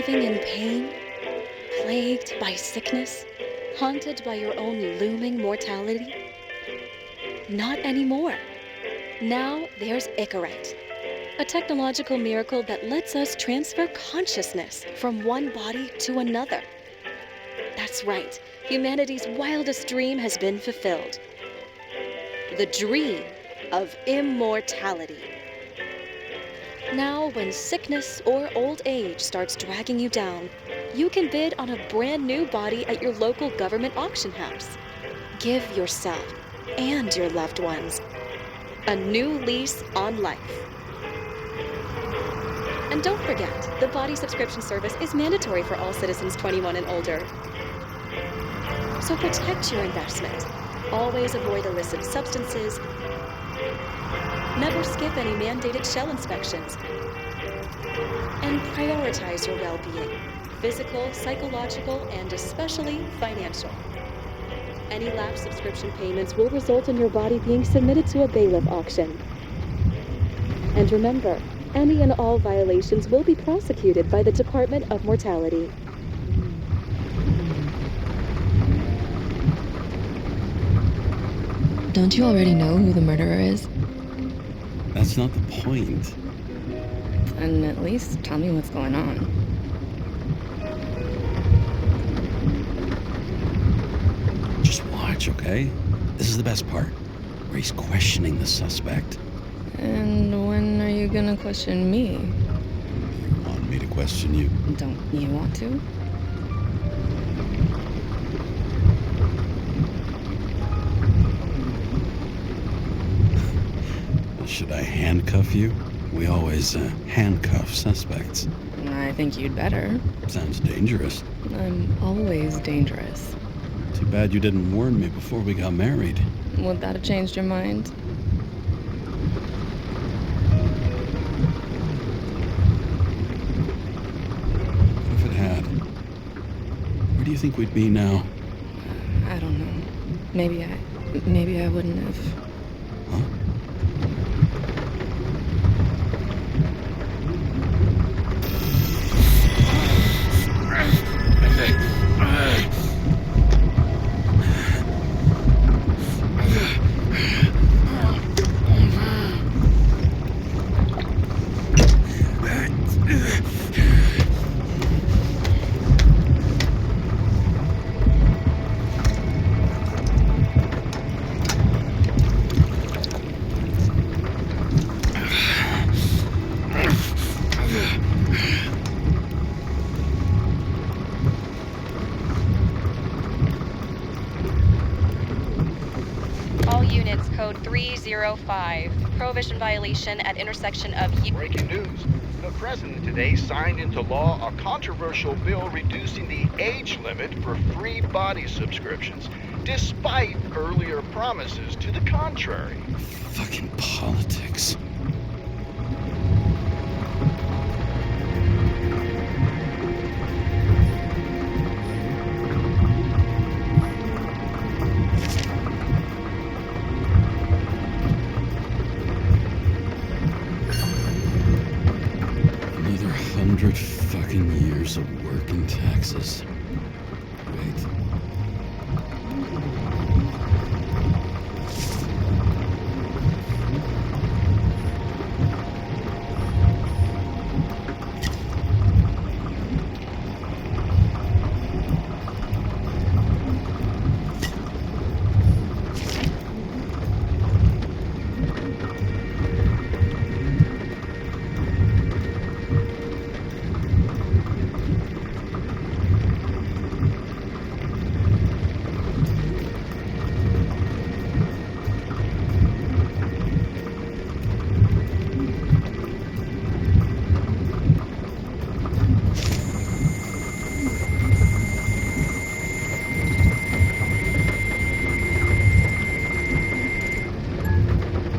living in pain, plagued by sickness, haunted by your own looming mortality? Not anymore. Now there's Icarite, a technological miracle that lets us transfer consciousness from one body to another. That's right, humanity's wildest dream has been fulfilled. The dream of immortality. Now, when sickness or old age starts dragging you down, you can bid on a brand new body at your local government auction house. Give yourself and your loved ones a new lease on life. And don't forget, the body subscription service is mandatory for all citizens 21 and older. So protect your investment. Always avoid illicit substances. Never skip any mandated shell inspections. And prioritize your well-being, physical, psychological, and especially financial. Any lapsed subscription payments will result in your body being submitted to a bailiff auction. And remember, any and all violations will be prosecuted by the Department of Mortality. Don't you already know who the murderer is? That's not the point. And at least tell me what's going on. Just watch, okay? This is the best part, where he's questioning the suspect. And when are you gonna question me? You want me to question you? Don't you want to? Should I handcuff you? We always handcuff suspects. I think you'd better. Sounds dangerous. I'm always dangerous. Too bad you didn't warn me before we got married. Would that have changed your mind? What if it had? Where do you think we'd be now? I don't know. Maybe I wouldn't have. Huh? Units code 305. Prohibition violation at intersection of... Breaking news. The President today signed into law a controversial bill reducing the age limit for free body subscriptions, despite earlier promises to the contrary. Fucking politics. Another 100 fucking years of work and taxes. Wait.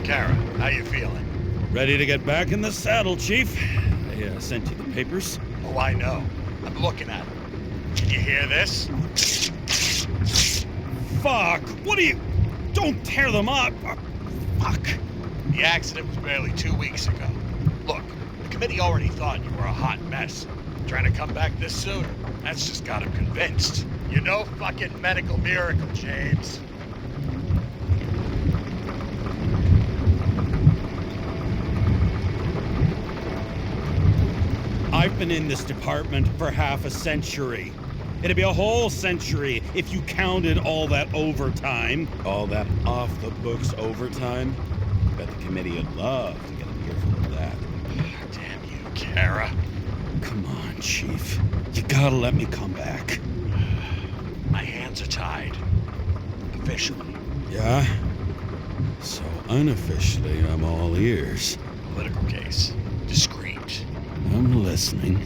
Kara, how you feeling? Ready to get back in the saddle, Chief. I sent you the papers. Oh, I know. I'm looking at them. Can you hear this? Fuck! What are you... Don't tear them up! Fuck! The accident was barely 2 weeks ago. Look, the committee already thought you were a hot mess. Trying to come back this soon? That's just got him convinced. You know, fucking medical miracle, James. I've been in this department for half a century. It'd be a whole century if you counted all that overtime. All that off-the-books overtime. Bet the committee would love to get an earful of that. Damn you, Karra. Come on, Chief. You gotta let me come back. My hands are tied. Officially. Yeah? So unofficially, I'm all ears. Political case. Discreet. I'm listening.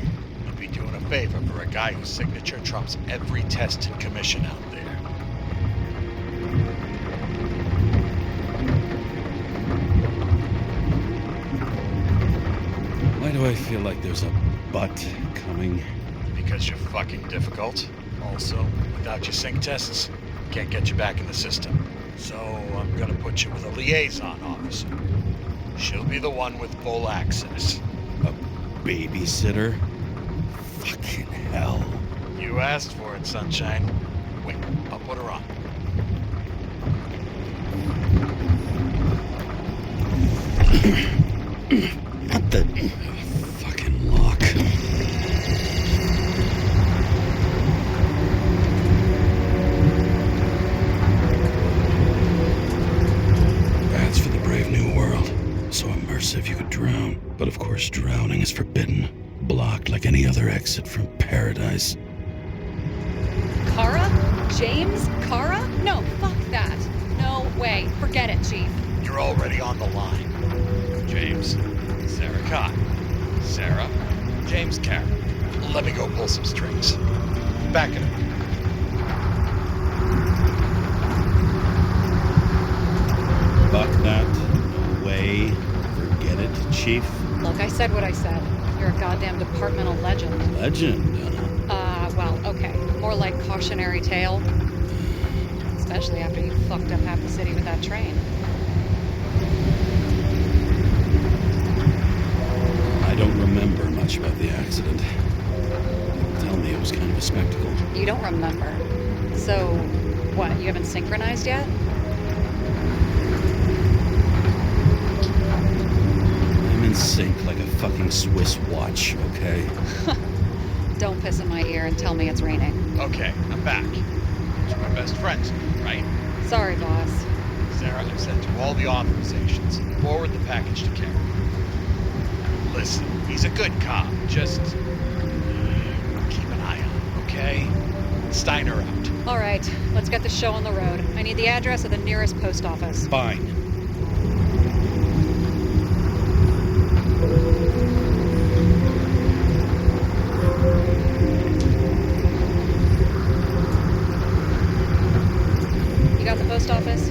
You'd be doing a favor for a guy whose signature trumps every test and commission out there. Why do I feel like there's a but coming? Because you're fucking difficult. Also, without your sync tests, can't get you back in the system. So I'm gonna put you with a liaison officer. She'll be the one with full access. A babysitter? Fucking hell. You asked for it, Sunshine. Wait, I'll put her on. What the fucking lock? That's for the brave new world. So immersive you could drown. But of course drowning is forbidden. Blocked like any other exit from paradise. Karra? James Karra? No, fuck that. No way. Forget it, Chief. You're already on the line. James, Sara Kai. Sara, James Karra. Let me go pull some strings. Back it up. Fuck that. No way. Forget it, Chief. Look, I said what I said. You're a goddamn departmental legend. Legend. Well, okay. More like cautionary tale. Especially after you fucked up half the city with that train. I don't remember much about the accident. Tell me it was kind of a spectacle. You don't remember. So, what, you haven't synchronized yet? I'm in sync like a fucking Swiss watch, okay? Don't piss in my ear and tell me it's raining. Okay, I'm back. You're my best friends, right? Sorry, boss. Sara, I've sent you all the authorizations. Forward the package to Karra. Listen, he's a good cop. Just keep an eye on him, okay? Steiner out. All right, let's get the show on the road. I need the address of the nearest post office. Fine. You got the post office?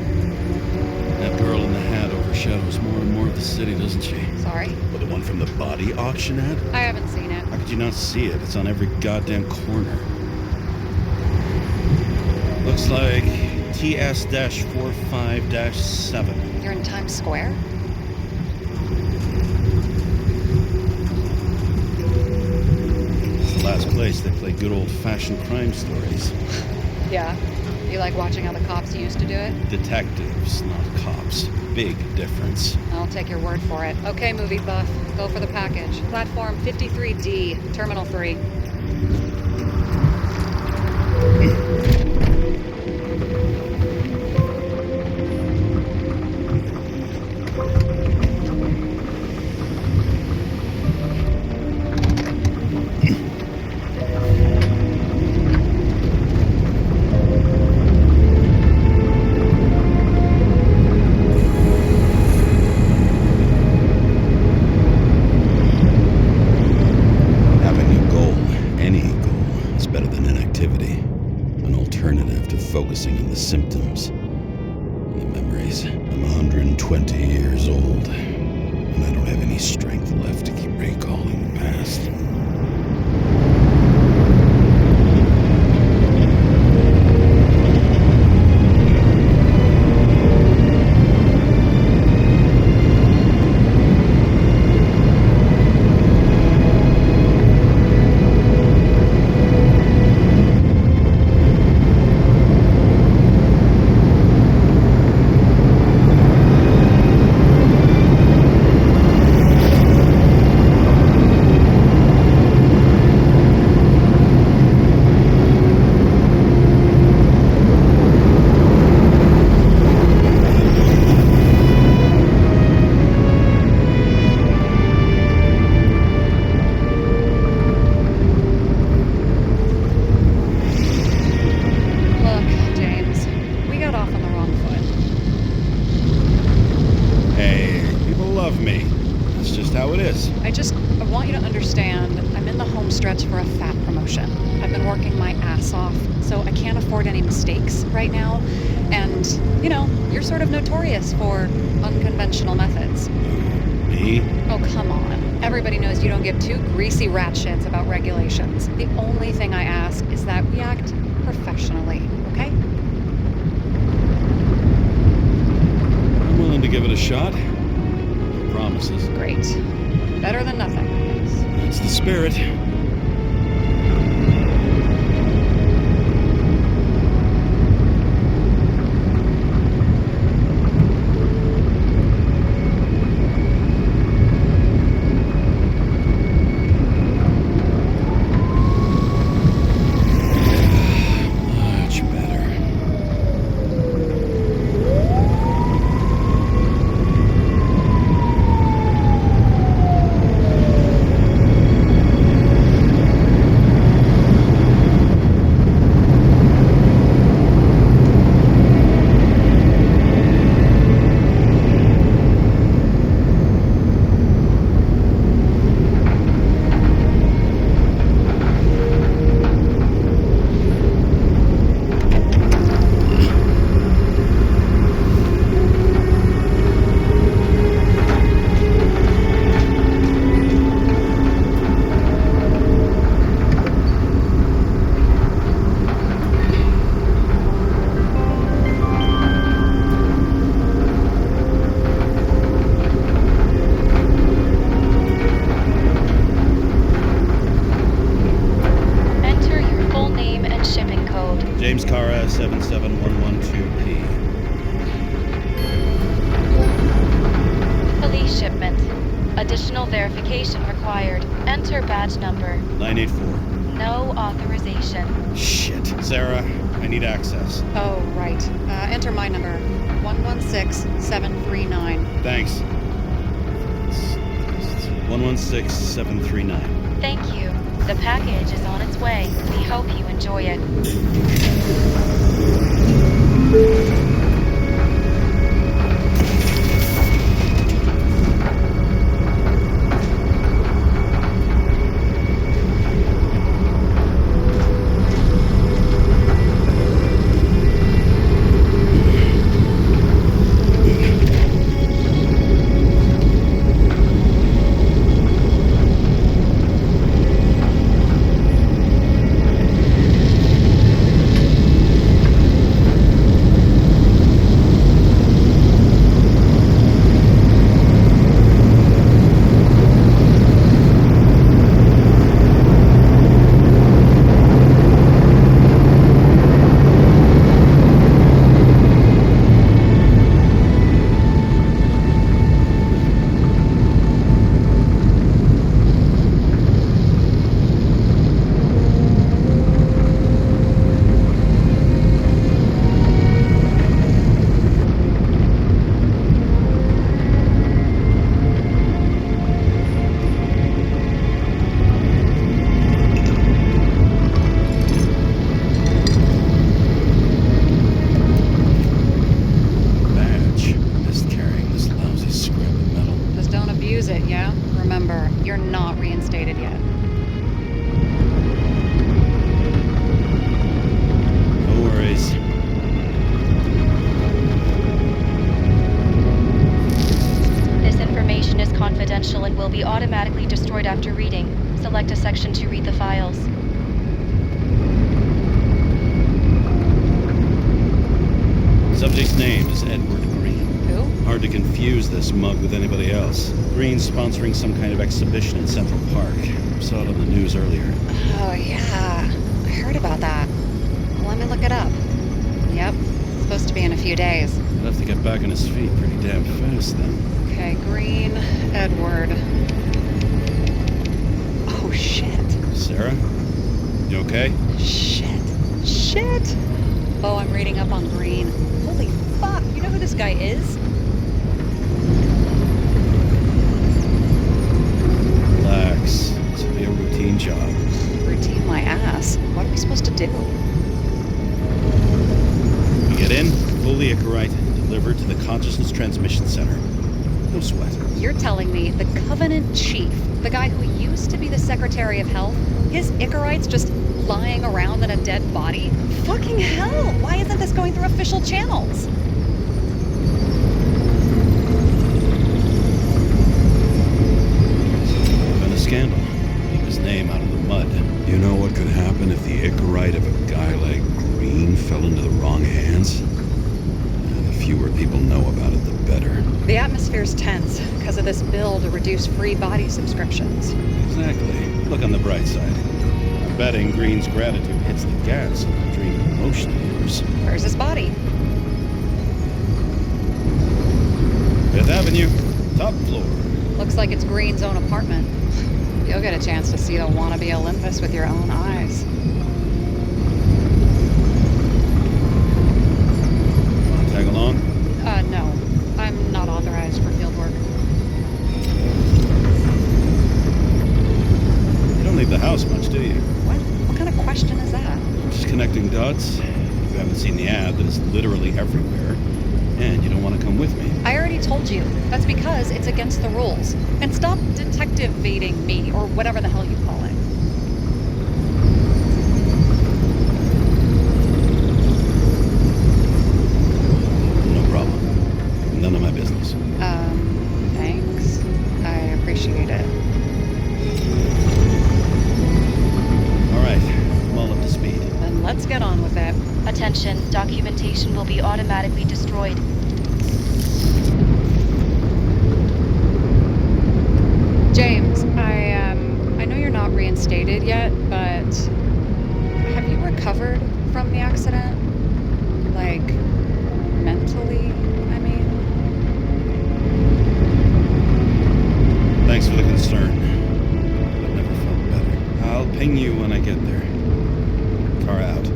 That girl in the hat overshadows more and more of the city, doesn't she? Sorry? Well, the one from the body auction ad? I haven't seen it. How could you not see it? It's on every goddamn corner. Looks like TS-45-7. You're in Times Square? It's the last place they play good old-fashioned crime stories. Yeah. You like watching how the cops used to do it? Detectives, not cops. Big difference. I'll take your word for it. Okay, movie buff. Go for the package. Platform 53D, Terminal 3. Focusing on the symptoms and the memories. I'm 120 years old, and I don't have any strength left to keep recalling the past. stretch for a fat promotion. I've been working my ass off, so I can't afford any mistakes right now. And, you know, you're sort of notorious for unconventional methods. Me? Oh, come on. Everybody knows you don't give two greasy rat shits about regulations. The only thing I ask is that we act professionally, okay? I'm willing to give it a shot. No promises. Great. Better than nothing, I guess. That's the spirit. Much better. Enter your full name and shipping code. James Karra, 77112P. Police shipment. Additional verification required. Enter badge number. 984. No authorization. Shit. Sarah, I need access. Oh, right. Enter my number. 116739. Thanks. 116739. Thank you. The package is on its way. We hope you enjoy it. Badge. Missed carrying this lousy scrap of metal. Just don't abuse it, yeah? Remember, you're not reinstated yet. No worries. This information is confidential and will be automatically destroyed after reading. Select a section to read the files. Subject's name is Edward Green. Who? Hard to confuse this mug with anybody else. Green's sponsoring some kind of exhibition in Central Park. Saw it on the news earlier. Oh, yeah. I heard about that. Let me look it up. Yep. It's supposed to be in a few days. He'll have to get back on his feet pretty damn fast then. Okay, Green, Edward. Oh, shit. Sarah? You okay? Shit. Shit. Oh, I'm reading up on Green. Holy fuck. You know who this guy is? Relax. This will be a routine job. Routine my ass. What are we supposed to do? We get in, fully Icarite, and delivered to the Consciousness Transmission Center. No sweat. You're telling me the Covenant Chief, the guy who used to be the Secretary of Health, his Icarites just lying around in a dead body? Fucking hell! Why isn't this going through official channels? Been a scandal. Keep his name out of the mud. You know what could happen if the Icarite of a guy like Green fell into the wrong hands? The fewer people know about it, the better. The atmosphere's tense because of this bill to reduce free body subscriptions. Exactly. Look on the bright side. I'm betting Green's gratitude hits the gas on that dream of motion of yours. Where's his body? 5th Avenue, top floor. Looks like it's Green's own apartment. You'll get a chance to see the wannabe Olympus with your own eyes. Want to tag along? No. I'm not authorized for field work. You don't leave the house much, do you? What kind of question is that? Just connecting dots. You haven't seen the ad that is literally everywhere. And you don't want to come with me. I already told you. That's because it's against the rules. And stop detective-vating me, or whatever the hell you call it. No problem. None of my business. Thanks. I appreciate it. All right. I'm all up to speed. Then let's get on with it. Attention, documentation will be automatically destroyed. James, I know you're not reinstated yet, but have you recovered from the accident? Like, mentally, I mean? Thanks for the concern. I've never felt better. I'll ping you when I get there. Car out.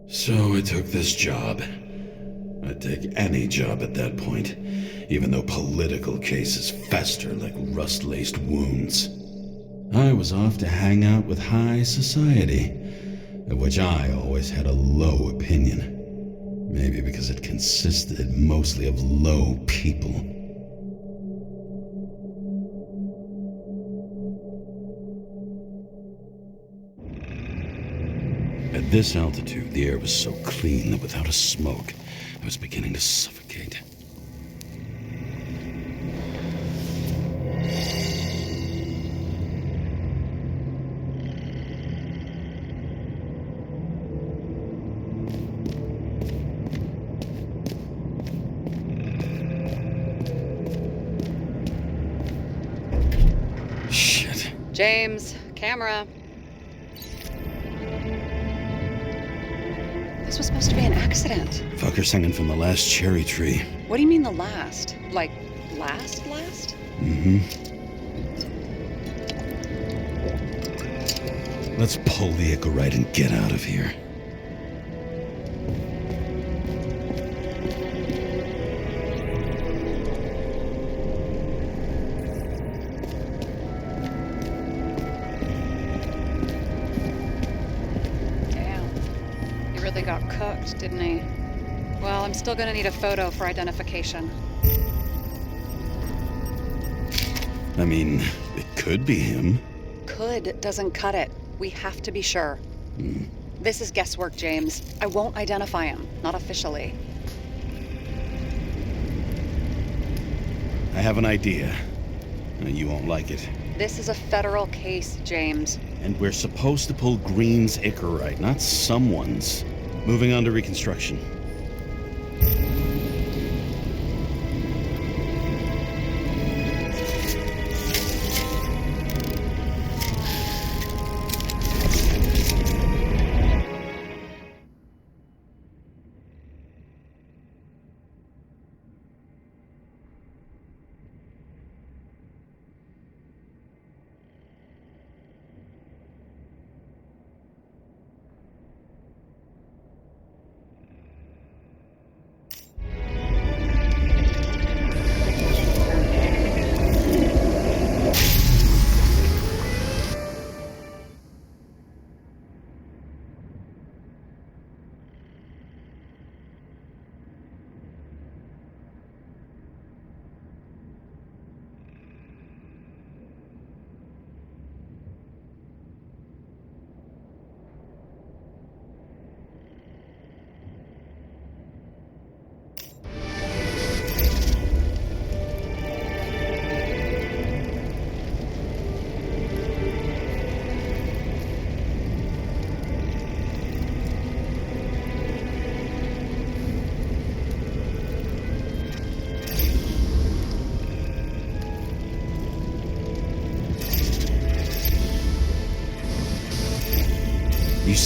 So I took this job. I'd take any job at that point, even though political cases fester like rust-laced wounds. I was off to hang out with high society, of which I always had a low opinion. Maybe because it consisted mostly of low people. At this altitude, the air was so clean that without a smoke, I was beginning to suffocate. Shit. James, camera. This was supposed to be an accident. Fucker's hanging from the last cherry tree. What do you mean the last? Like, last? Mm-hmm. Let's pull the Icarite and get out of here. Damn. He really got cooked, didn't he? Well, I'm still gonna need a photo for identification. I mean, it could be him. Could doesn't cut it. We have to be sure. This is guesswork, James. I won't identify him. Not officially. I have an idea. You won't like it. This is a federal case, James. And we're supposed to pull Green's Icarite, not someone's. Moving on to reconstruction.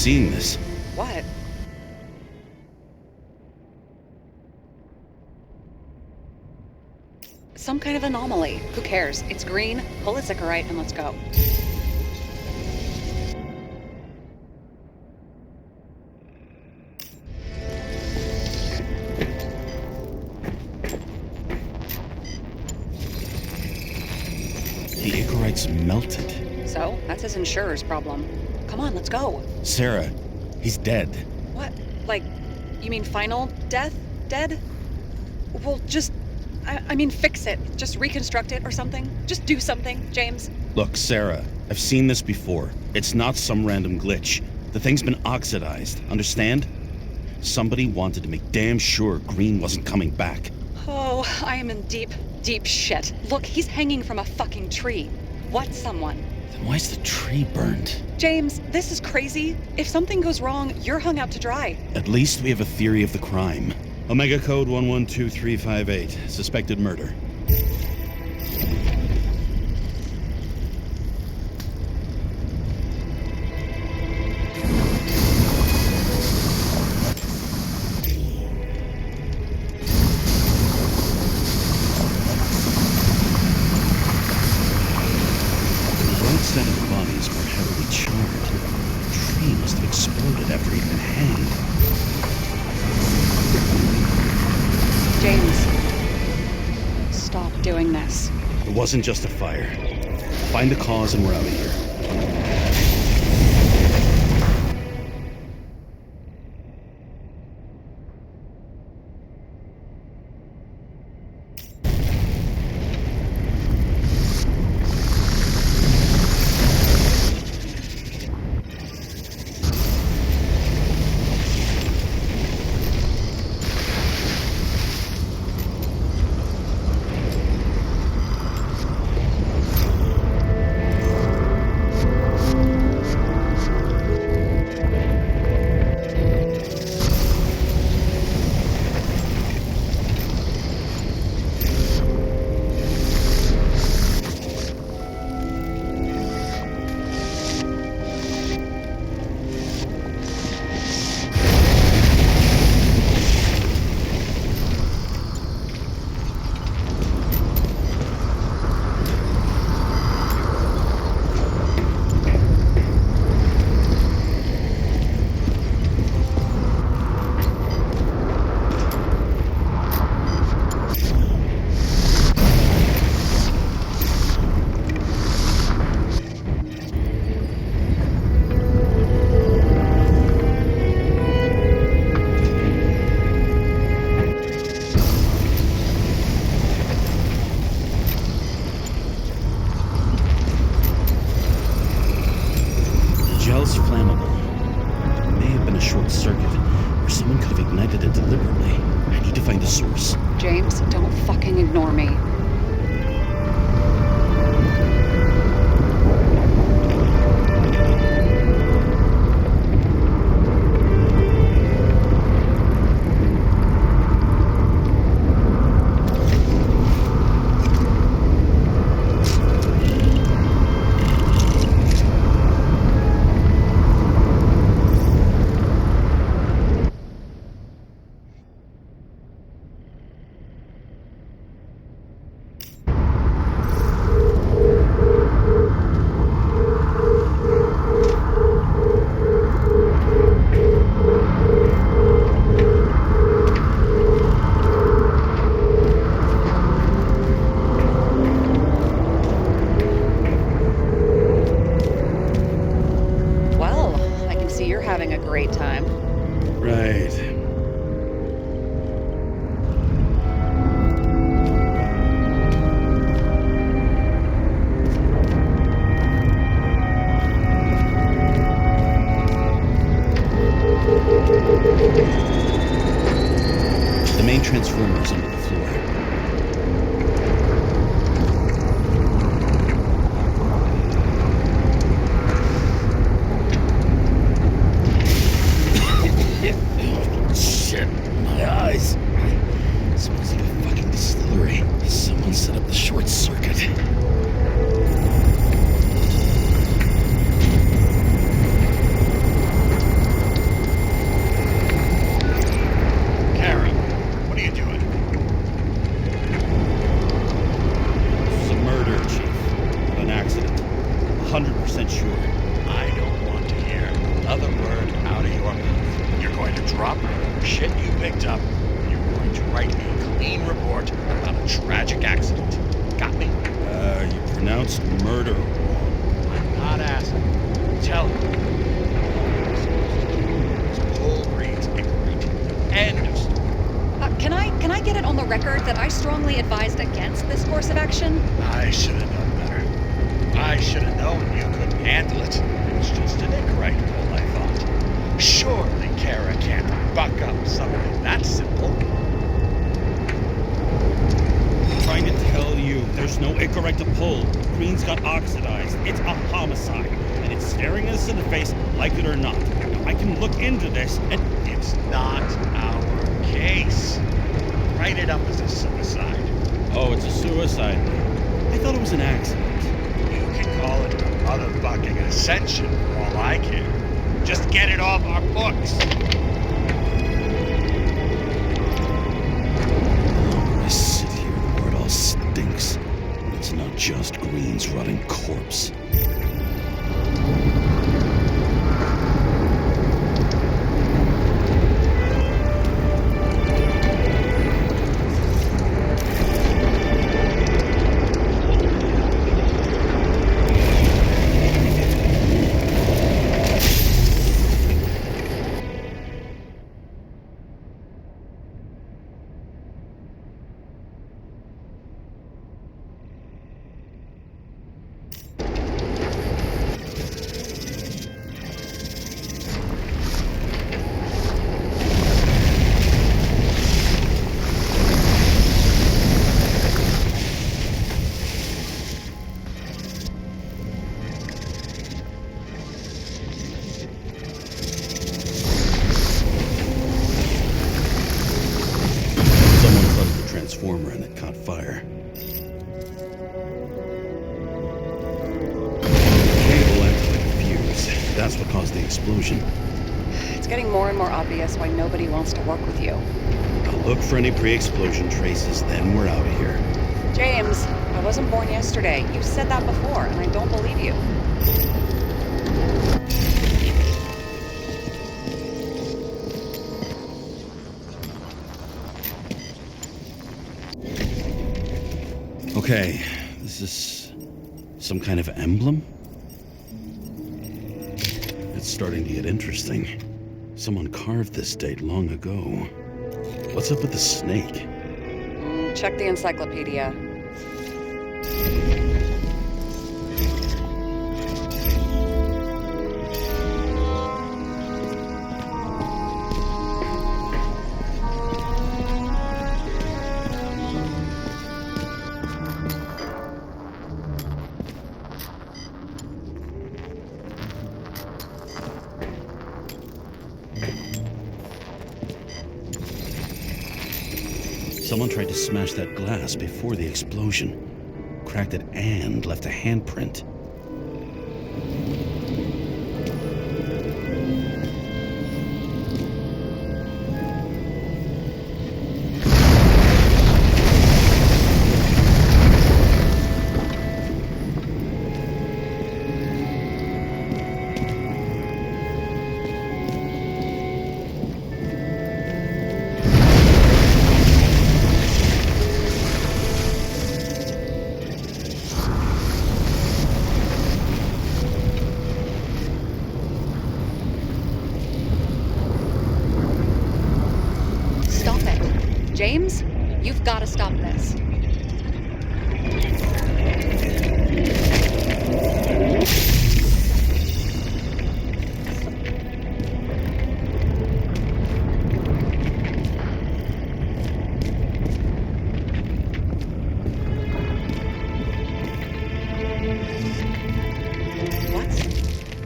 seeing this. What? Some kind of anomaly. Who cares? It's green, pull a Zikarite, and let's go. The Icarite's melted. So, that's his insurer's problem. Come on, let's go. Sarah, he's dead. What? Like, you mean final death? Dead? Well, just... I mean, fix it. Just reconstruct it or something. Just do something, James. Look, Sarah, I've seen this before. It's not some random glitch. The thing's been oxidized, understand? Somebody wanted to make damn sure Green wasn't coming back. Oh, I am in deep, deep shit. Look, he's hanging from a fucking tree. What someone? Then why's the tree burned? James, this is crazy. If something goes wrong, you're hung out to dry. At least we have a theory of the crime. Omega code 112358. Suspected murder. Side of the bodies were heavily charred. The tree must have exploded after he'd been hanged. James, stop doing this. It wasn't just a fire. Find the cause and we're out of here. Gel's flammable. It may have been a short circuit, or someone could have ignited it deliberately. I need to find the source. James, don't fucking ignore me. Having a great time. Right. The main transformer is under the floor. Shit, my eyes. It smells like a fucking distillery. Someone set up the short circuit. drop whatever shit you picked up. You're going to write a clean report about a tragic accident. Got me? You pronounced murder wrong. I'm not asking. Tell me. Pull Green's Icarite. End of story. Can I get it on the record that I strongly advised against this course of action? I should have known better. I should have known you couldn't handle it. It was just an Icarite pull, I thought. Surely Kara can't buck up something that simple. Trying to tell you, there's no Icarite to pull. Green's got oxidized. It's a homicide. And it's staring us in the face, like it or not. Now, I can look into this, and It's not our case. Write it up as a suicide. oh, it's a suicide. I thought it was an accident. You can call it a motherfucking ascension for all I care. Just get it off our books. I sit here where it all stinks. And it's not just Green's rotting corpse. Someone flooded the transformer and it caught fire. Cable acted like a fuse. That's what caused the explosion. It's getting more and more obvious why nobody wants to work with you. I'll look for any pre-explosion traces, then we're out of here. James, I wasn't born yesterday. You've said that before, and I don't believe you. Okay, this is some kind of emblem? It's starting to get interesting. Someone carved this date long ago. What's up with the snake? Check the encyclopedia. Someone tried to smash that glass before the explosion. Cracked it and left a handprint. James, you've got to stop this.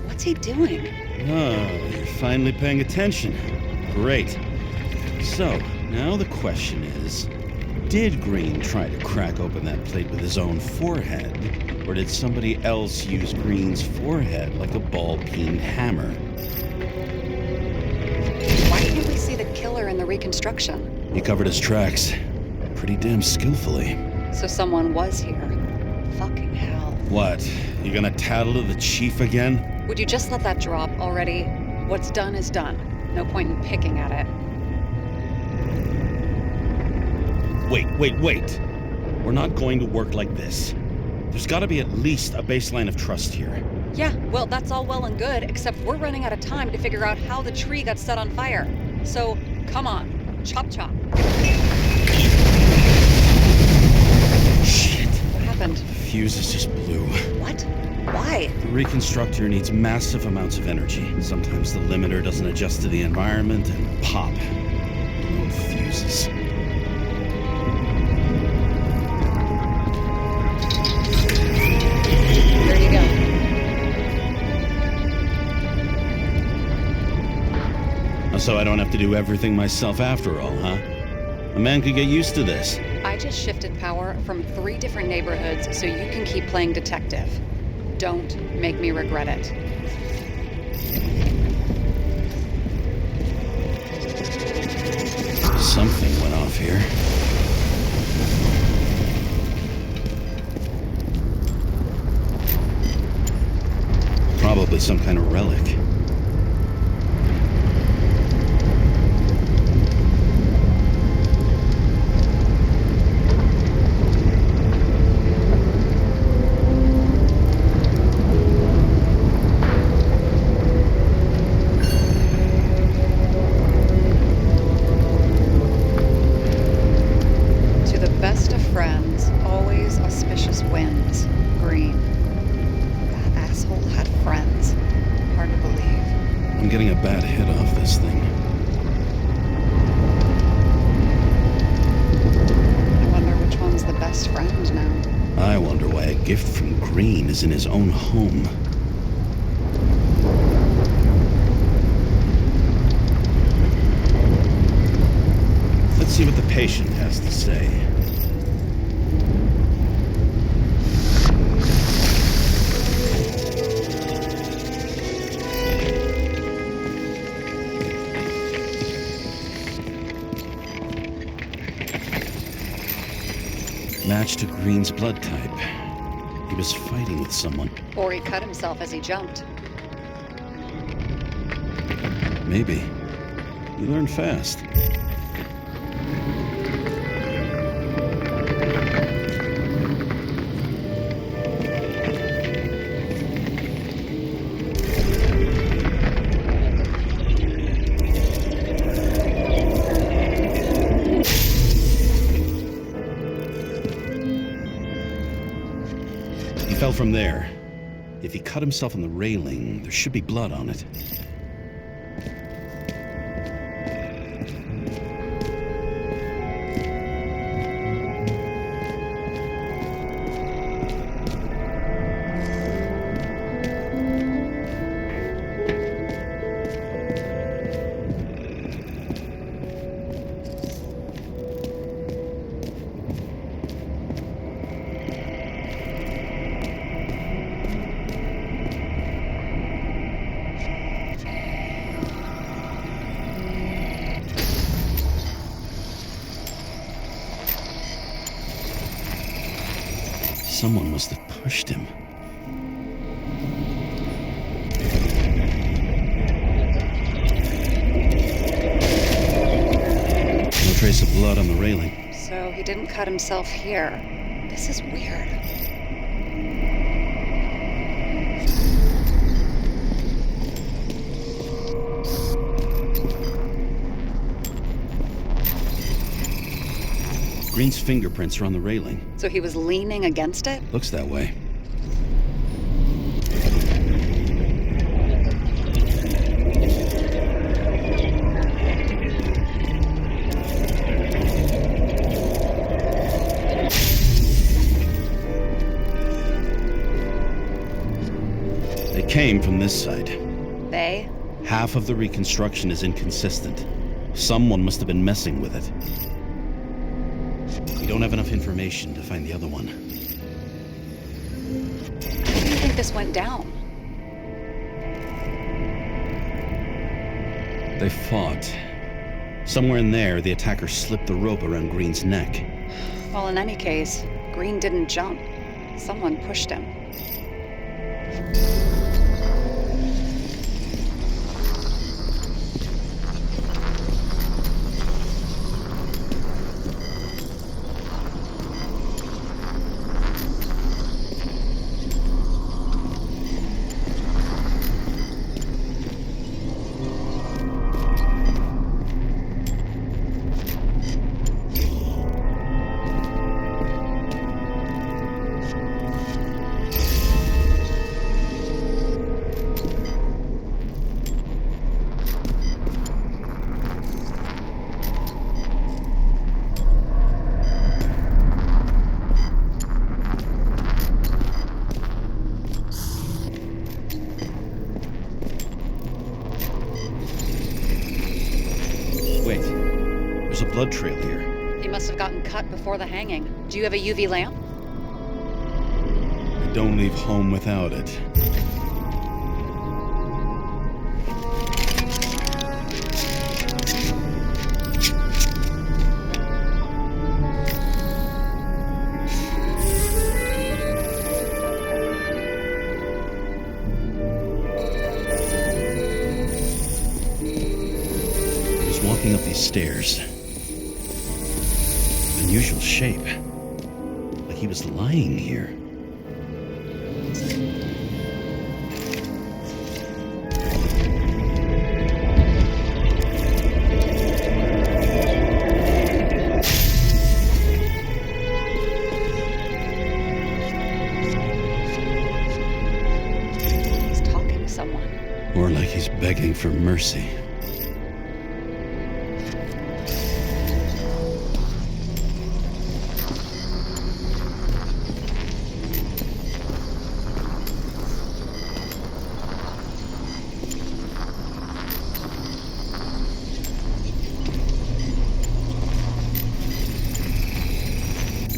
What's he doing? Oh, you're finally paying attention. Great. So, now the question is, did Green try to crack open that plate with his own forehead, or did somebody else use Green's forehead like a ball-peen hammer? Why can't we see the killer in the reconstruction? He covered his tracks pretty damn skillfully. So someone was here. Fucking hell. What? You gonna tattle to the chief again? Would you just let that drop already? What's done is done. No point in picking at it. Wait. We're not going to work like this. There's gotta be at least a baseline of trust here. Yeah, well, that's all well and good, except we're running out of time to figure out how the tree got set on fire. So, come on. Chop chop. Shit. What happened? Fuses just blew. What? Why? The reconstructor needs massive amounts of energy. Sometimes the limiter doesn't adjust to the environment and pop. Blown fuses. Here you go. So I don't have to do everything myself after all, huh? A man could get used to this. I just shifted power from 3 different neighborhoods so you can keep playing detective. Don't make me regret it. Something went off here. Probably some kind of relic. Bad hit off this thing. I wonder which one's the best friend now. I wonder why a gift from Green is in his own home. Let's see what the patient has to say. Match to Green's blood type. He was fighting with someone. Or he cut himself as he jumped. Maybe. You learn fast. Fell from there. If he cut himself on the railing, there should be blood on it. Someone must have pushed him. No trace of blood on the railing. So he didn't cut himself here. This is weird. Green's fingerprints are on the railing. So he was leaning against it? Looks that way. They came from this side. They? Half of the reconstruction is inconsistent. Someone must have been messing with it. We don't have enough information to find the other one. How do you think this went down? They fought. Somewhere in there, the attacker slipped the rope around Green's neck. Well, in any case, Green didn't jump. Someone pushed him. There's a blood trail here. He must have gotten cut before the hanging. Do you have a UV lamp? I don't leave home without it. Walking up these stairs. Unusual shape. Like he was lying here. He's talking to someone. Or like he's begging for mercy.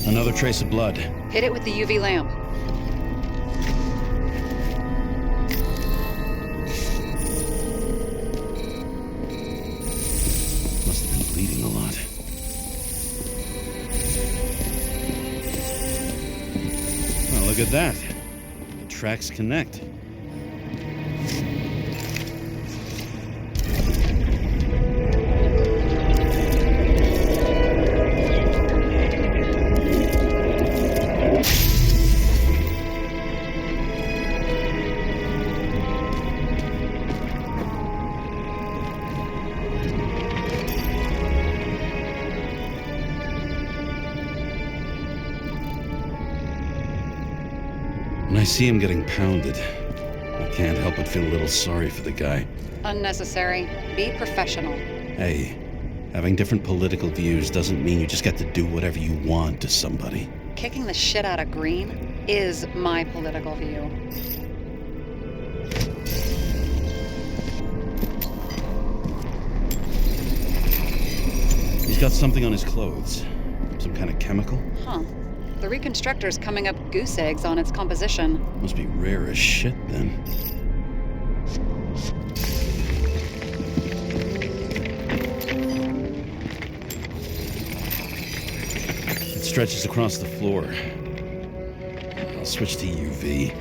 Another trace of blood. Hit it with the UV lamp. Must have been bleeding a lot. Well, look at that. The tracks connect. When I see him getting pounded, I can't help but feel a little sorry for the guy. Unnecessary. Be professional. Hey, having different political views doesn't mean you just get to do whatever you want to somebody. Kicking the shit out of Green is my political view. He's got something on his clothes. Some kind of chemical? Huh. The reconstructor's coming up goose eggs on its composition. Must be rare as shit, then. It stretches across the floor. I'll switch to UV.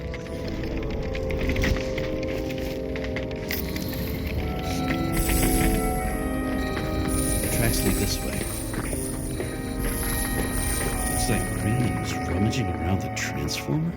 The tracks lead this way. Looks like Green was rummaging around the transformer.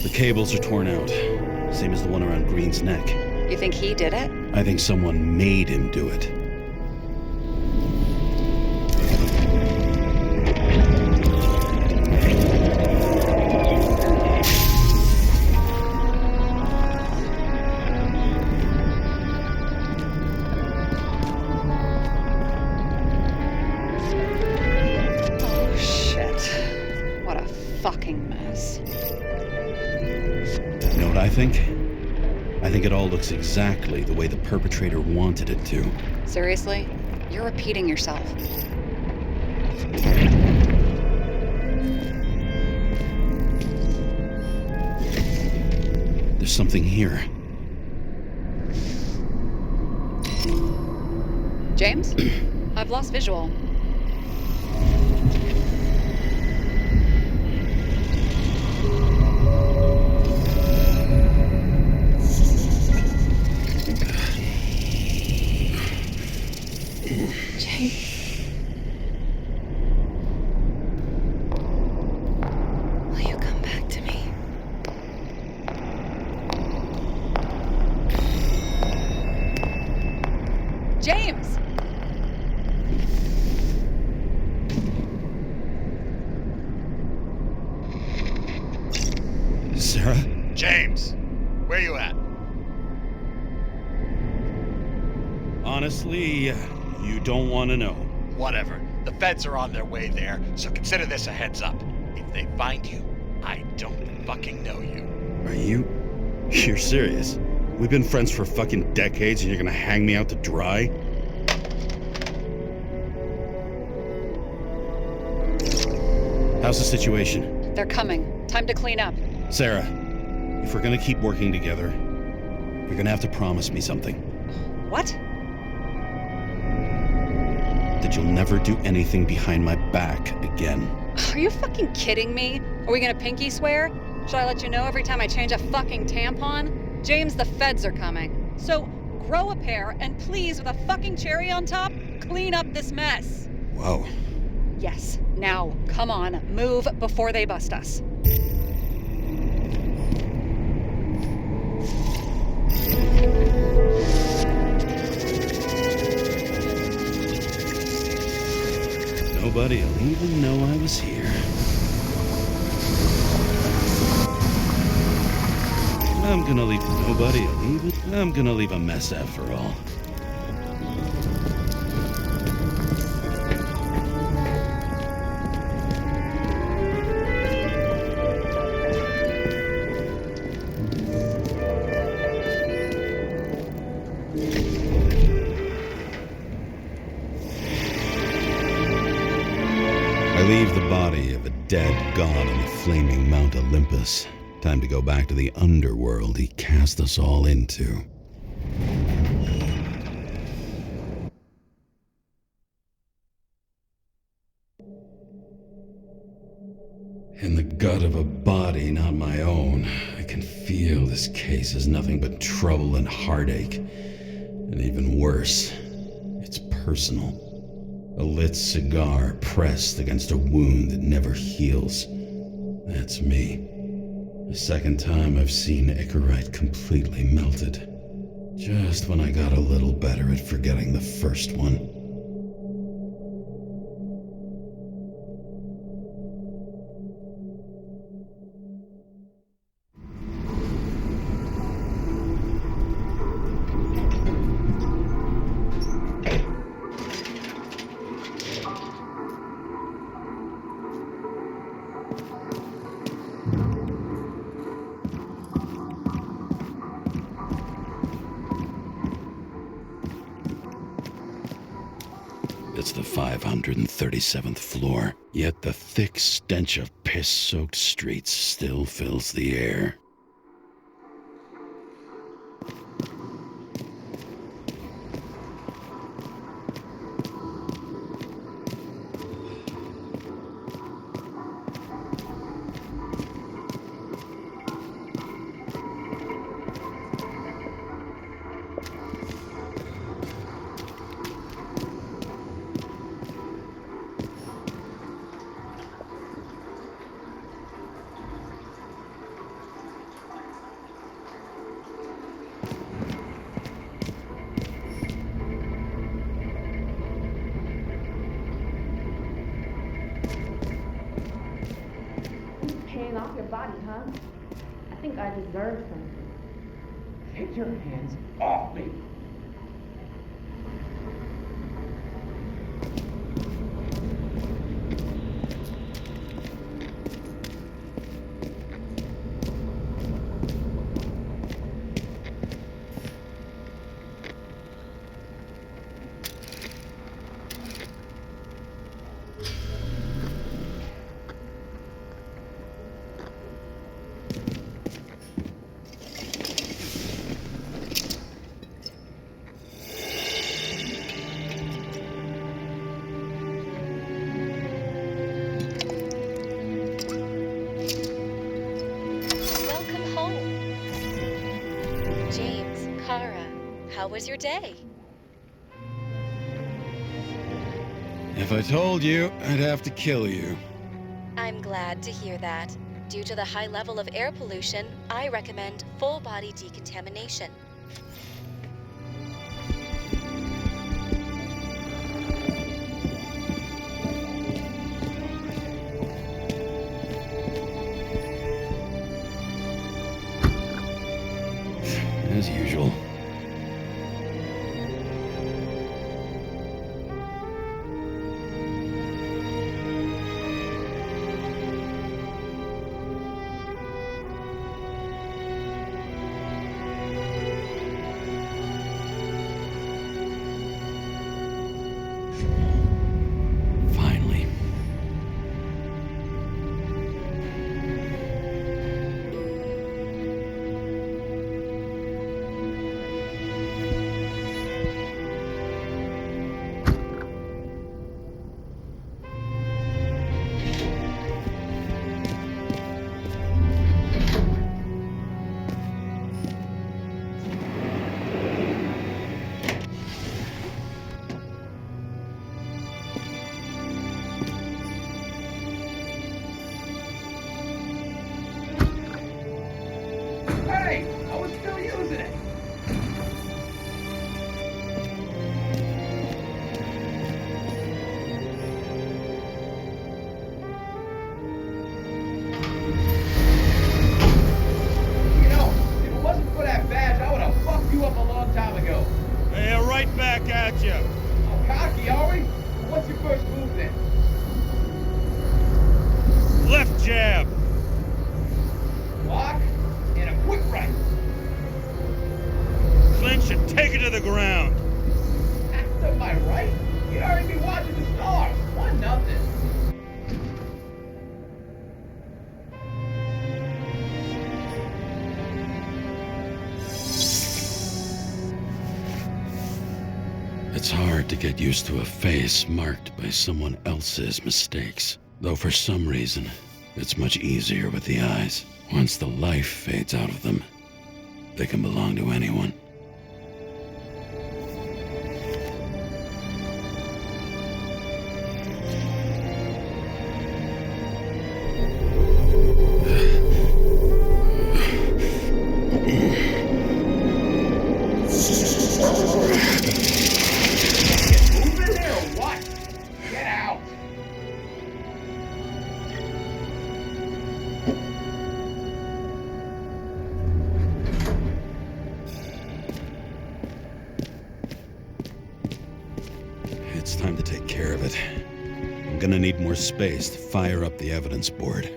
The cables are torn out, same as the one around Green's neck. You think he did it? I think someone made him do it. Oh, shit. What a fucking mess. You know what I think? I think it all looks exactly the way the perpetrator wanted it to. Seriously? You're repeating yourself. There's something here. James? I've lost visual. Will you come back to me? James! Sarah? James, where you at? Honestly, you don't want to know. Whatever. The feds are on their way there, so consider this a heads up. If they find you, I don't fucking know you. Are you? You're serious? We've been friends for fucking decades and you're gonna hang me out to dry? How's the situation? They're coming. Time to clean up. Sarah, if we're gonna keep working together, you're gonna have to promise me something. What? That you'll never do anything behind my back again. Are you fucking kidding me? Are we gonna pinky swear? Should I let you know every time I change a fucking tampon? James, the feds are coming. So grow a pair and please, with a fucking cherry on top, clean up this mess. Whoa. Yes. Now, come on, move before they bust us. Nobody'll even know I was here. I'm gonna leave a mess after all. I leave the body of a dead god on the flaming Mount Olympus. Time to go back to the underworld he cast us all into. In the gut of a body not my own, I can feel this case is nothing but trouble and heartache. And even worse, it's personal. A lit cigar pressed against a wound that never heals. That's me. The second time I've seen Icarite completely melted. Just when I got a little better at forgetting the first one. It's the 537th floor, yet the thick stench of piss-soaked streets still fills the air. Paying off your body, huh? I think I deserve something. Take your hands off me! Welcome home. James Karra, how was your day? If I told you, I'd have to kill you. I'm glad to hear that. Due to the high level of air pollution, I recommend full body decontamination. as usual. Finally. Hey, I was still using it. You know, if it wasn't for that badge, I would have fucked you up a long time ago. Hey, right back at you. Oh, cocky, are we? What's your first move then? Left jab. Block and a quick right. Clinch and take it to the ground. After my right? You'd already be watching the stars. 1-0. It's hard to get used to a face marked by someone else's mistakes. Though for some reason, it's much easier with the eyes. Once the life fades out of them, they can belong to anyone. Moving there or what? Get out. It's time to take care of it. I'm gonna need more space to fire up the evidence board.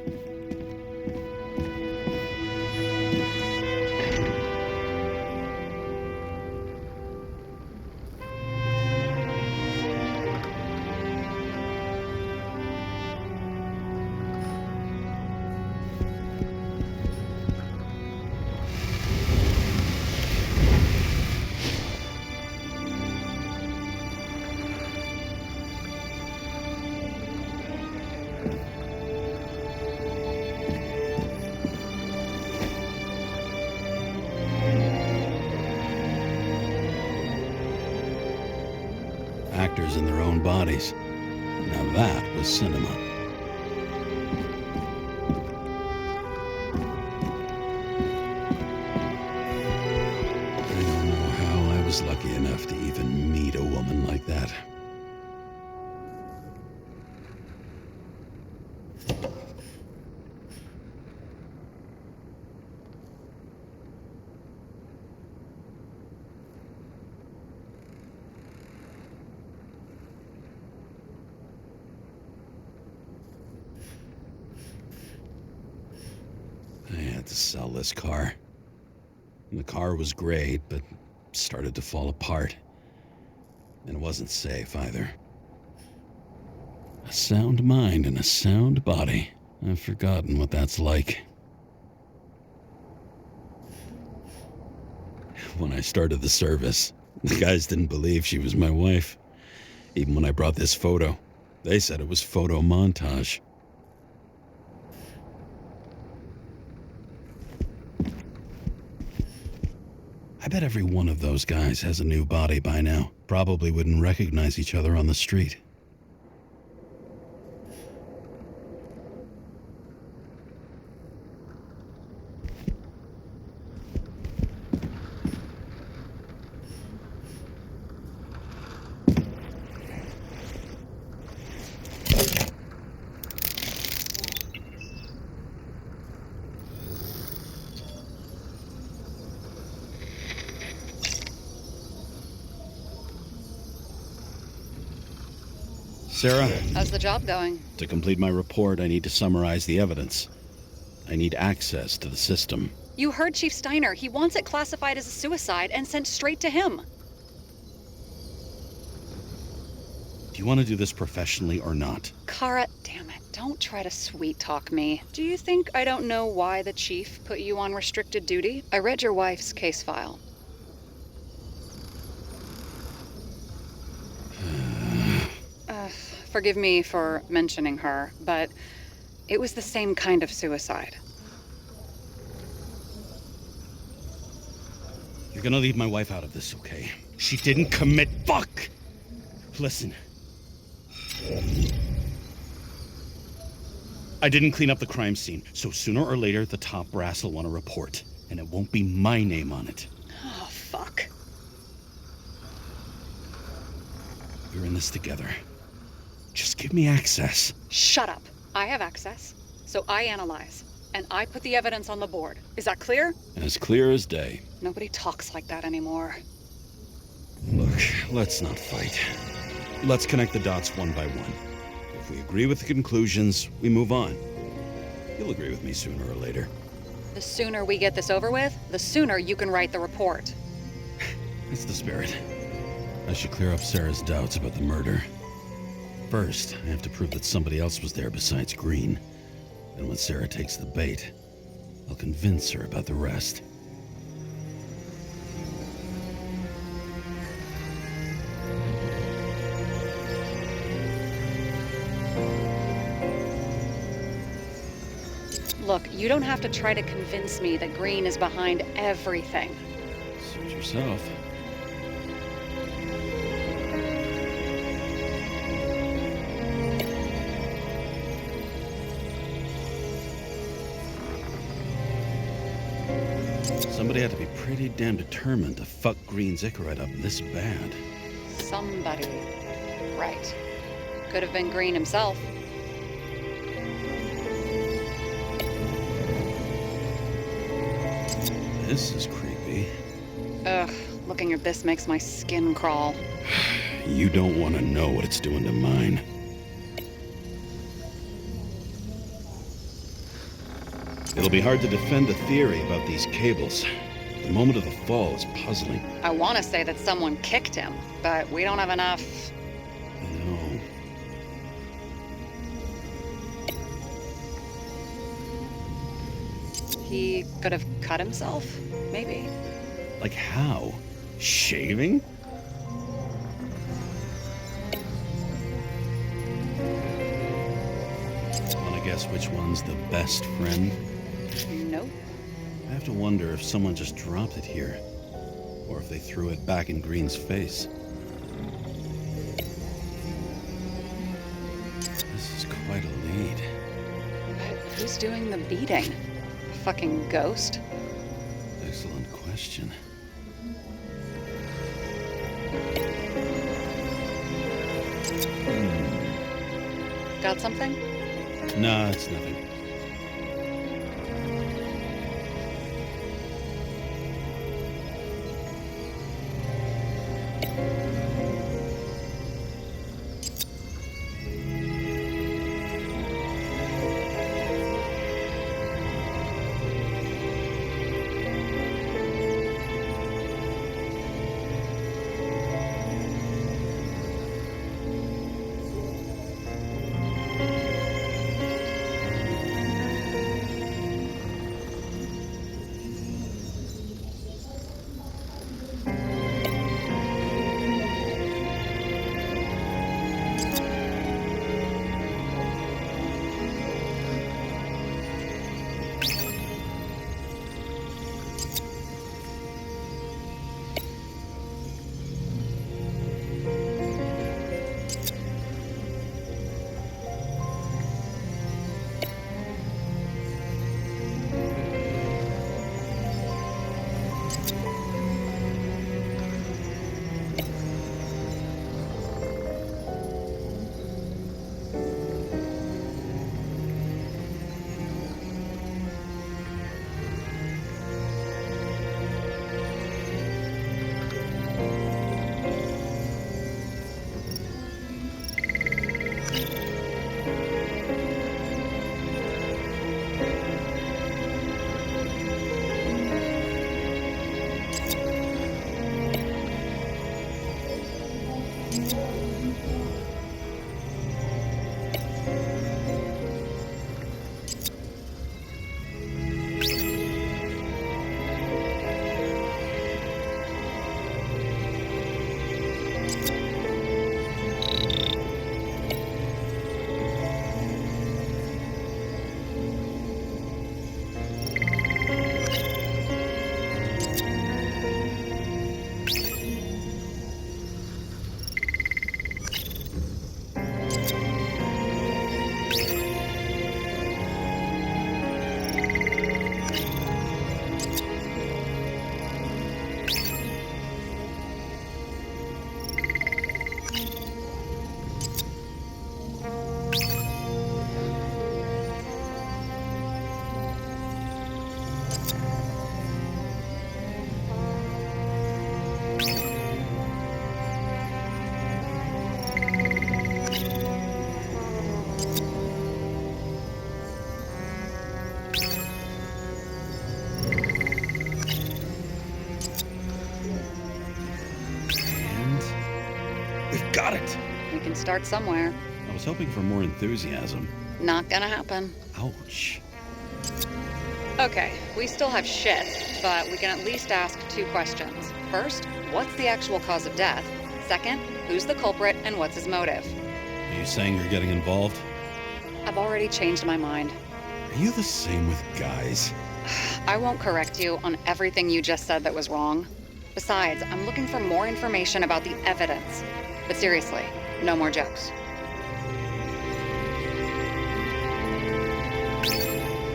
Actors in their own bodies. Now that was cinema. I don't know how I was lucky enough to even meet a woman like that. I had to sell this car. And the car was great, but started to fall apart. And it wasn't safe either. A sound mind and a sound body. I've forgotten what that's like. When I started the service, the guys didn't believe she was my wife. Even when I brought this photo, they said it was photo montage. I bet every one of those guys has a new body by now. Probably wouldn't recognize each other on the street. Sarah, How's the job going? to complete my report, I need to summarize the evidence. I need access to the system. You heard Chief Steiner. He wants it classified as a suicide and sent straight to him. Do you want to do this professionally or not? Kara, damn it. Don't try to sweet-talk me. Do you think I don't know why the chief put you on restricted duty? I read your wife's case file. Forgive me for mentioning her, but it was the same kind of suicide. You're gonna leave my wife out of this, okay? She didn't commit. Fuck! Listen. I didn't clean up the crime scene, so sooner or later the top brass will want to report, and it won't be my name on it. Oh, fuck. We're in this together. Just give me access. Shut up. I have access, so I analyze, and I put the evidence on the board. Is that clear? As clear as day. Nobody talks like that anymore. Look, let's not fight. Let's connect the dots one by one. If we agree with the conclusions, we move on. You'll agree with me sooner or later. The sooner we get this over with, the sooner you can write the report. That's the spirit. I should clear up Sarah's doubts about the murder. First, I have to prove that somebody else was there besides Green. And when Sarah takes the bait, I'll convince her about the rest. Look, you don't have to try to convince me that Green is behind everything. Suit yourself. Somebody had to be pretty damn determined to fuck Green's Icarite up this bad. Somebody. Right. Could have been Green himself. This is creepy. Ugh, looking at this makes my skin crawl. You don't want to know what it's doing to mine. It'll be hard to defend a theory about these cables. The moment of the fall is puzzling. I want to say that someone kicked him, but we don't have enough. I know. He could have cut himself, maybe. Like how? Shaving? Wanna guess which one's the best friend? Nope. I have to wonder if someone just dropped it here, or if they threw it back in Green's face. This is quite a lead. But who's doing the beating? A fucking ghost? Excellent question. Got something? Nah, it's nothing. We've got it! We can start somewhere. I was hoping for more enthusiasm. Not gonna happen. Ouch. Okay, we still have shit, but we can at least ask 2 questions. First, what's the actual cause of death? Second, who's the culprit and what's his motive? Are you saying you're getting involved? I've already changed my mind. Are you the same with guys? I won't correct you on everything you just said that was wrong. Besides, I'm looking for more information about the evidence. But seriously, no more jokes.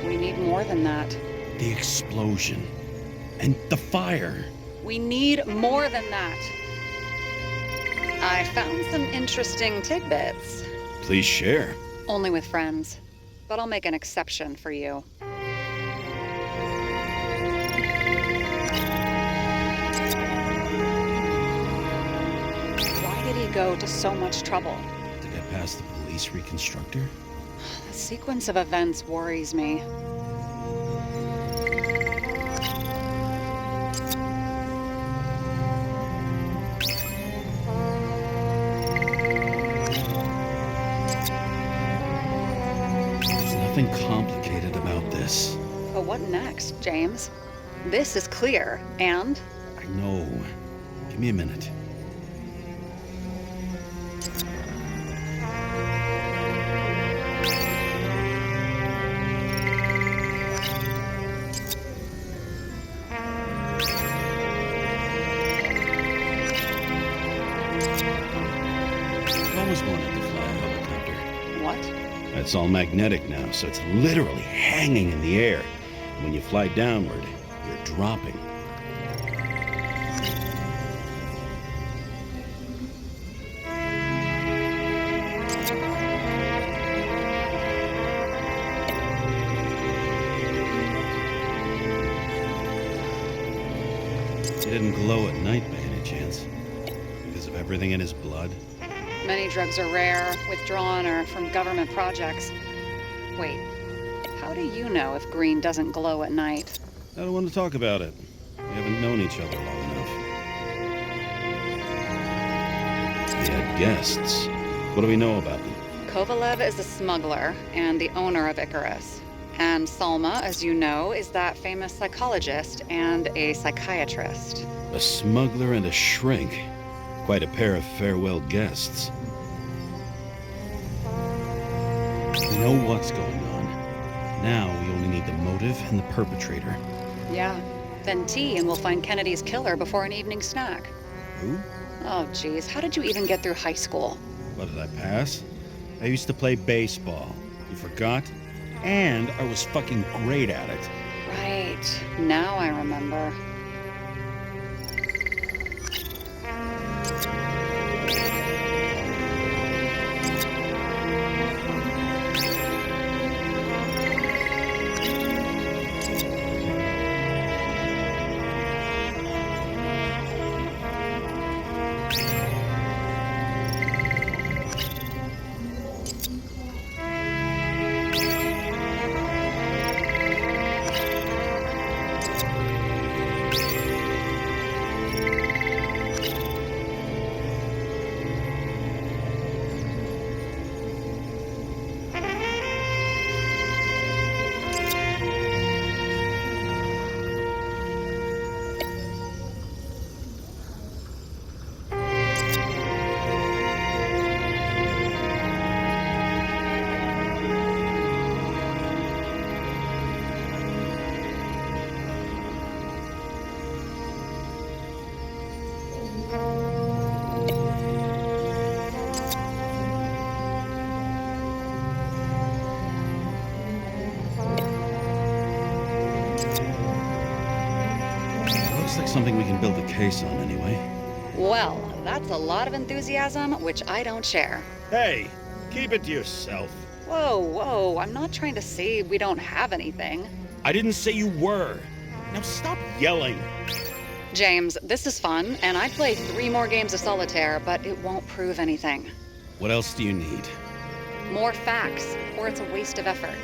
We need more than that. The explosion. And the fire. We need more than that. I found some interesting tidbits. Please share. Only with friends. But I'll make an exception for you. Why did he go to so much trouble? To get past the police reconstructor? The sequence of events worries me. There's nothing complicated about this. But what next, James? This is clear, and I know. Give me a minute. I've always wanted to fly a helicopter. what? It's all magnetic now, so it's literally hanging in the air. When you fly downward, you're dropping. He didn't glow at night by any chance? Because of everything in his blood? Many drugs are rare, withdrawn, or from government projects. Wait, how do you know if green doesn't glow at night? I don't want to talk about it. We haven't known each other long enough. We had guests. What do we know about them? Kovalev is a smuggler and the owner of Icarus. And Salma, as you know, is that famous psychologist and a psychiatrist. A smuggler and a shrink. Quite a pair of farewell guests. We know what's going on. Now we only need the motive and the perpetrator. Yeah, then tea and we'll find Kennedy's killer before an evening snack. Who? Oh geez, how did you even get through high school? What, did I pass? I used to play baseball. You forgot? And I was fucking great at it. Right, now I remember. Looks like something we can build a case on anyway. Well, that's a lot of enthusiasm, which I don't share. Hey, keep it to yourself. Whoa, I'm not trying to say we don't have anything. I didn't say you were. Now stop yelling. James, this is fun, and I'd play 3 more games of solitaire, but it won't prove anything. What else do you need? More facts, or it's a waste of effort.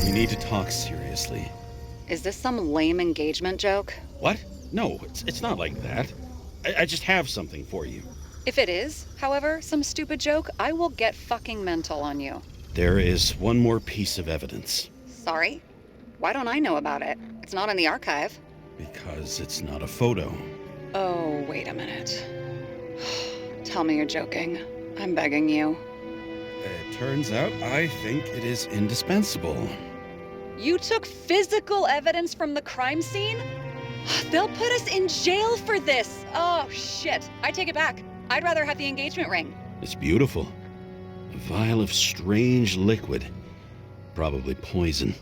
We need to talk seriously. Is this some lame engagement joke? What? No, it's not like that. I just have something for you. If it is, however, some stupid joke, I will get fucking mental on you. There is one more piece of evidence. Sorry? Why don't I know about it? It's not in the archive. Because it's not a photo. Oh, wait a minute. Tell me you're joking. I'm begging you. It turns out I think it is indispensable. You took physical evidence from the crime scene? They'll put us in jail for this! Oh, shit. I take it back. I'd rather have the engagement ring. It's beautiful. A vial of strange liquid. Probably poison.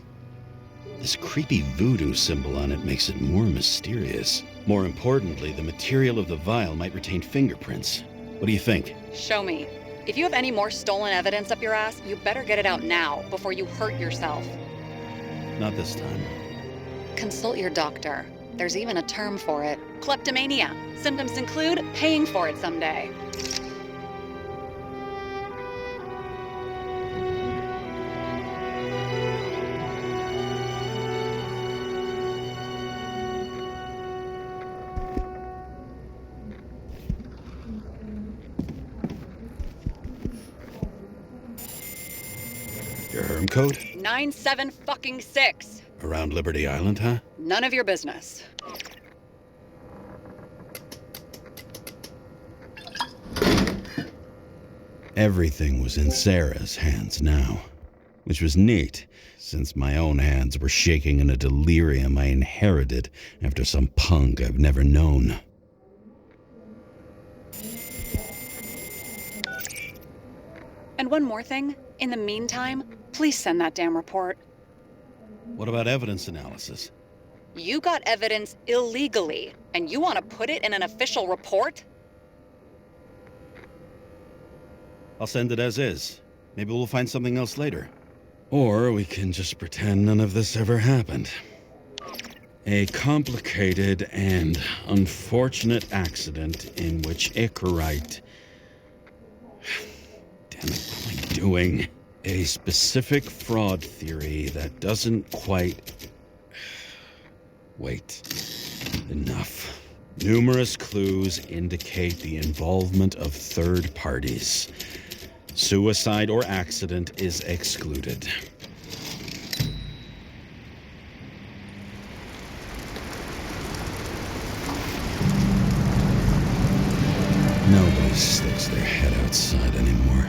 This creepy voodoo symbol on it makes it more mysterious. More importantly, the material of the vial might retain fingerprints. What do you think? Show me. If you have any more stolen evidence up your ass, you better get it out now before you hurt yourself. Not this time. Consult your doctor. There's even a term for it. Kleptomania. Symptoms include paying for it someday. Your Herm code? 97-fucking-6. Around Liberty Island, huh? None of your business. Everything was in Sarah's hands now, which was neat, since my own hands were shaking in a delirium I inherited after some punk I've never known. And one more thing. In the meantime, please send that damn report. What about evidence analysis? You got evidence illegally, and you want to put it in an official report? I'll send it as is. Maybe we'll find something else later. Or we can just pretend none of this ever happened. A complicated and unfortunate accident in which Icarite... Damn it, what am I doing? A specific fraud theory that doesn't quite... Wait. Enough. Numerous clues indicate the involvement of third parties. Suicide or accident is excluded. Nobody sticks their head outside anymore.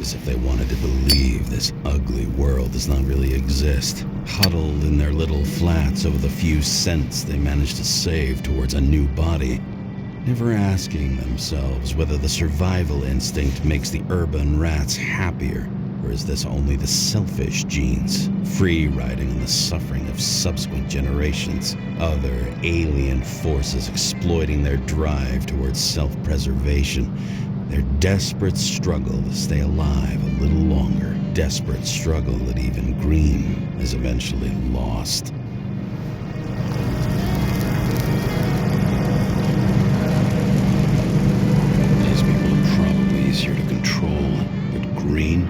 As if they wanted to believe this ugly world does not really exist. Huddled in their little flats over the few cents they managed to save towards a new body. Never asking themselves whether the survival instinct makes the urban rats happier, or is this only the selfish genes, free riding on the suffering of subsequent generations, other alien forces exploiting their drive towards self-preservation, their desperate struggle to stay alive a little longer, desperate struggle that even Green is eventually lost. Easier to control, but Green,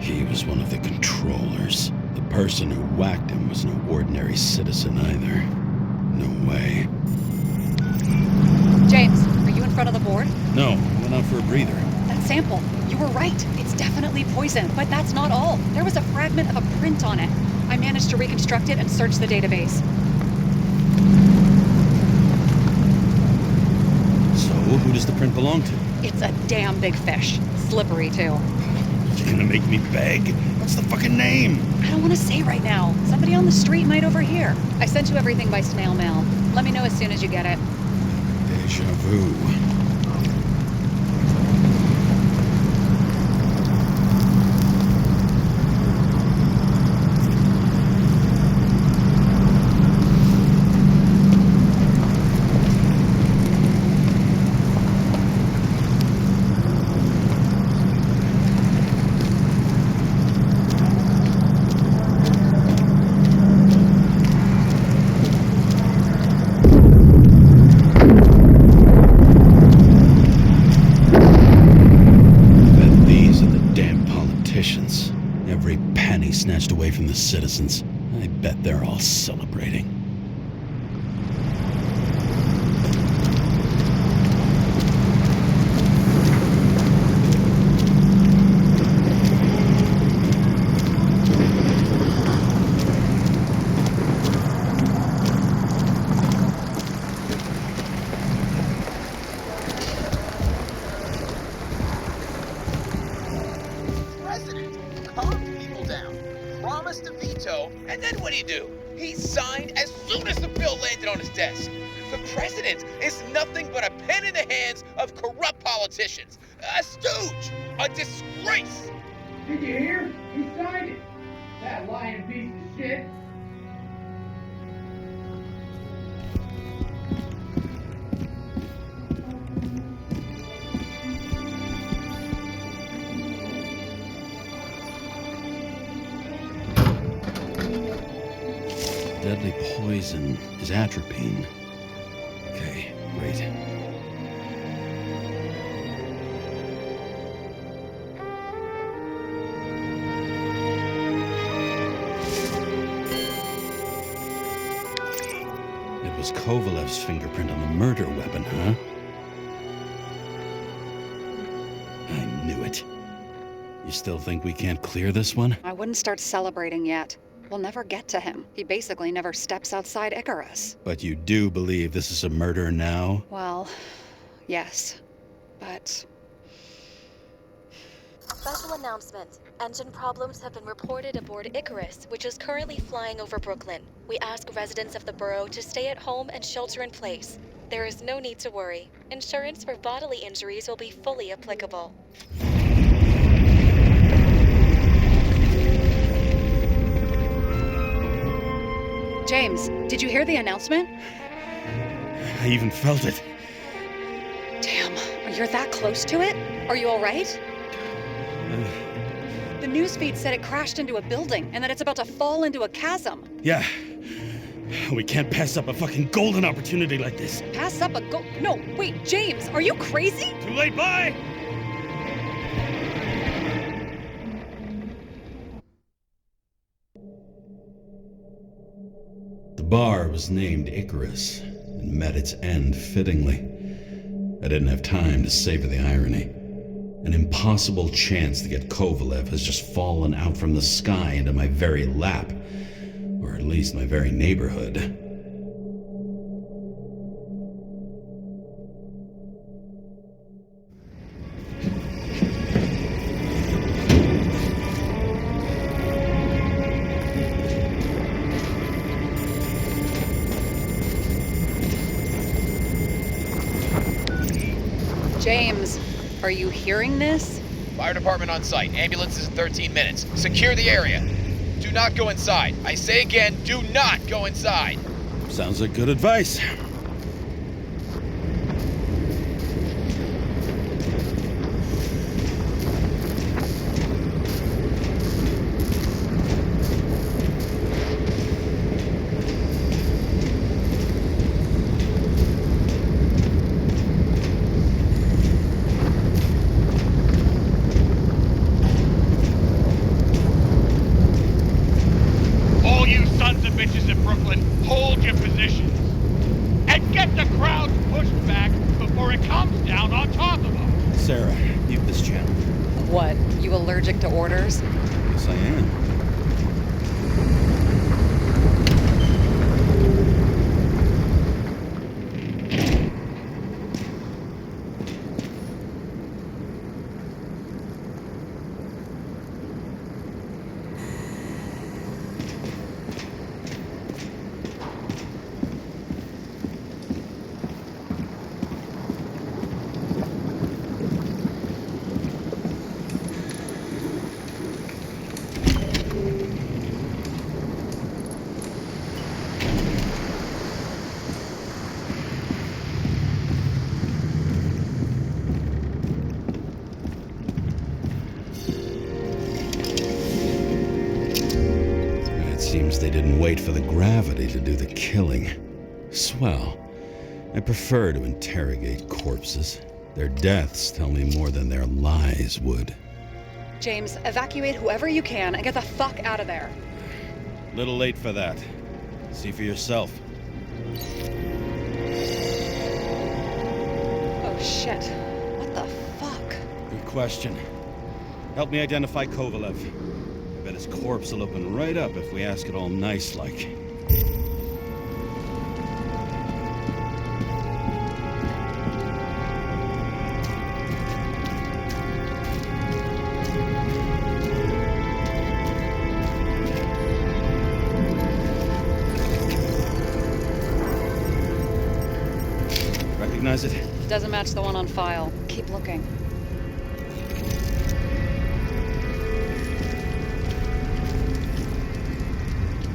he was one of the controllers. The person who whacked him was no ordinary citizen either. No way. James, are you in front of the board? No, I went out for a breather. That sample, you were right. It's definitely poison, but that's not all. There was a fragment of a print on it. I managed to reconstruct it and search the database. So, who does the print belong to? It's a damn big fish. Slippery, too. You gonna make me beg? What's the fucking name? I don't want to say right now. Somebody on the street might overhear. I sent you everything by snail mail. Let me know as soon as you get it. Deja vu. Every penny snatched away from the citizens. I bet they're all celebrating. And then what do? He signed as soon as the bill landed on his desk. The president is nothing but a pen in the hands of corrupt politicians. A stooge! A disgrace! Did you hear? He signed it. That lying piece of shit. Deadly poison is atropine. Okay, great. It was Kovalev's fingerprint on the murder weapon, huh? I knew it. You still think we can't clear this one? I wouldn't start celebrating yet. We'll never get to him. He basically never steps outside Icarus. But you do believe this is a murder now? Well, yes. But... Special announcement. Engine problems have been reported aboard Icarus, which is currently flying over Brooklyn. We ask residents of the borough to stay at home and shelter in place. There is no need to worry. Insurance for bodily injuries will be fully applicable. James, did you hear the announcement? I even felt it. Damn, you're that close to it? Are you all right? The newsfeed said it crashed into a building and that it's about to fall into a chasm. Yeah. We can't pass up a fucking golden opportunity like this. Pass up a No, wait, James, are you crazy? Too late, bye! The bar was named Icarus and met its end fittingly. I didn't have time to savor the irony. An impossible chance to get Kovalev has just fallen out from the sky into my very lap, or at least my very neighborhood. James, are you hearing this? Fire department on site. Ambulances in 13 minutes. Secure the area. Do not go inside. I say again, do not go inside. Sounds like good advice. All you sons of bitches in Brooklyn, hold your positions. And get the crowds pushed back before it comes down on top of them. Sarah, mute this channel. What, you allergic to orders? Yes, I am. Seems they didn't wait for the gravity to do the killing. Swell. I prefer to interrogate corpses. Their deaths tell me more than their lies would. James, evacuate whoever you can and get the fuck out of there. Little late for that. See for yourself. Oh shit. What the fuck? Good question. Help me identify Kovalev. I bet his corpse will open right up if we ask it all nice-like. Recognize it? Doesn't match the one on file. Keep looking.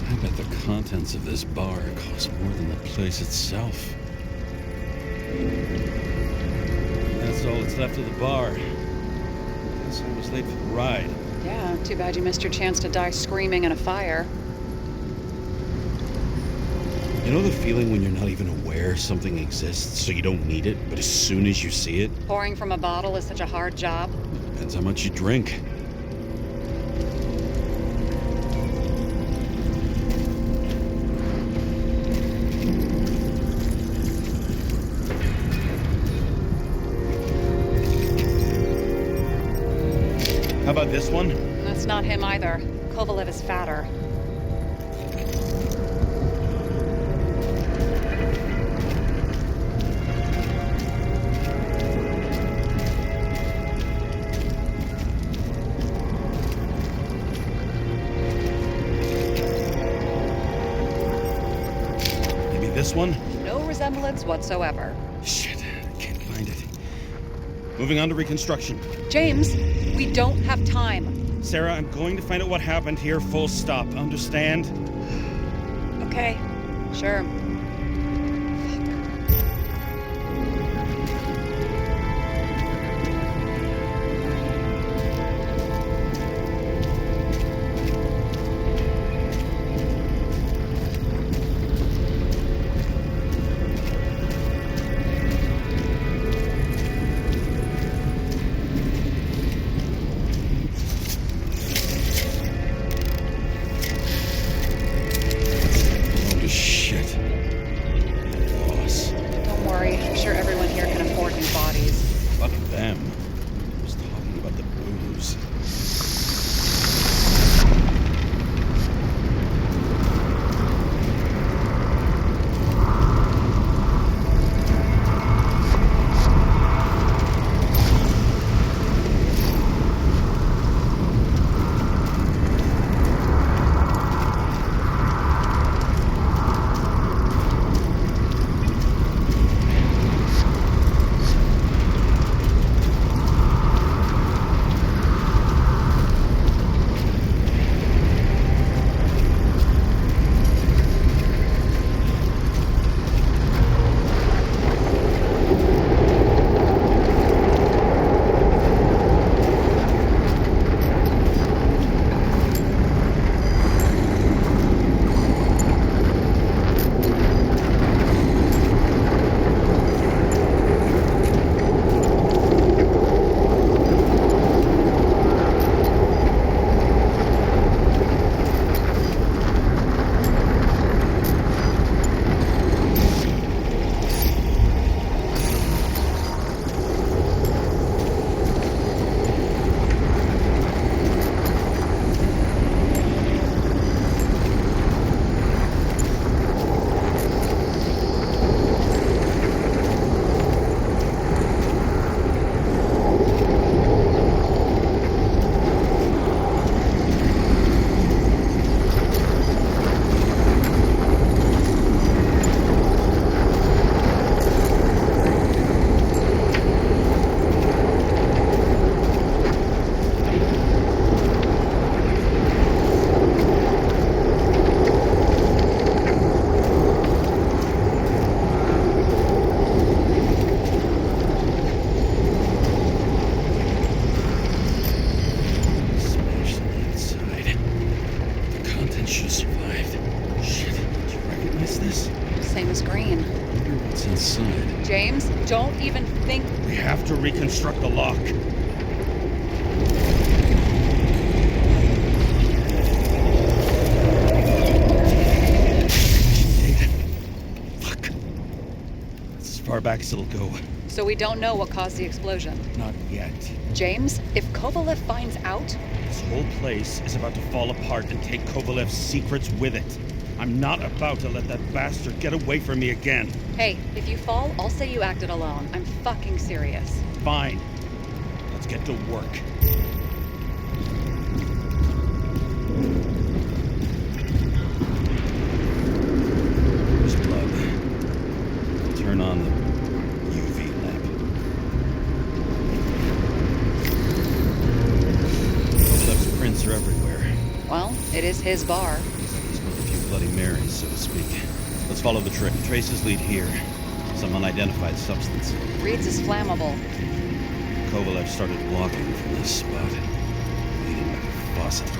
I bet the contents of this bar cost more than the place itself. That's all that's left of the bar. Guess I was late for the ride. Yeah, too bad you missed your chance to die screaming in a fire. You know the feeling when you're not even aware something exists, so you don't need it, but as soon as you see it? Pouring from a bottle is such a hard job. Depends how much you drink. How about this one? That's not him either. Kovalev is fatter. Maybe this one? No resemblance whatsoever. Shit, I can't find it. Moving on to reconstruction. James, we don't have time. Sarah, I'm going to find out what happened here, full stop. Understand? Okay, sure. Holy shit. inside. James, don't even think. We have to reconstruct the lock. Fuck. That's as far back as it'll go. So we don't know what caused the explosion. Not yet. James, if Kovalev finds out. This whole place is about to fall apart and take Kovalev's secrets with it. I'm not about to let that bastard get away from me again. Hey, if you fall, I'll say you acted alone. I'm fucking serious. Fine. Let's get to work. There's blood. Turn on the UV lamp. Kovalev's prints are everywhere. Well, it is his bar. He's with a few Bloody Marys, so to speak. Let's follow the traces lead here. Some unidentified substance. Reed's is flammable. Kovalev started walking from this spot, leading like a faucet.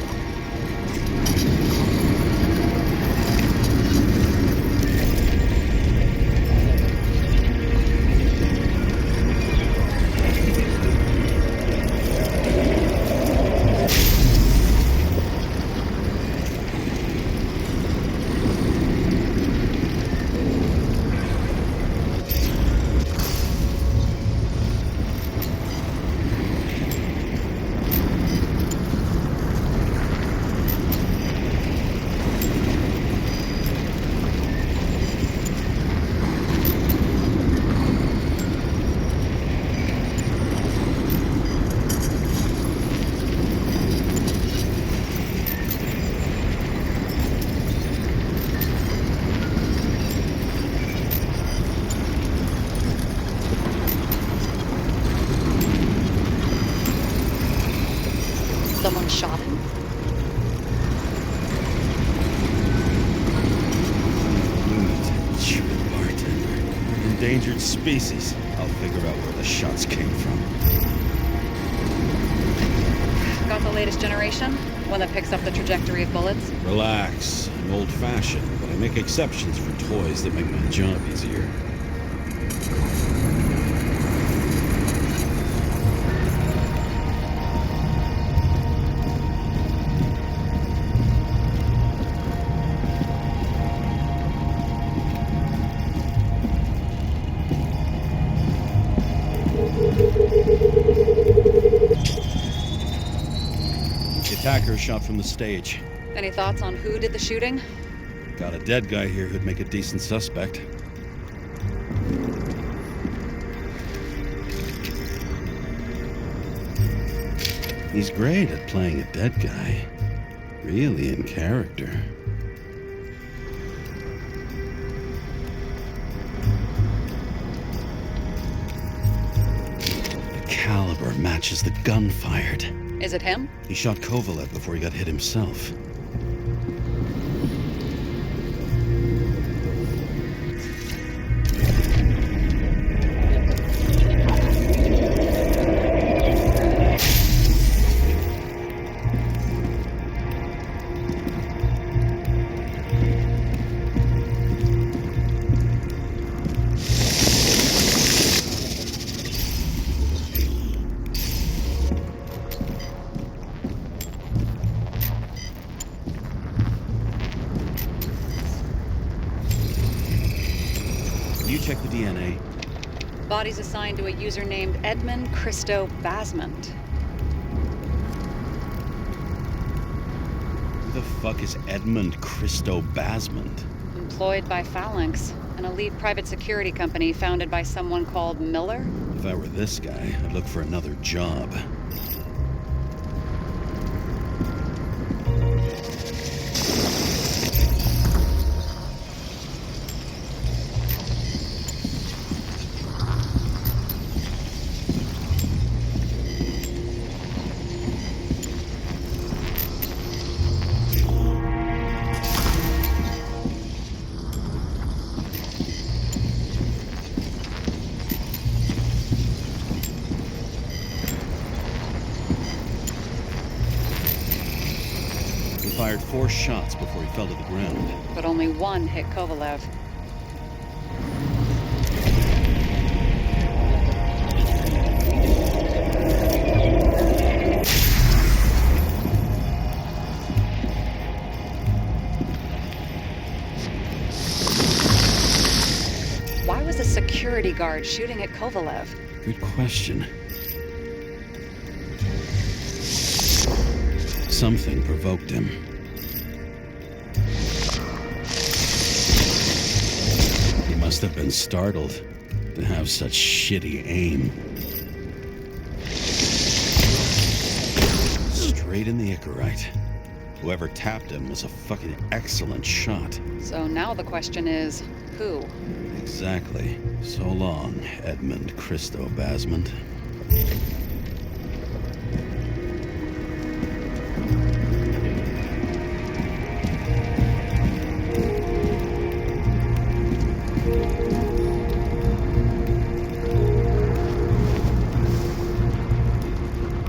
Someone shot him? Lunatic, bartender. Endangered species. I'll figure out where the shots came from. Got the latest generation? One that picks up the trajectory of bullets? Relax. I'm old-fashioned, but I make exceptions for toys that make my job easier. The attacker shot from the stage. Any thoughts on who did the shooting? Got a dead guy here who'd make a decent suspect. He's great at playing a dead guy. Really in character. The caliber matches the gun fired. Is it him? He shot Kovalev before he got hit himself. You check the DNA. Body's assigned to a user named Edmund Christo Basment. Who the fuck is Edmund Christo Basment? Employed by Phalanx, an elite private security company founded by someone called Miller. If I were this guy, I'd look for another job. Fired 4 shots before he fell to the ground. But only one hit Kovalev. security guard shooting at Kovalev? Good question. Something provoked him. He must have been startled to have such shitty aim. Straight in the Icarite. Whoever tapped him was a fucking excellent shot. So now the question is, who? Exactly. So long, Edmund Christo Basmond.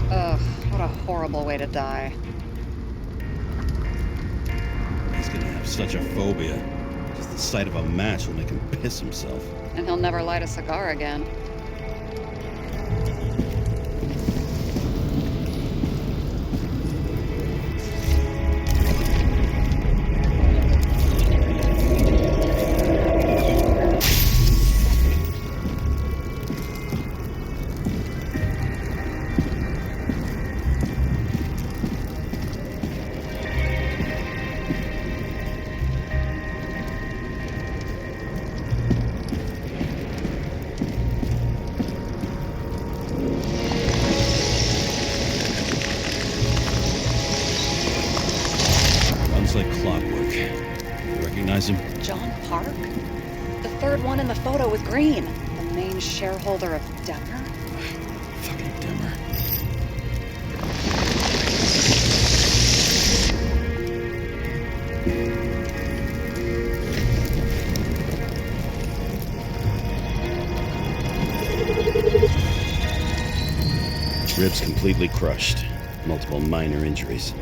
Ugh, what a horrible way to die. He's gonna have such a phobia. Just the sight of a match will make him piss himself. And he'll never light a cigar again. Like clockwork. You recognize him? John Park? The third one in the photo with green. The main shareholder of Denver? Fucking Dimmer. Ribs completely crushed. Multiple minor injuries.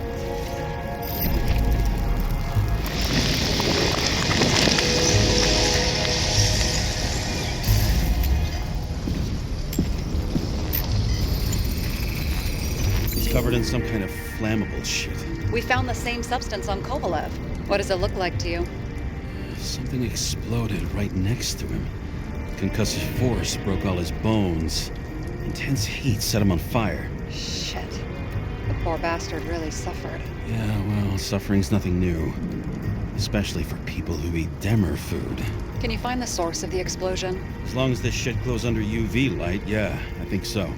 Covered in some kind of flammable shit. We found the same substance on Kovalev. What does it look like to you? Something exploded right next to him. Concussive force broke all his bones. Intense heat set him on fire. Shit. The poor bastard really suffered. Yeah, well, suffering's nothing new. Especially for people who eat Demmer food. Can you find the source of the explosion? As long as this shit glows under UV light, yeah, I think so.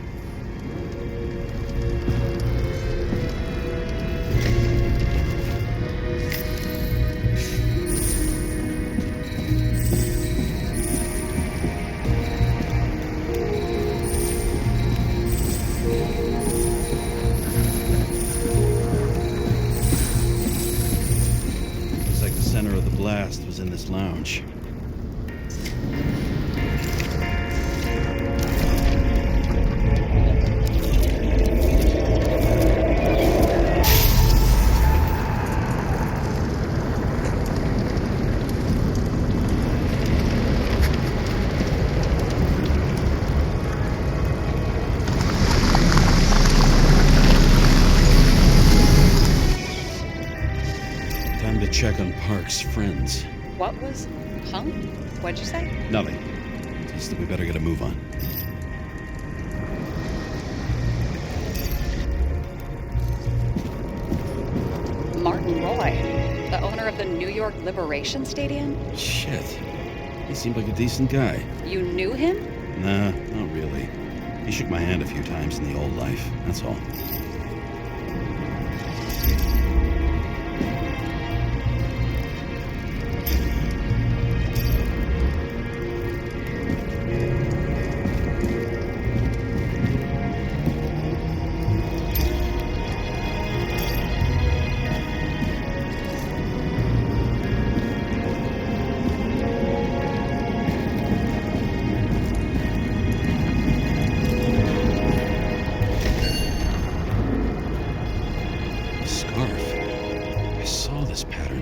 Blast was in this lounge. Time to check on Park's friends. What was? Huh? What'd you say? Nothing. Just that we better get a move on. Martin Roy, the owner of the New York Liberation Stadium? Shit. He seemed like a decent guy. You knew him? Nah, not really. He shook my hand a few times in the old life, that's all.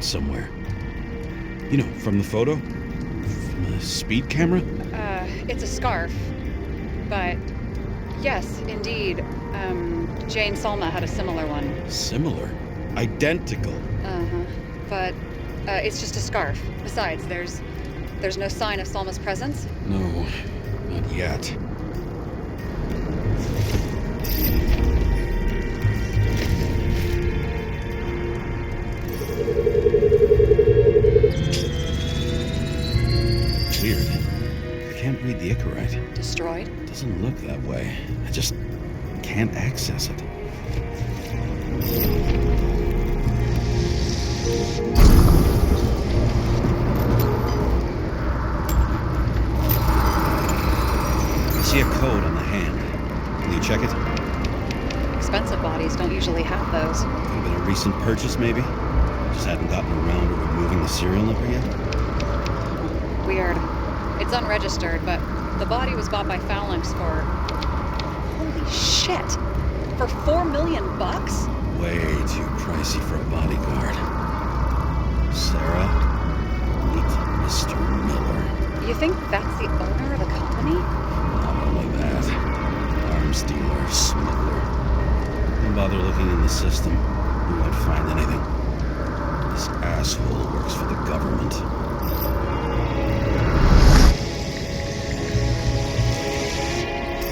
Somewhere. You know, from the photo? From a speed camera? It's a scarf. But, yes, indeed. Jane Salma had a similar one. Similar? Identical? Uh-huh. But, it's just a scarf. Besides, there's There's no sign of Salma's presence? No, not yet. Weird. I can't read the Icarite. Destroyed? Doesn't look that way. I just can't access it. I see a code on the hand. Can you check it? Expensive bodies don't usually have those. Could have been a recent purchase, maybe? Just hadn't gotten around to removing the serial number yet? Weird. It's unregistered, but the body was bought by Phalanx for... Holy shit! For $4 million? Way too pricey for a bodyguard. Sarah, meet Mr. Miller. You think that's the owner of the company? Not only that, arms dealer, smuggler. Don't bother looking in the system. You won't find anything. This asshole works for the government.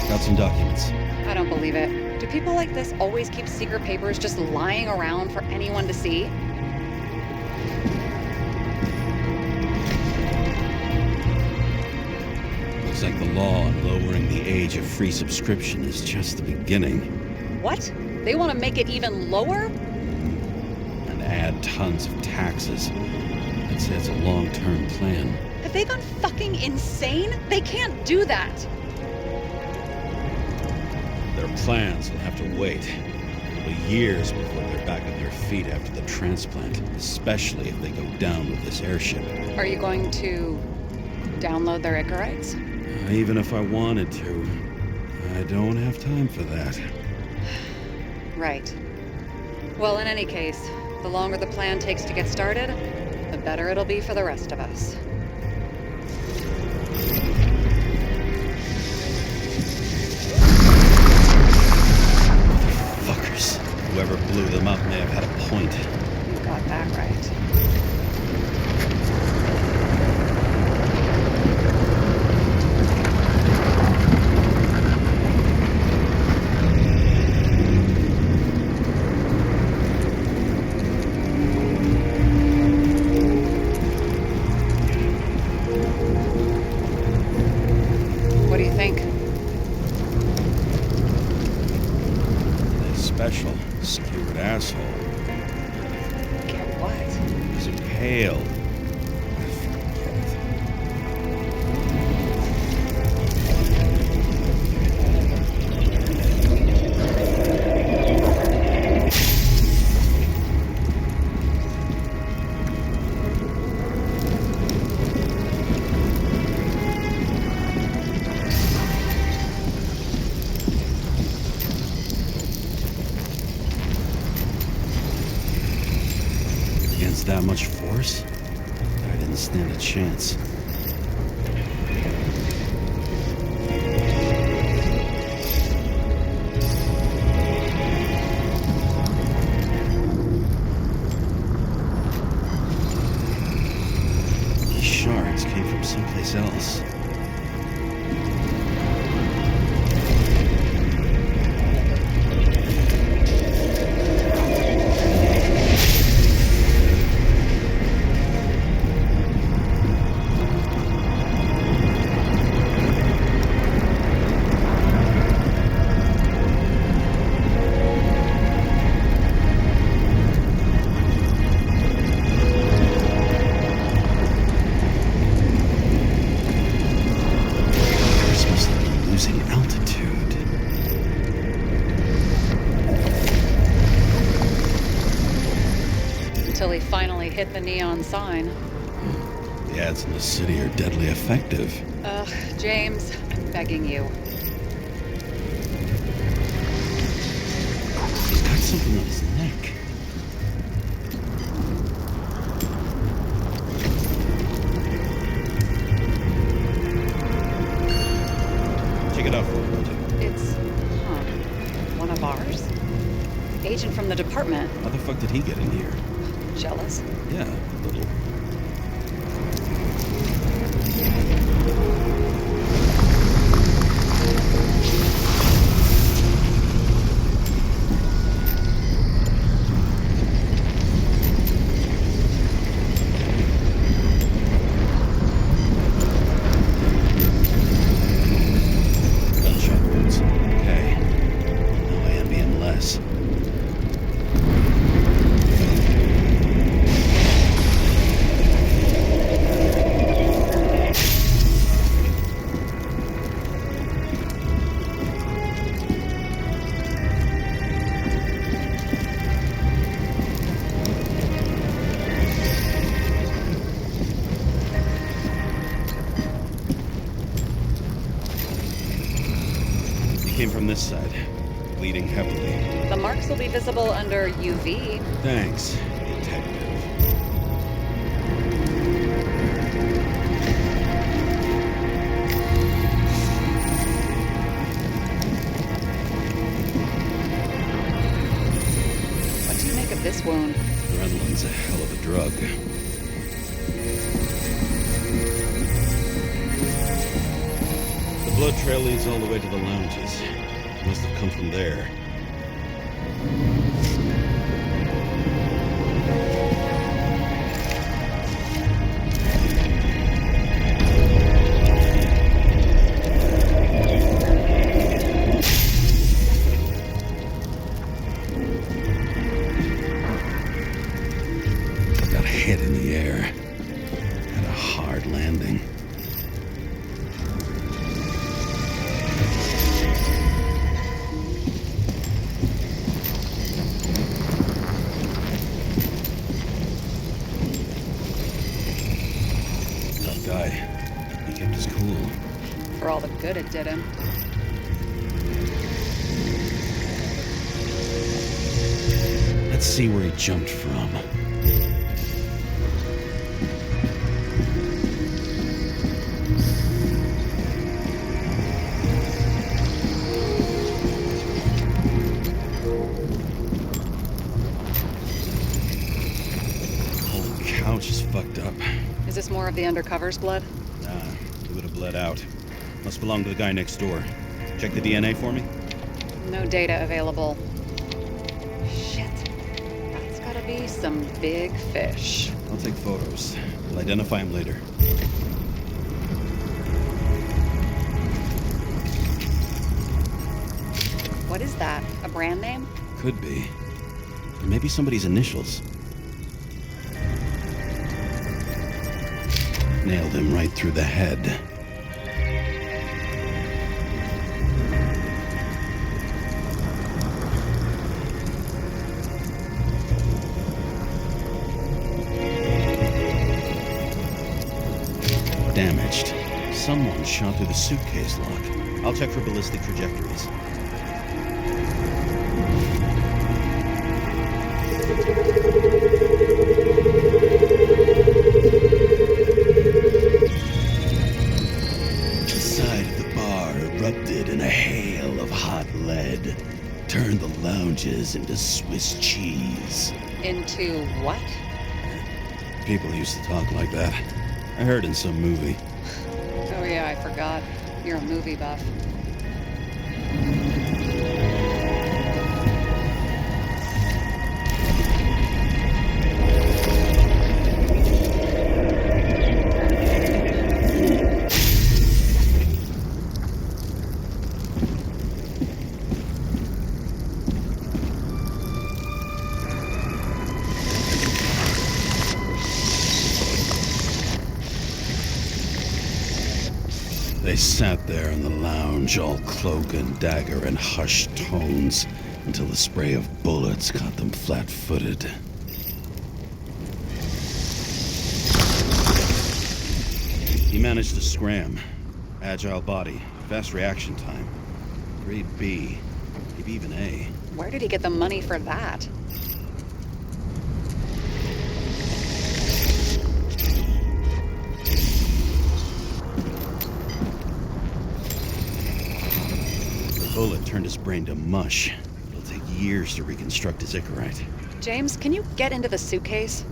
Got some documents. I don't believe it. Do people like this always keep secret papers just lying around for anyone to see? Looks like the law on lowering the age of free subscription is just the beginning. What? They want to make it even lower? And add tons of taxes. I'd say it's a long-term plan. Have they gone fucking insane? They can't do that! Their plans will have to wait. It'll be years before they're back on their feet after the transplant, especially if they go down with this airship. Are you going to download their Icarites? Even if I wanted to, I don't have time for that. Right. Well, in any case, the longer the plan takes to get started, the better it'll be for the rest of us. Fuckers. Whoever blew them up may have had a point. You got that right. What do you think? That special, skewered asshole. Get what? He's impaled. Against that much force, I didn't stand a chance. These shards came from someplace else. Until he finally hit the neon sign. The ads in the city are deadly effective. Ugh, James, I'm begging you. He's got something on his neck. Check it out for me. It's, one of ours? Agent from the department. How the fuck did he get in here? Jealous? Yeah, a little. from this side, bleeding heavily. The marks will be visible under UV. Thanks, detective. What do you make of this wound? Adrenaline's a hell of a drug. The blood trail leads all the way to the lounges. It must have come from there. Got hit in the air. Had a hard landing. Tough guy. He kept his cool. For all the good it did him. Let's see where he jumped from. Whole couch is fucked up. Is this more of the undercover's blood? Nah, he would have bled out. Must belong to the guy next door. Check the DNA for me? No data available. Shit. That's gotta be some big fish. I'll take photos. We'll identify him later. What is that? A brand name? Could be. Or maybe somebody's initials. Nailed him right through the head. Damaged. Someone shot through the suitcase lock. I'll check for ballistic trajectories. The side of the bar erupted in a hail of hot lead. Turned the lounges into Swiss cheese. Into what? People used to talk like that. I heard in some movie. Oh yeah, I forgot. You're a movie buff. They sat there in the lounge, all cloak and dagger and hushed tones, until the spray of bullets caught them flat-footed. He managed to scram. Agile body, fast reaction time. Grade B, maybe even A. Where did he get the money for that? Bullet turned his brain to mush. It'll take years to reconstruct his Icarite. James, can you get into the suitcase?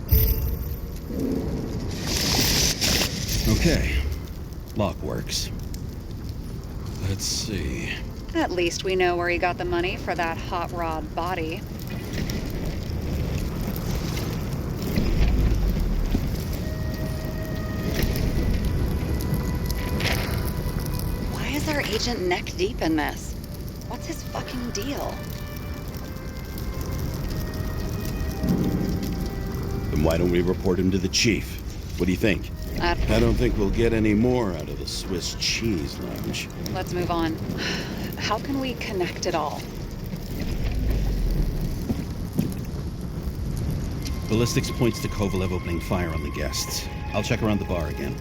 Okay. Lock works. Let's see. At least we know where he got the money for that hot rod body. Why is our agent neck deep in this? What's his fucking deal? Then why don't we report him to the chief? What do you think? I don't think we'll get any more out of the Swiss cheese lounge. Let's move on. How can we connect it all? Ballistics points to Kovalev opening fire on the guests. I'll check around the bar again.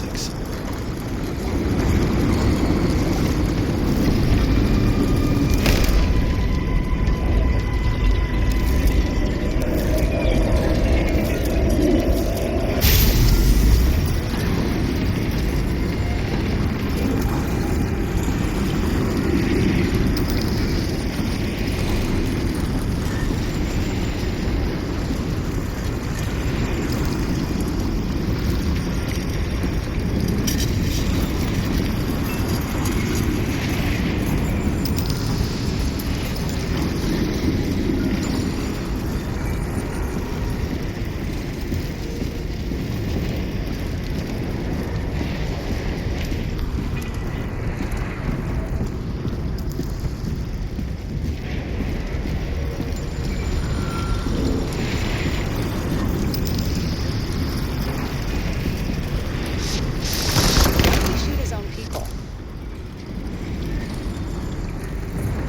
basics.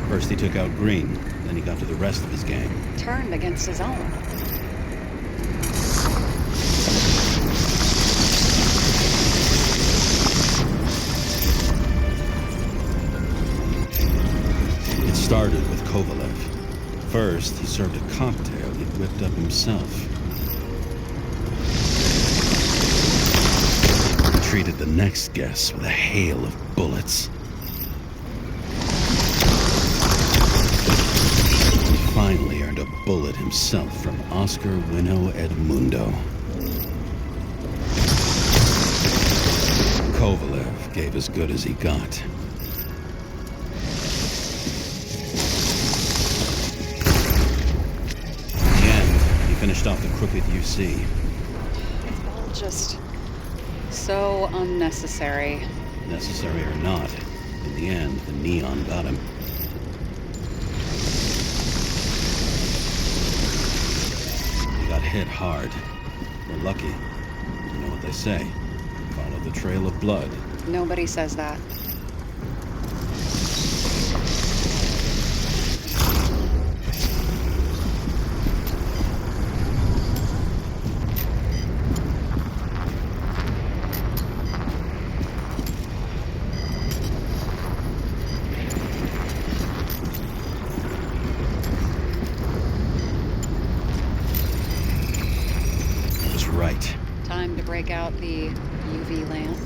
First he took out Green, then he got to the rest of his gang. Turned against his own. It started with Kovalev. First, he served a cocktail he'd whipped up himself. He treated the next guest with a hail of bullets. Finally earned a bullet himself from Oscar Wino Edmundo. Kovalev gave as good as he got. In the end, he finished off the crooked UC. It's all just so unnecessary. Necessary or not, in the end, the neon got him. Hit hard. We're lucky. You know what they say. Follow the trail of blood. Nobody says that. Right. Time to break out the UV lamp.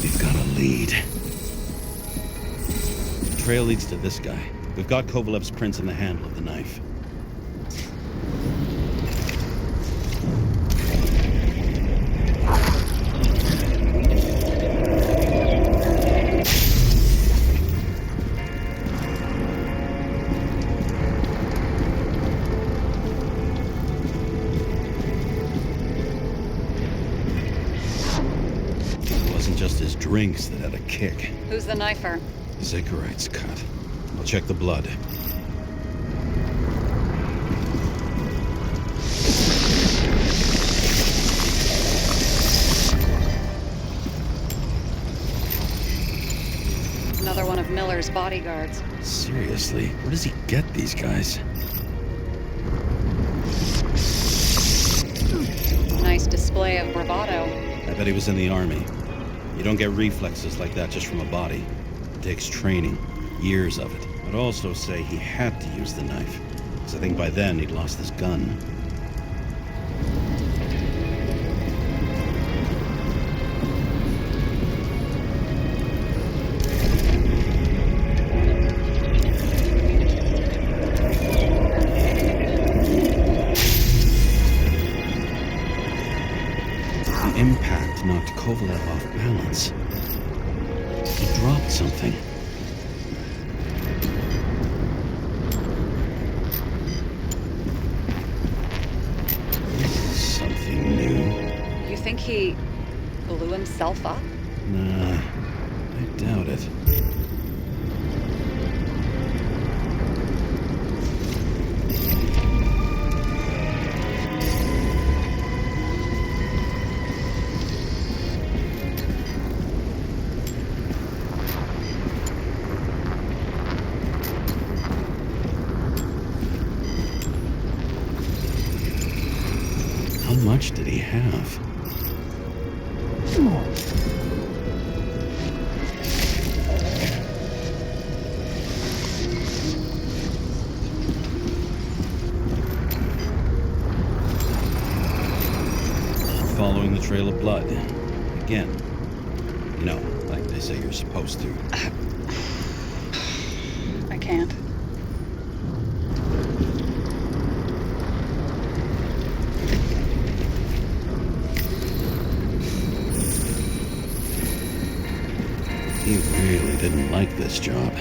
We've got a lead. The trail leads to this guy. We've got Kovalev's prints in the handle of the knife. Just his drinks that had a kick. Who's the knifer? Zikarite's cut. I'll check the blood. Another one of Miller's bodyguards. Seriously, where does he get these guys? Nice display of bravado. I bet he was in the army. You don't get reflexes like that just from a body. It takes training, years of it. I'd also say he had to use the knife, because I think by then he'd lost his gun. The impact knocked Kovalev off balance. He dropped something. Something new. You think he blew himself up? Nah, I doubt it. much did he have? Following the trail of blood. Again. You know, like they say you're supposed to. I can't. You really didn't like this job.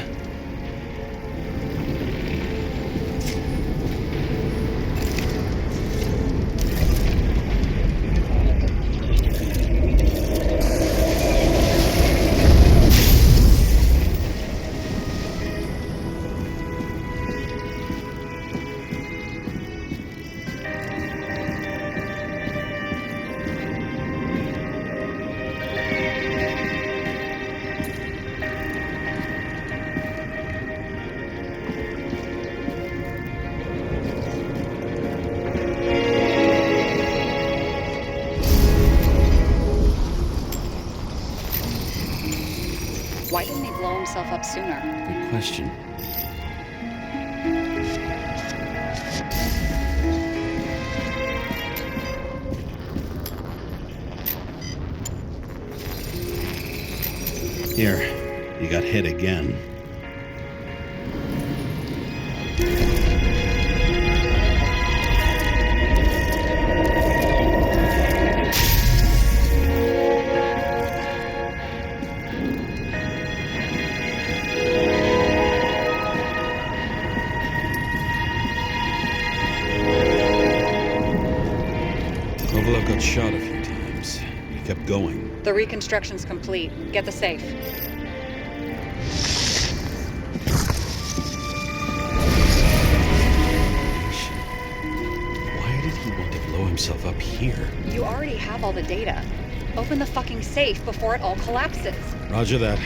Why didn't he blow himself up sooner? Good question. Here, you got hit again. Kovalev got shot a few times. He kept going. The reconstruction's complete. Get the safe. Why did he want to blow himself up here? You already have all the data. Open the fucking safe before it all collapses. Roger that.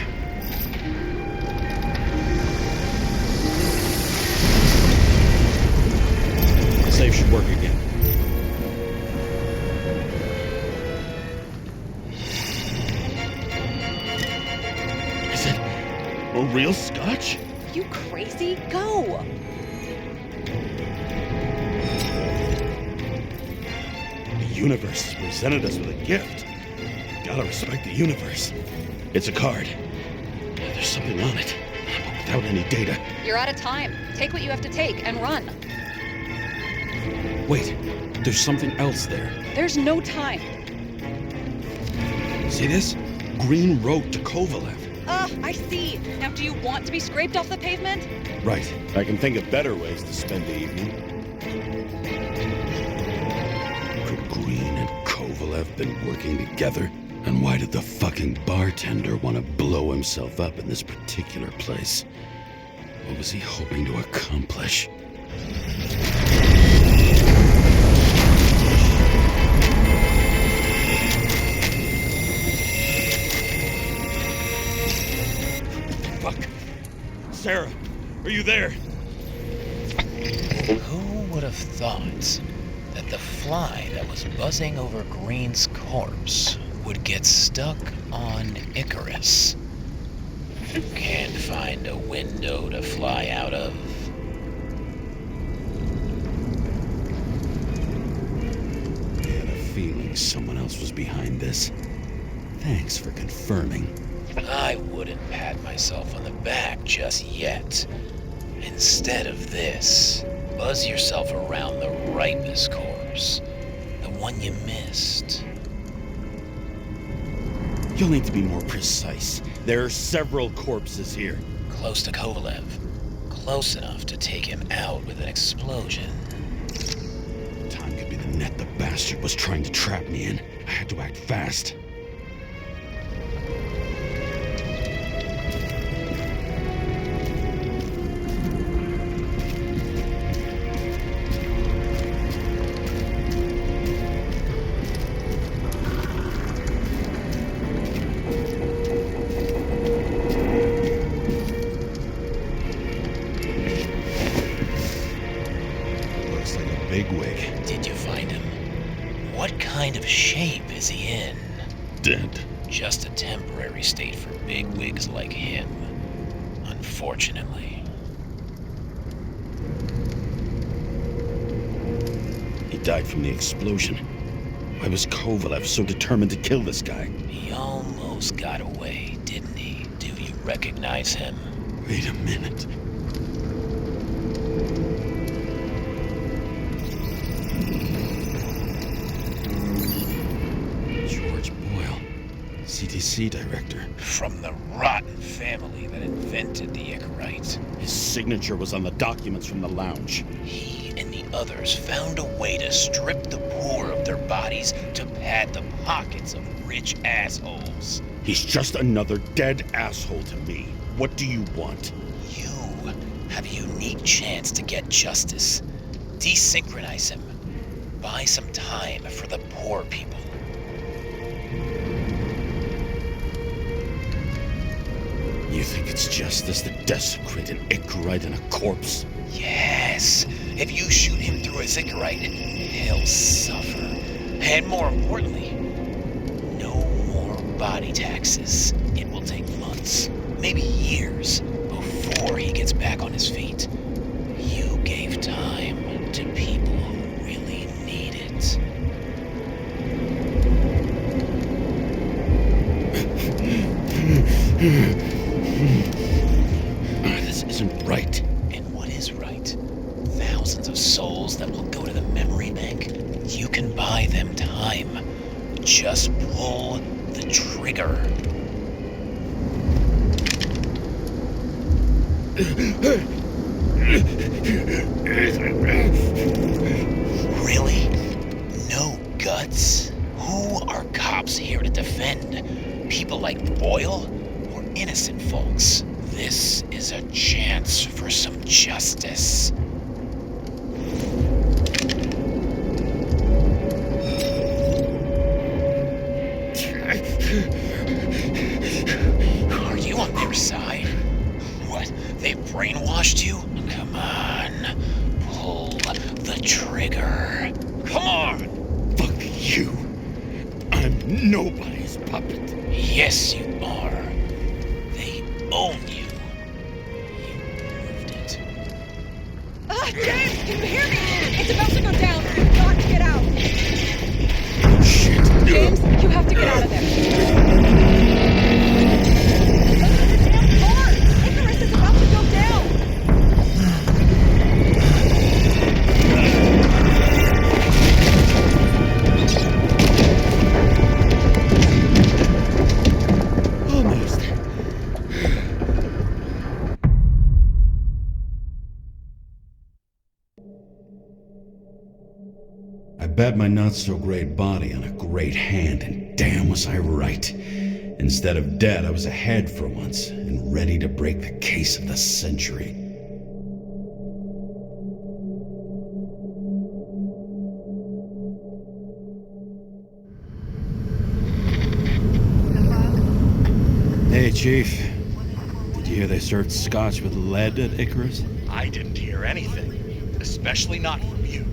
The safe should work again. Is it a real scotch? You crazy? Go! The universe has presented us with a gift. Gotta respect the universe. It's a card. There's something on it, but without any data. You're out of time. Take what you have to take and run. Wait, there's something else there. There's no time. See this? Green road to Kovalev. I see. Now, do you want to be scraped off the pavement? Right. I can think of better ways to spend the evening. Could Green and Kovalev been working together? And why did the fucking bartender want to blow himself up in this particular place? What was he hoping to accomplish? Fuck. Sarah, are you there? Who would have thought that the fly that was buzzing over Green's corpse would get stuck on Icarus? Can't find a window to fly out of. I had a feeling someone else was behind this. Thanks for confirming. I wouldn't pat myself on the back just yet. Instead of this, buzz yourself around the Ripus corpse. The one you missed. You'll need to be more precise. There are several corpses here. Close to Kovalev. Close enough to take him out with an explosion. Time could be the net the bastard was trying to trap me in. I had to act fast. Bigwig. Did you find him? What kind of shape is he in? Dead. Just a temporary state for bigwigs like him, unfortunately. He died from the explosion. Why was Kovalev so determined to kill this guy? He almost got away, didn't he? Do you recognize him? Wait a minute. George Boyle, CDC director. From the rotten family that invented the Icarite. His signature was on the documents from the lounge. He and the others found a way to strip the poor of their bodies to pad the pockets of rich assholes. He's just another dead asshole to me. What do you want? You have a unique chance to get justice. Desynchronize him. Buy some time for the poor people. You think it's justice to desecrate an Icarite and a corpse? Yes. If you shoot him through a Icarite, he'll suffer. And more importantly, no more body taxes. It will take months, maybe years, before he gets back on his feet. You gave time to people who really need it. This isn't right. And what is right? Thousands of souls that will go to the memory bank. You can buy them time. Just pull the trigger. Really? No guts? Who are cops here to defend? People like Boyle or innocent folks? This is a chance for some justice. Are you on their side? What, they brainwashed you? Come on, pull the trigger. Come on! Fuck you. I'm nobody's puppet. Yes, you are. They own you. You proved it. James, can you hear me? It's about to go down. You've got to get out. Shit. James, you have to get out of there. The damn car! Icarus is about to go down. Almost. I bet my not-so-great body on a great hand, and damn was I right. Instead of dead, I was ahead for once, and ready to break the case of the century. Hey, Chief. Did you hear they served scotch with lead at Icarus? I didn't hear anything, especially not from you,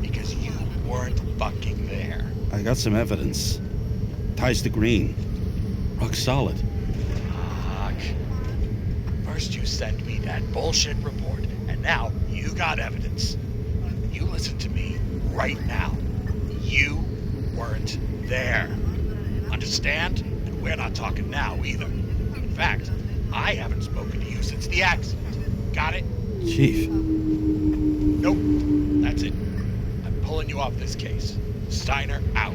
because you weren't fucking there. I got some evidence. Ties to Green. Rock solid. Fuck. First you send me that bullshit report, and now you got evidence. You listen to me right now. You weren't there. Understand? And we're not talking now either. In fact, I haven't spoken to you since the accident. Got it? Chief. Nope. That's it. I'm pulling you off this case. Steiner out.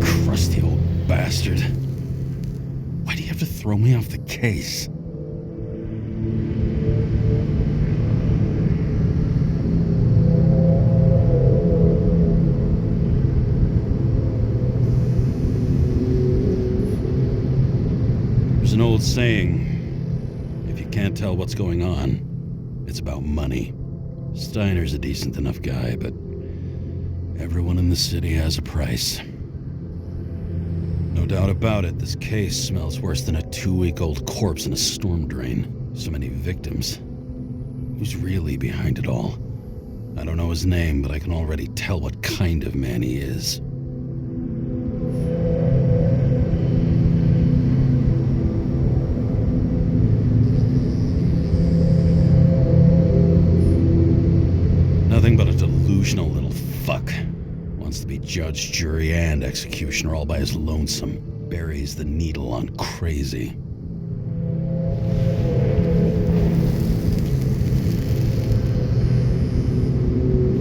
Crusty old bastard. Why do you have to throw me off the case? There's an old saying, if you can't tell what's going on, it's about money. Steiner's a decent enough guy, but Everyone in the city has a price. No doubt about it, this case smells worse than a 2-week-old corpse in a storm drain. So many victims. Who's really behind it all? I don't know his name, but I can already tell what kind of man he is. Nothing but a delusional little fuck. Wants to be judge, jury, and executioner all by his lonesome. Buries the needle on crazy.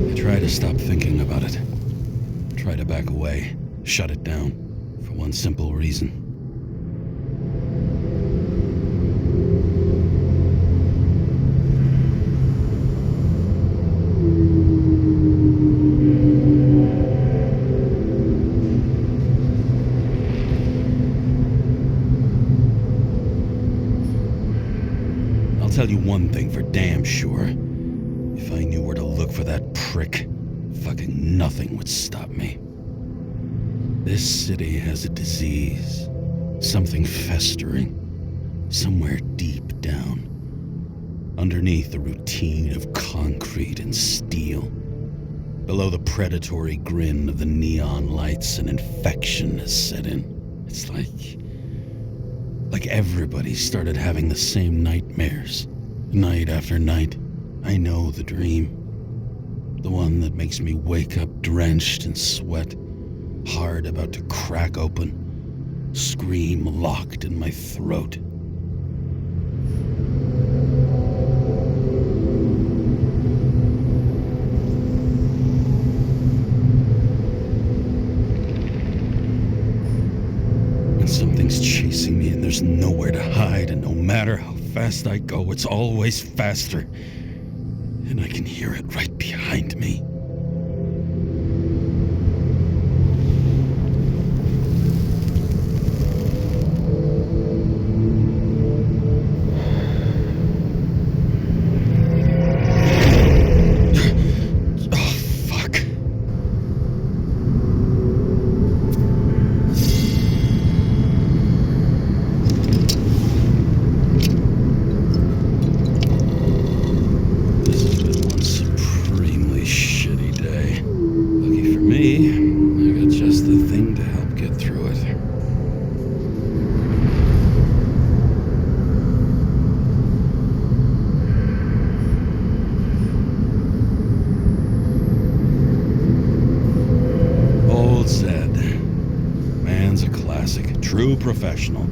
I try to stop thinking about it. Try to back away, shut it down, for one simple reason. I'll tell you one thing for damn sure. If I knew where to look for that prick, fucking nothing would stop me. This city has a disease. Something festering. Somewhere deep down. Underneath the routine of concrete and steel. Below the predatory grin of the neon lights, an infection has set in. It's like everybody started having the same nightmares. Night after night. I know the dream. The one that makes me wake up drenched in sweat. Heart about to crack open. Scream locked in my throat. Something's chasing me and there's nowhere to hide, and no matter how fast I go, it's always faster. And I can hear it right behind me. True professional.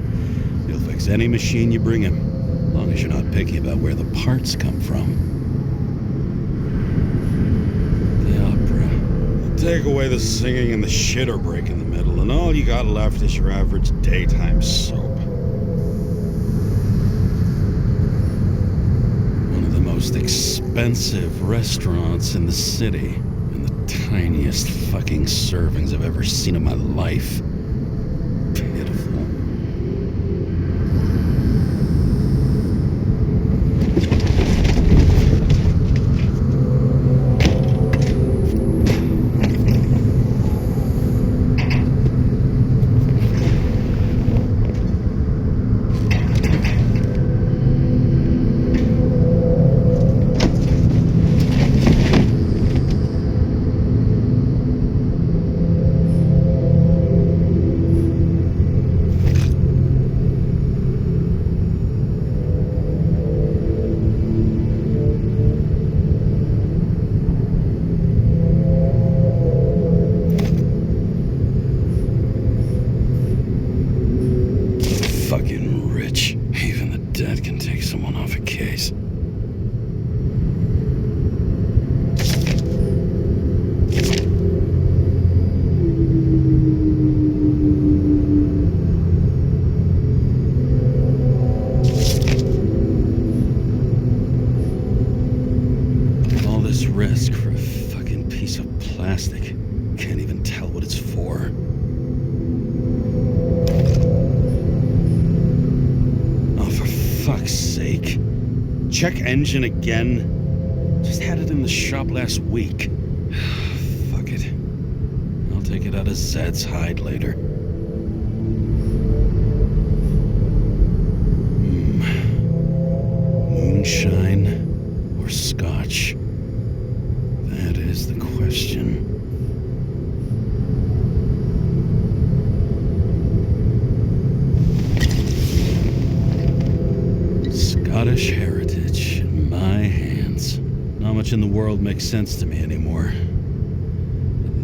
He'll fix any machine you bring him, as long as you're not picky about where the parts come from. The opera. Take away the singing and the shitter break in the middle, and all you got left is your average daytime soap. One of the most expensive restaurants in the city, and the tiniest fucking servings I've ever seen in my life. Fucking rich. Even the dead can take someone off a case. All this risk for a fucking piece of plastic. Can't even tell what it's for. Fuck's sake. Check engine again. Just had it in the shop last week. Fuck it. get out of Zed's hide later. Moonshine or scotch? That is the question. Scottish heritage in my hands. Not much in the world makes sense to me anymore.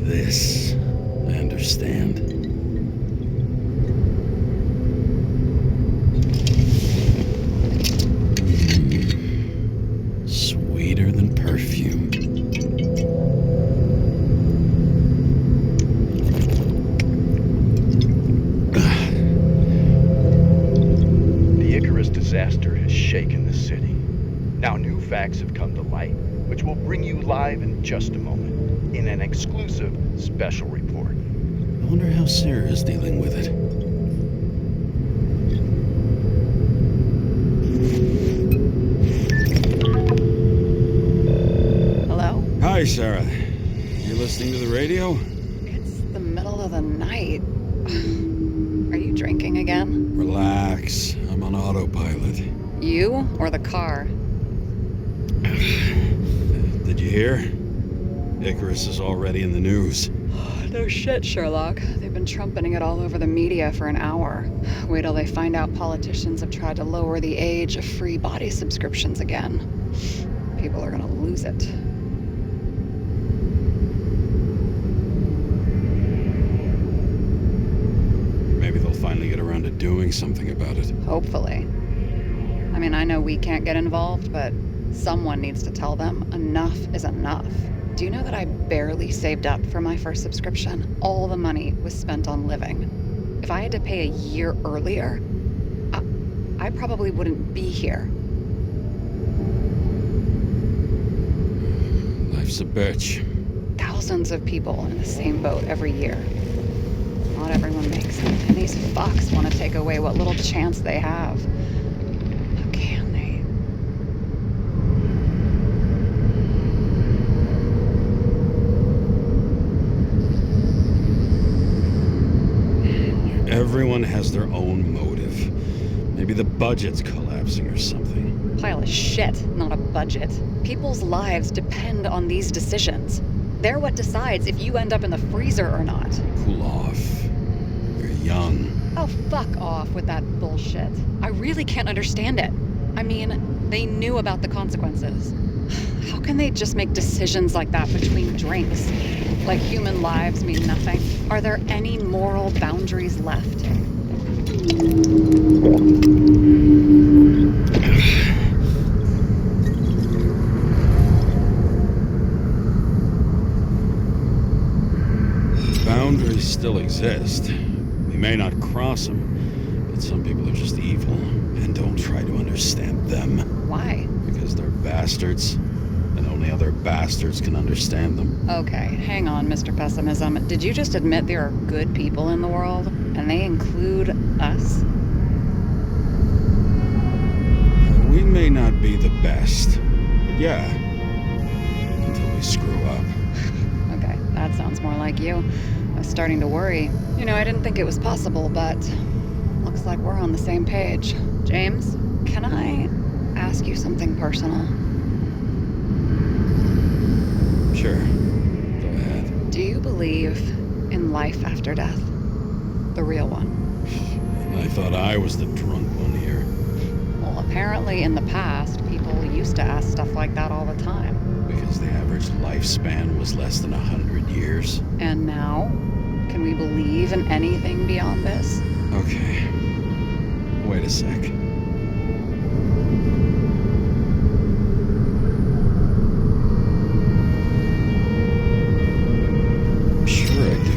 This, I understand. Sweeter than perfume. The Icarus disaster has shaken the city. Now new facts have come to light, which will bring you live in just a moment, in an exclusive special report. I wonder how Sarah is dealing with it. Hello? Hi, Sarah. You listening to the radio? It's the middle of the night. Are you drinking again? Relax. I'm on autopilot. You or the car? Did you hear? Icarus is already in the news. No shit, Sherlock. They've been trumpeting it all over the media for an hour. Wait till they find out politicians have tried to lower the age of free body subscriptions again. People are gonna lose it. Maybe they'll finally get around to doing something about it. Hopefully. I mean, I know we can't get involved, but someone needs to tell them enough is enough. Do you know that I barely saved up for my first subscription? All the money was spent on living. If I had to pay a year earlier, I probably wouldn't be here. Life's a bitch. Thousands of people in the same boat every year. Not everyone makes it, and these fucks want to take away what little chance they have. How can they? Everyone has their own motive. Maybe the budget's collapsing or something. Pile of shit, not a budget. People's lives depend on these decisions. They're what decides if you end up in the freezer or not. Cool off. You're young. Oh, fuck off with that bullshit. I really can't understand it. I mean, they knew about the consequences. How can they just make decisions like that between drinks? Like human lives mean nothing? Are there any moral boundaries left? Boundaries still exist. We may not cross them, but some people are just evil and don't try to understand them. Why? Because they're bastards, and only other bastards can understand them. Okay, hang on, Mr. Pessimism. Did you just admit there are good people in the world, and they include us? We may not be the best, but yeah, until we screw up. Okay, that sounds more like you. I was starting to worry. You know, I didn't think it was possible, but looks like we're on the same page. James, can I ask you something personal? Sure. Go ahead. Do you believe in life after death? The real one? I thought I was the drunk one here. Well, apparently in the past, people used to ask stuff like that all the time. Because the average lifespan was less than 100 years. And now? Can we believe in anything beyond this? Okay. Wait a sec. Sure I do.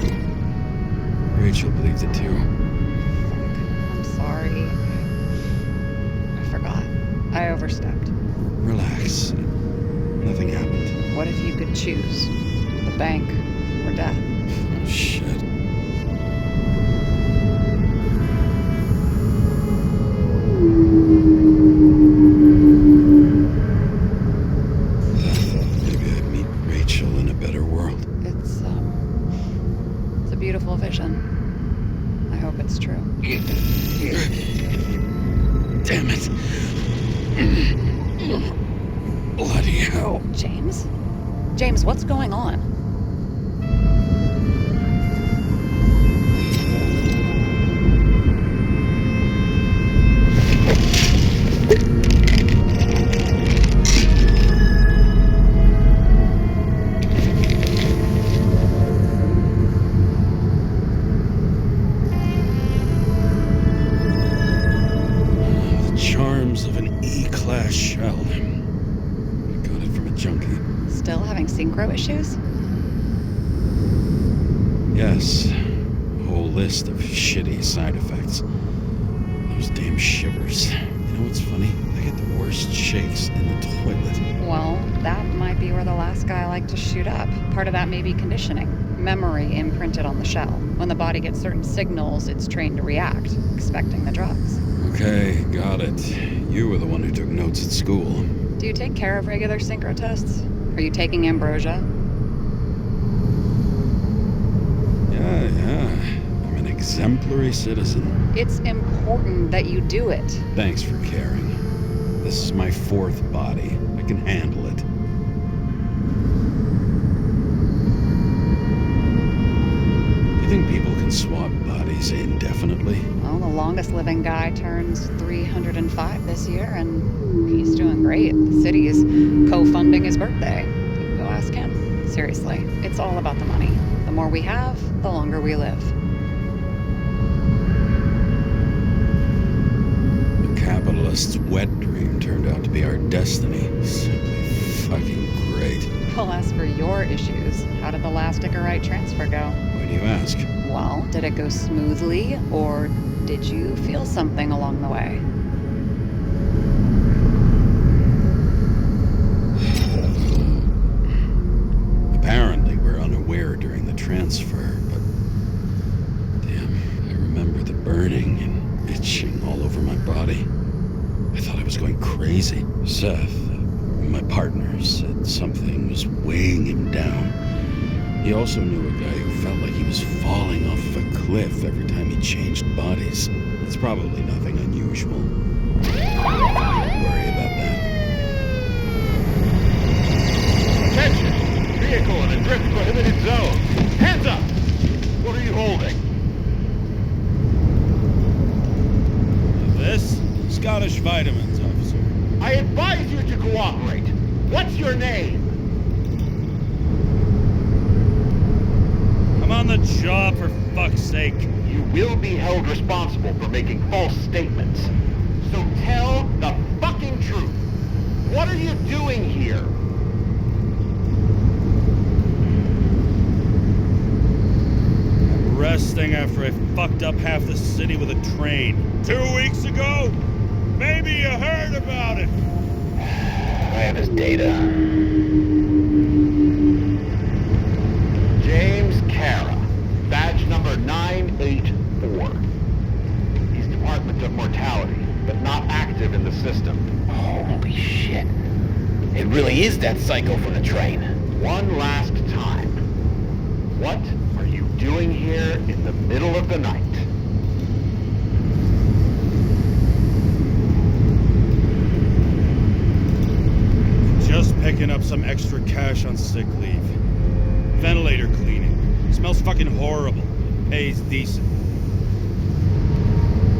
Rachel believes it too. I'm sorry. I forgot. I overstepped. Relax. Nothing happened. What if you could choose? The bank or death? Oh, shit. Maybe I'd meet Rachel in a better world. It's a Bloody hell. James? James, what's going on? The charms of an E-class shell. I got it from a junkie. Still having synchro issues? Yes. A whole list of shitty side effects. Those damn shivers. You know what's funny? I get the worst shakes in the toilet. Well, that might be where the last guy liked to shoot up. Part of that may be conditioning. Memory imprinted on the shell. When the body gets certain signals, it's trained to react, expecting the drugs. Okay, got it. You were the one who took notes at school. Do you take care of regular synchro tests? Are you taking ambrosia? Yeah. I'm an exemplary citizen. It's important that you do it. Thanks for caring. This is my fourth body. I can handle it. You think people can swap bodies indefinitely? Well, the longest living guy turns 305 this year, and he's doing great. The city is co-funding his birthday. You can go ask him. Seriously, it's all about the money. The more we have, the longer we live. The capitalist's wet dream turned out to be our destiny. Simply fucking great. Well, as for your issues, how did the last Icarite transfer go? Why do you ask? Well, did it go smoothly, or did you feel something along the way? Apparently, we're unaware during the transfer, but damn, I remember the burning and itching all over my body. I thought I was going crazy. Seth, my partner, said something was weighing him down. He also knew a guy who felt like he was falling off a cliff every time he changed bodies. It's probably nothing unusual. Don't worry about that. Attention! Vehicle in a drift prohibited zone. Hands up! What are you holding? This? Scottish vitamins, officer. I advise you to cooperate. What's your name? I'm on the job, for fuck's sake. You will be held responsible for making false statements. So tell the fucking truth. What are you doing here? Resting after I fucked up half the city with a train. 2 weeks ago? Maybe you heard about it. I have his data. James Karra, badge number 984. He's Department of Mortality, but not active in the system. Holy shit. It really is that psycho from the train. One last time. What are you doing here in the middle of the night? Just picking up some extra cash on sick leave. Ventilator cleaning. Smells fucking horrible. Pays decent.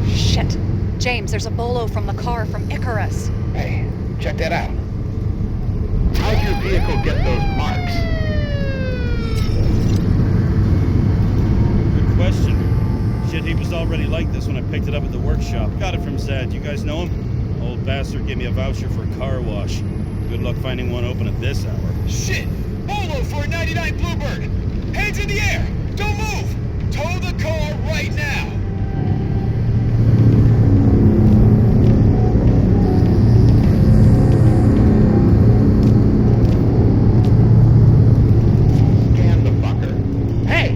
Shit. James, there's a bolo from the car from Icarus. Hey, check that out. How'd your vehicle get those marks? Good question. Shit, he was already like this when I picked it up at the workshop. Got it from Zed. You guys know him? Old bastard gave me a voucher for a car wash. Good luck finding one open at this hour. Shit! Bolo for a 99 Bluebird! Hands in the air! Don't move! Tow the car right now! Scan the fucker. Hey!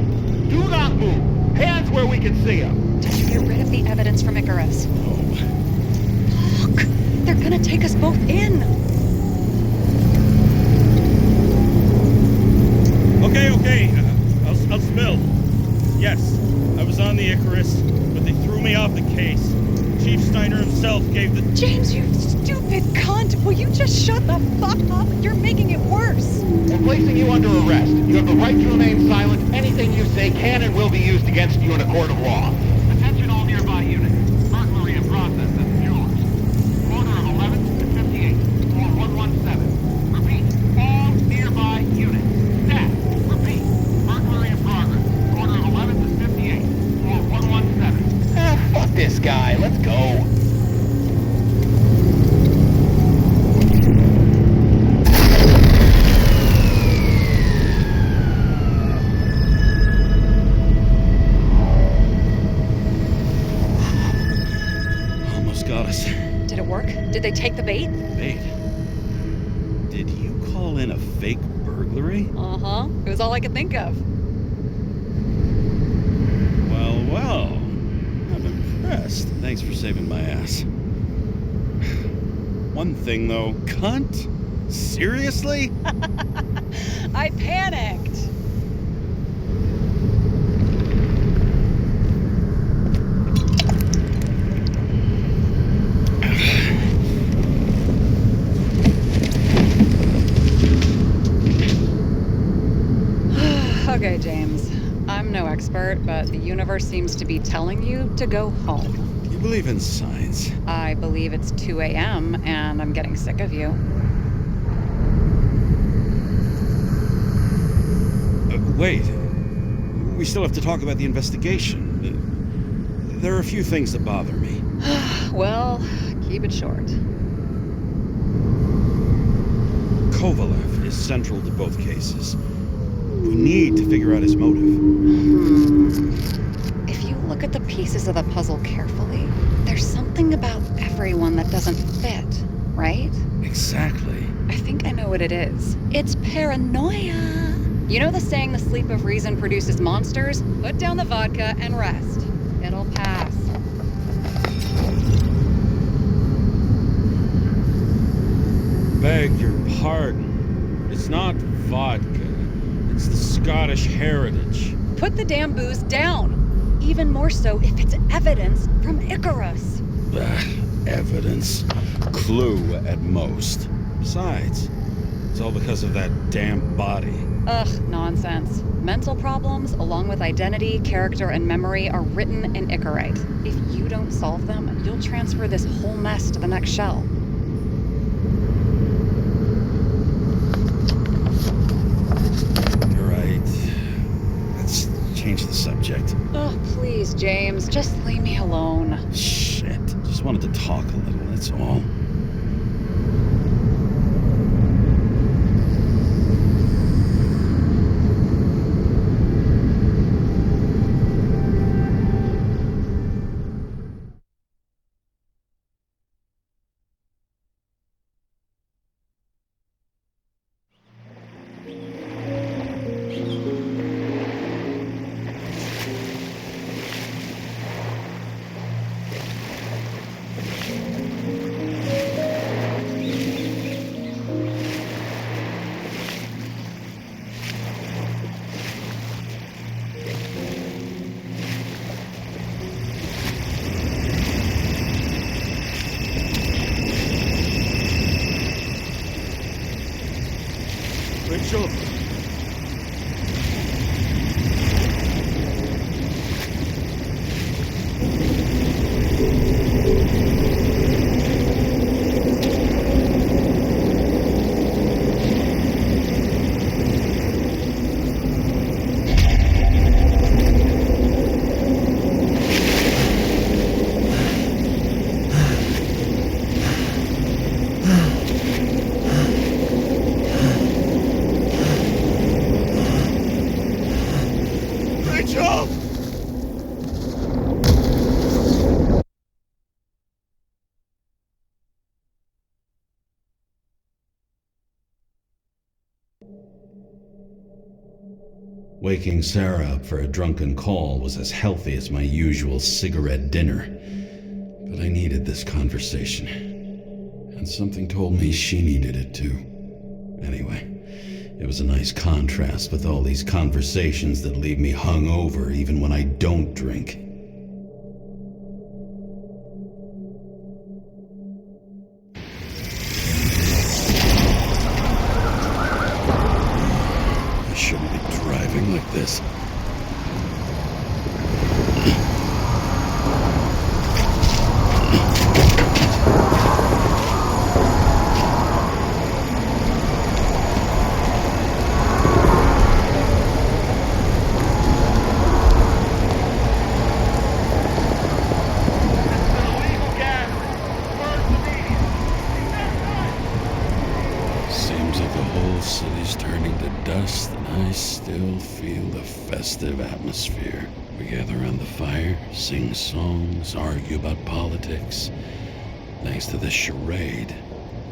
Do not move! Hands where we can see him! Did you get rid of the evidence from Icarus? Oh. Look! They're gonna take us both in! Okay. I'll spill. Yes, I was on the Icarus, but they threw me off the case. Chief Steiner himself gave the... James, you stupid you just shut the fuck up? You're making it worse. We're placing you under arrest. You have the right to remain silent. Anything you say can and will be used against you in a court of law. Attention all nearby units. Burglary in process at the jewelers. Corner of 11th and 58th. Floor 117. Repeat. All nearby units. Staff. Repeat. Burglary in progress. Corner of 11th and 58th. Floor 117. Fuck this guy. Let's go. Did it work? Did they take the bait? Bait? Did you call in a fake burglary? Uh-huh. It was all I could think of. Well. I'm impressed. Thanks for saving my ass. One thing, though. Cunt? Seriously? I panicked. Okay, James. I'm no expert, but the universe seems to be telling you to go home. You believe in science? I believe it's 2 a.m. and I'm getting sick of you. Wait. We still have to talk about the investigation. There are a few things that bother me. Well, keep it short. Kovalev is central to both cases. We need to figure out his motive. If you look at the pieces of the puzzle carefully, there's something about everyone that doesn't fit, right? Exactly. I think I know what it is. It's paranoia. You know the saying, the sleep of reason produces monsters? Put down the vodka and rest. It'll pass. Beg your pardon. It's not vodka. It's the Scottish heritage. Put the damn booze down. Even more so if it's evidence from Icarus. Evidence. Clue at most. Besides, it's all because of that damn body. Ugh, nonsense. Mental problems, along with identity, character, and memory, are written in Icarite. If you don't solve them, you'll transfer this whole mess to the next shell. Change the subject. Oh, please, James. Just leave me alone. Shit. Just wanted to talk a little, that's all. Rachel! Waking Sarah up for a drunken call was as healthy as my usual cigarette dinner. But I needed this conversation. And something told me she needed it too. Anyway, it was a nice contrast with all these conversations that leave me hungover even when I don't drink. this. Seems like the whole city's turning to dust, and I still feel the festive atmosphere. We gather around the fire, sing songs, argue about politics. Thanks to this charade,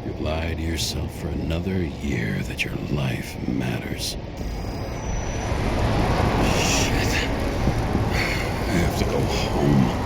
you've lied to yourself for another year that your life matters. Shit. I have to go home.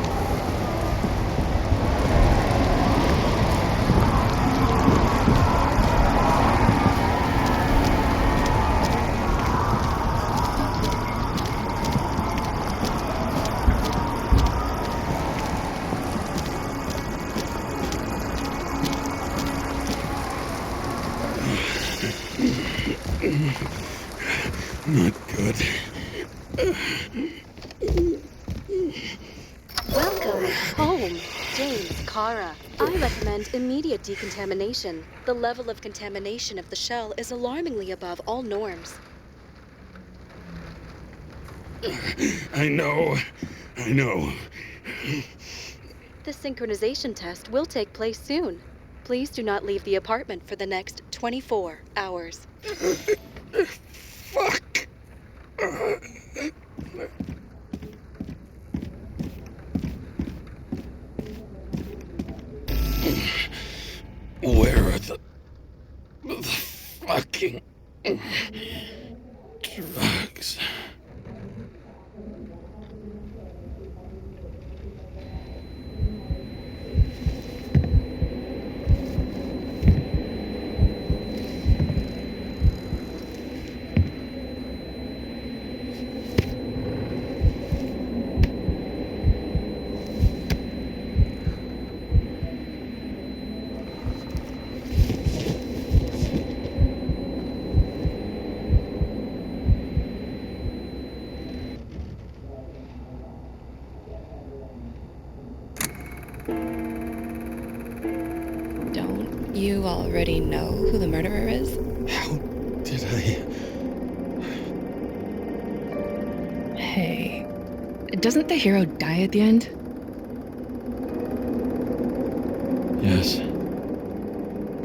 Not good. Welcome home, James Karra. I recommend immediate decontamination. The level of contamination of the shell is alarmingly above all norms. I know. The synchronization test will take place soon. Please do not leave the apartment for the next 24 hours. Fuck. Where are the fucking drugs? Don't you already know who the murderer is? How did I? Hey, doesn't the hero die at the end? Yes.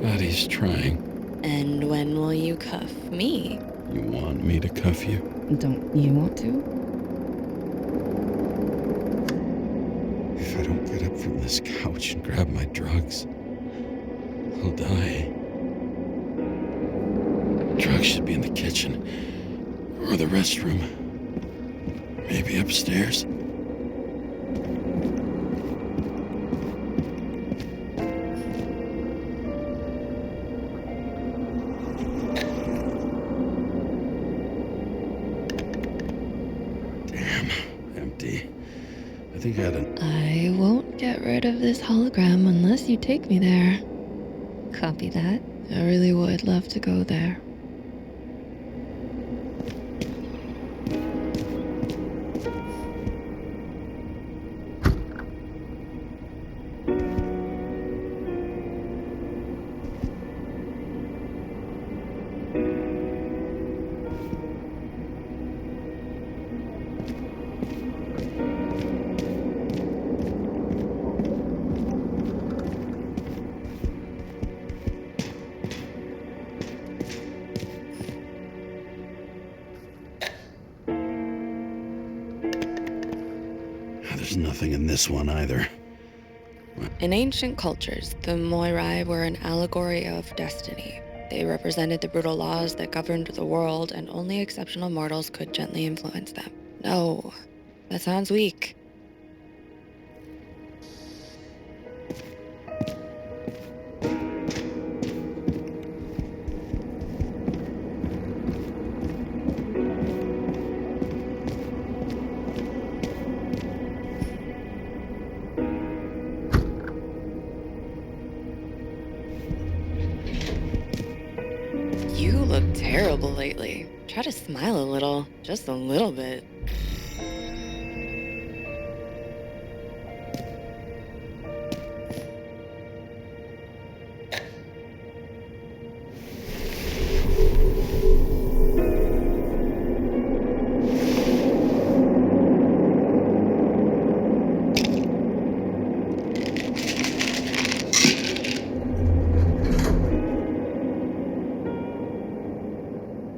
God, he's trying. And when will you cuff me? You want me to cuff you? Don't you want to? If I don't get up from this couch and grab my drugs, I'll die. Drugs should be in the kitchen. Or the restroom. Maybe upstairs. Damn, empty. I think I had an... I won't get rid of this hologram unless you take me there. Copy that. I really would love to go there. There's nothing in this one either. In ancient cultures, the Moirai were an allegory of destiny. They represented the brutal laws that governed the world, and only exceptional mortals could gently influence them. No, that sounds weak. You look terrible lately. Try to smile a little, just a little bit.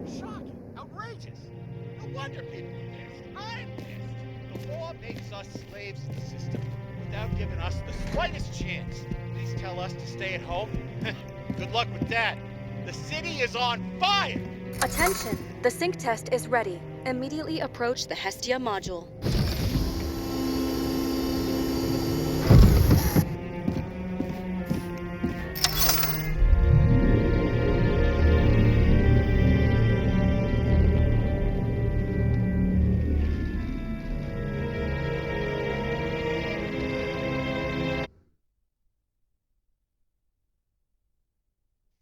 Shocking. Outrageous. No wonder people are pissed. I'm pissed. The law makes us slaves to the system without giving us the slightest chance. Please tell us to stay at home. Good luck with that. The city is on fire. Attention! The sync test is ready. Immediately approach the Hestia module.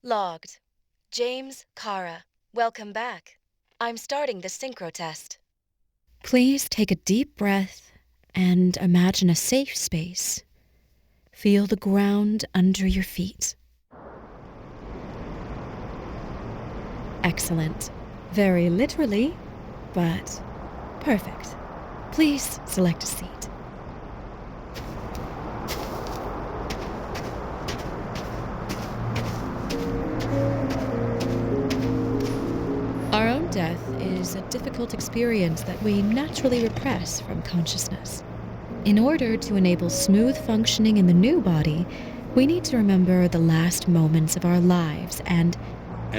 Logged. James Karra. Welcome back. I'm starting the synchro test. Please take a deep breath and imagine a safe space. Feel the ground under your feet. Excellent. Very literally, but perfect. Please select a seat. Our own death is a difficult experience that we naturally repress from consciousness. In order to enable smooth functioning in the new body, we need to remember the last moments of our lives and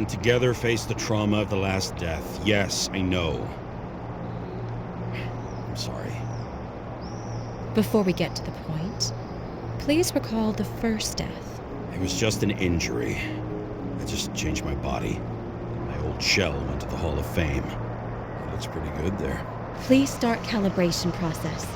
together face the trauma of the last death. Yes, I know. I'm sorry. before we get to the point, please recall the first death. It was just an injury. I just changed my body. My old shell went to the Hall of Fame. It looks pretty good there. Please start calibration process.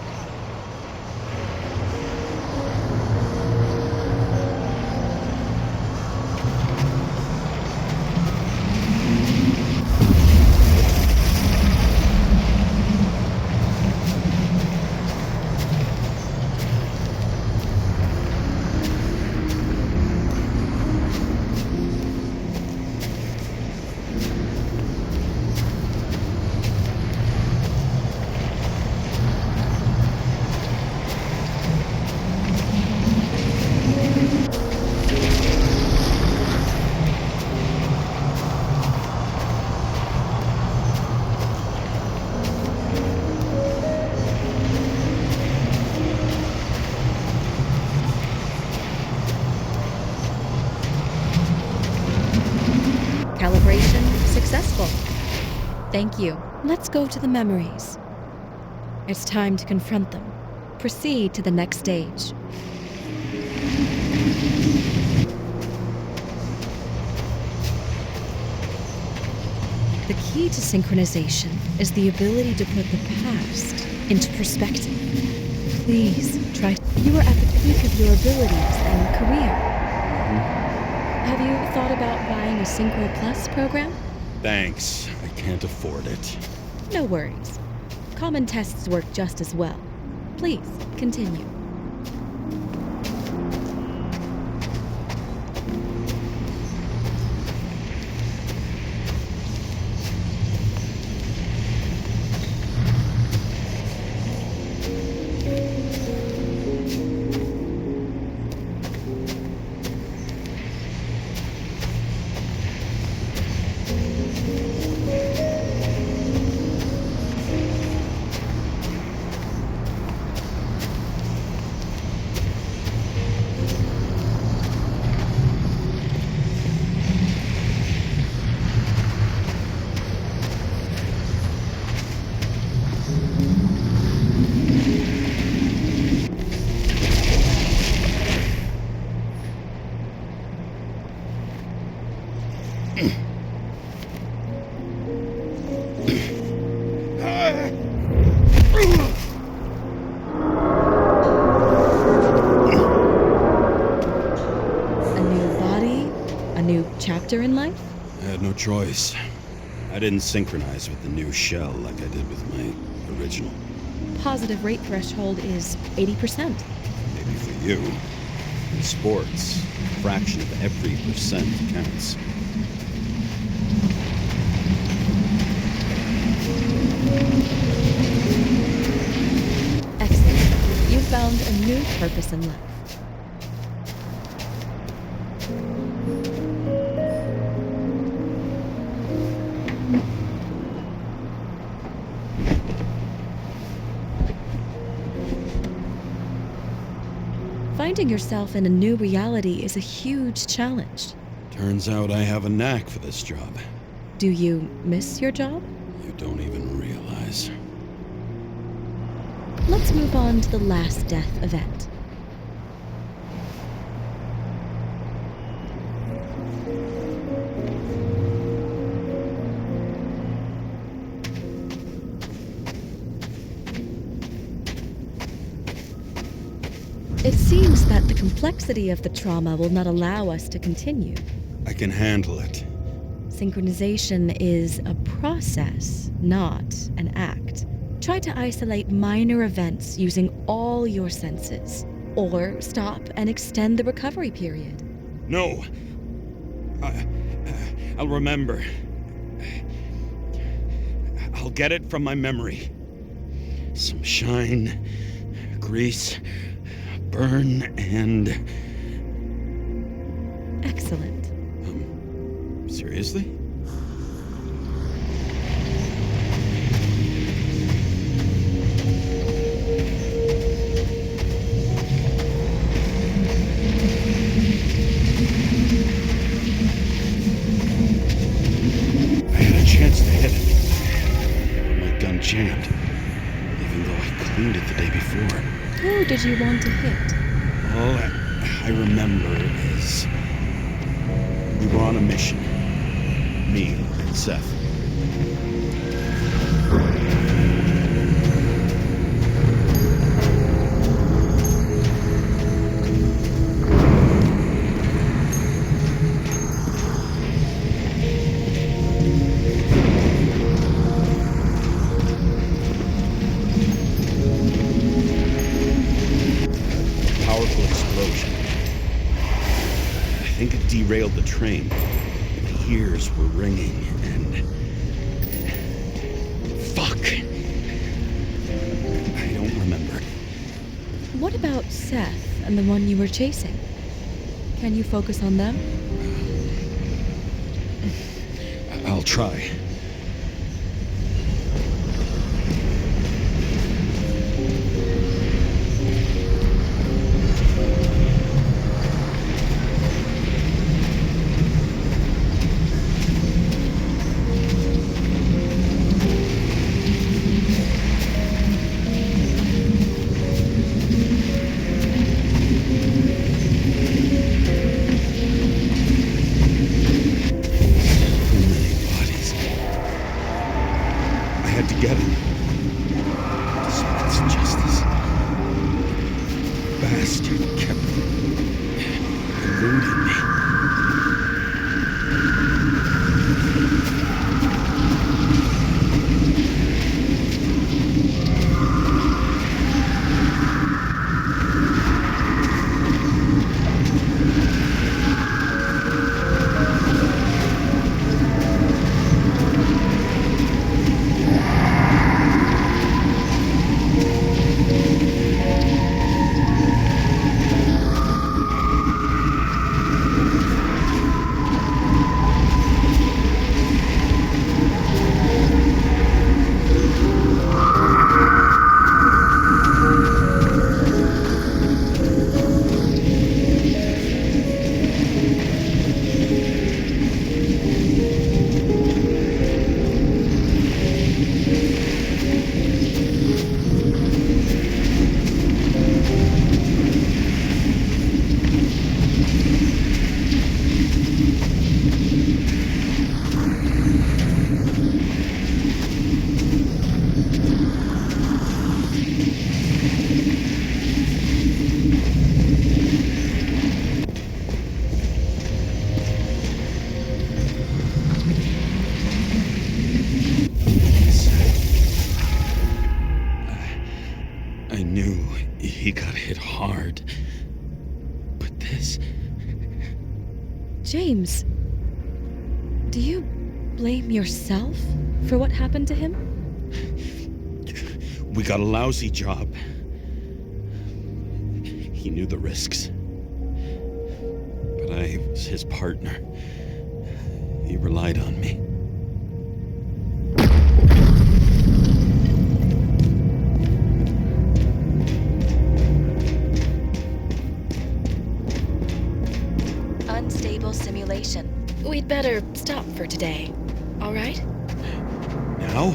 Calibration successful. Thank you. Let's go to the memories. It's time to confront them. Proceed to the next stage. The key to synchronization is the ability to put the past into perspective. Please try. You are at the peak of your abilities and career. Have you thought about buying a Synchro Plus program? Thanks. I can't afford it. No worries. Common tests work just as well. Please, continue. A new body, a new chapter in life? I had no choice. I didn't synchronize with the new shell like I did with my original. Positive rate threshold is 80%. Maybe for you. In sports, a fraction of every percent counts. Excellent. You've found a new purpose in life. Finding yourself in a new reality is a huge challenge. Turns out I have a knack for this job. Do you miss your job? You don't even realize. Let's move on to the last death event. It seems that the complexity of the trauma will not allow us to continue. I can handle it. Synchronization is a process, not an act. Try to isolate minor events using all your senses, or stop and extend the recovery period. No. I'll remember. I'll get it from my memory. Some shine, grease, burn, and... Excellent. Seriously? I had a chance to hit it, but my gun jammed, even though I cleaned it the day before. Who did you want to hit? All I remember is we were on a mission. Me and Seth. Powerful explosion. I think it derailed the train. My ears were ringing and... Fuck! I don't remember. What about Seth and the one you were chasing? Can you focus on them? I'll try. Do you blame yourself for what happened to him? We got a lousy job. He knew the risks. But I was his partner. He relied on me. Unstable simulation. We'd better stop for today. All right? Now?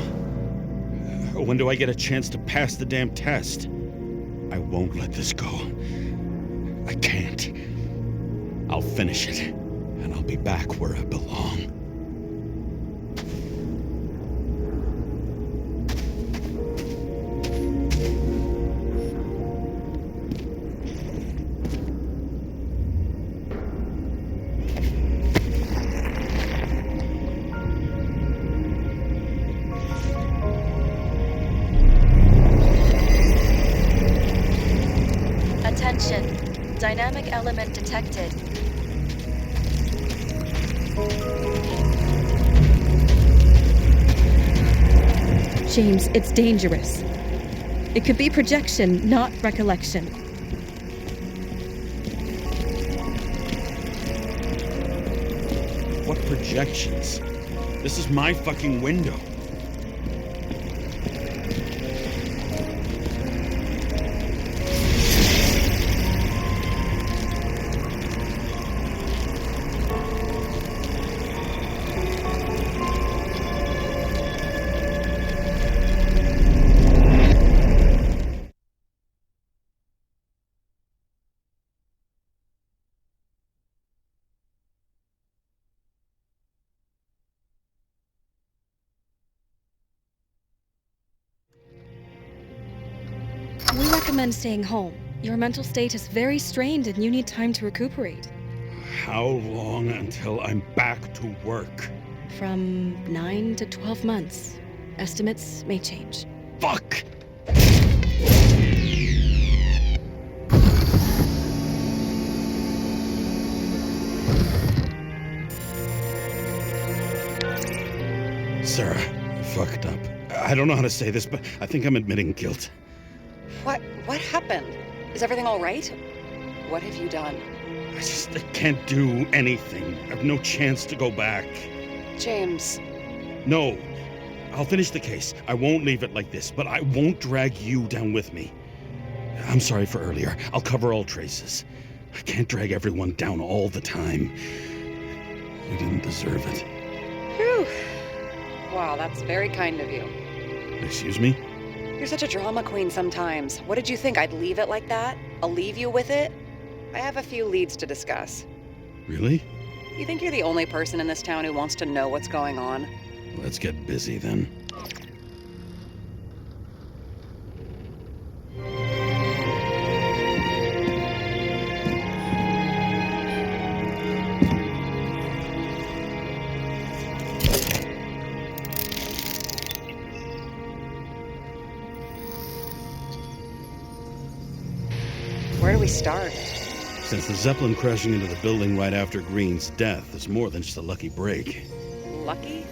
When do I get a chance to pass the damn test? I won't let this go. I can't. I'll finish it, and I'll be back where I belong. Attention. Dynamic element detected. James, it's dangerous. It could be projection, not recollection. What projections? This is my fucking window. We recommend staying home. Your mental state is very strained and you need time to recuperate. How long until I'm back to work? From 9 to 12 months. Estimates may change. Fuck! Sarah, I fucked up. I don't know how to say this, but I think I'm admitting guilt. What happened? Is everything all right? What have you done? I can't do anything. I have no chance to go back. James. No. I'll finish the case. I won't leave it like this, but I won't drag you down with me. I'm sorry for earlier. I'll cover all traces. I can't drag everyone down all the time. You didn't deserve it. Whew. Wow, that's very kind of you. Excuse me? You're such a drama queen sometimes. What did you think, I'd leave it like that? I'll leave you with it? I have a few leads to discuss. Really? You think you're the only person in this town who wants to know what's going on? Let's get busy then. Where do we start? Since the Zeppelin crashing into the building right after Green's death is more than just a lucky break. Lucky?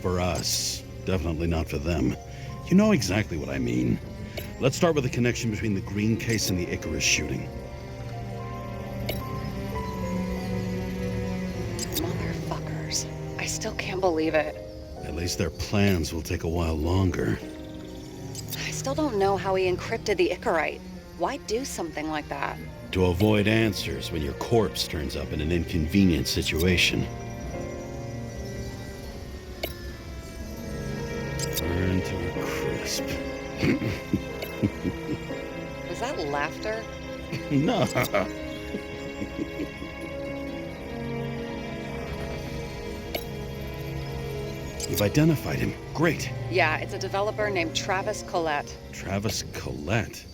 For us. Definitely not for them. You know exactly what I mean. Let's start with the connection between the Green case and the Icarus shooting. Motherfuckers. I still can't believe it. At least their plans will take a while longer. I still don't know how he encrypted the Icarite. Why do something like that? To avoid answers when your corpse turns up in an inconvenient situation. Burn to a crisp. Was that laughter? No. You've identified him. Great. Yeah, it's a developer named Travis Collette. Travis Collette.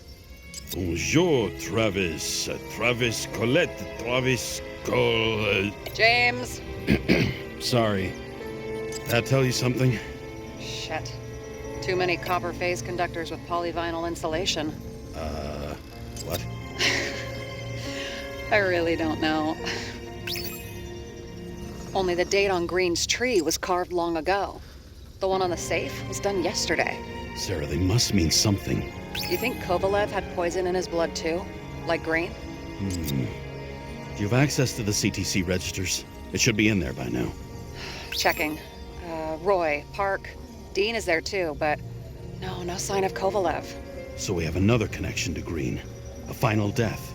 Bonjour, Travis. Travis Collette. Travis Collette. James! Sorry. That tell you something? Shit. Too many copper phase conductors with polyvinyl insulation. What? I really don't know. Only the date on Green's tree was carved long ago. The one on the safe was done yesterday. Sarah, they must mean something. You think Kovalev had poison in his blood too? Like Green? Do you have access to the CTC registers? It should be in there by now. Checking. Roy, Park, Dean is there too, but no sign of Kovalev. So we have another connection to Green. A final death.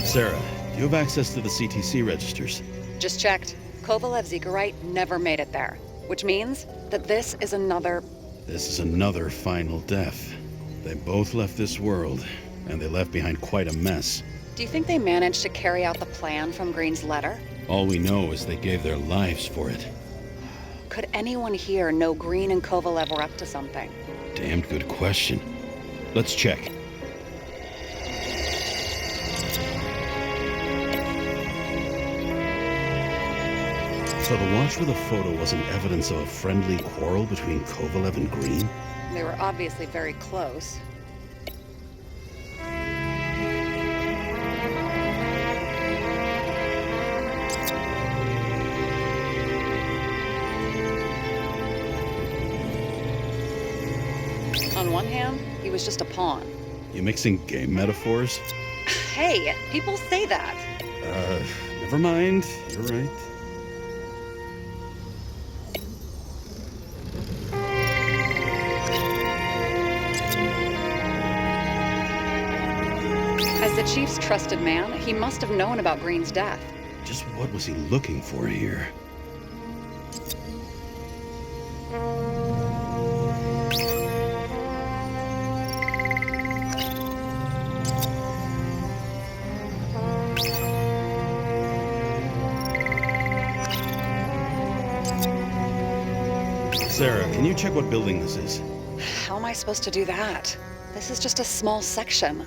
Sarah, do you have access to the CTC registers? Just checked. Kovalev's Icarite never made it there, which means that this is another final death. They both left this world, and they left behind quite a mess. Do you think they managed to carry out the plan from Green's letter? All we know is they gave their lives for it. Could anyone here know Green and Kovalev were up to something? Damned good question. Let's check. So the watch with a photo wasn't evidence of a friendly quarrel between Kovalev and Green? They were obviously very close. On one hand, he was just a pawn. You mixing game metaphors? Hey, people say that. Never mind. You're right. As the chief's trusted man, he must have known about Green's death. Just what was he looking for here? Sarah, can you check what building this is? How am I supposed to do that? This is just a small section.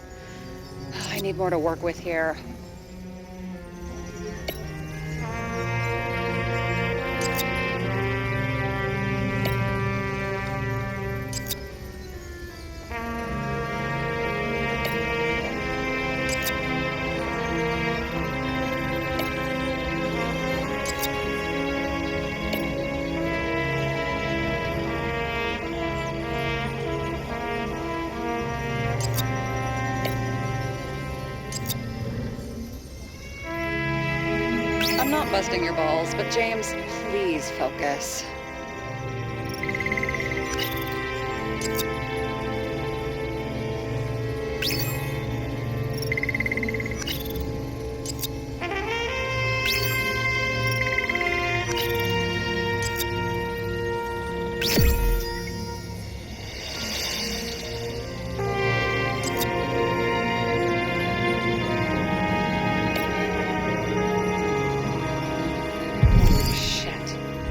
I need more to work with here. I'm not busting your balls, but James, please focus.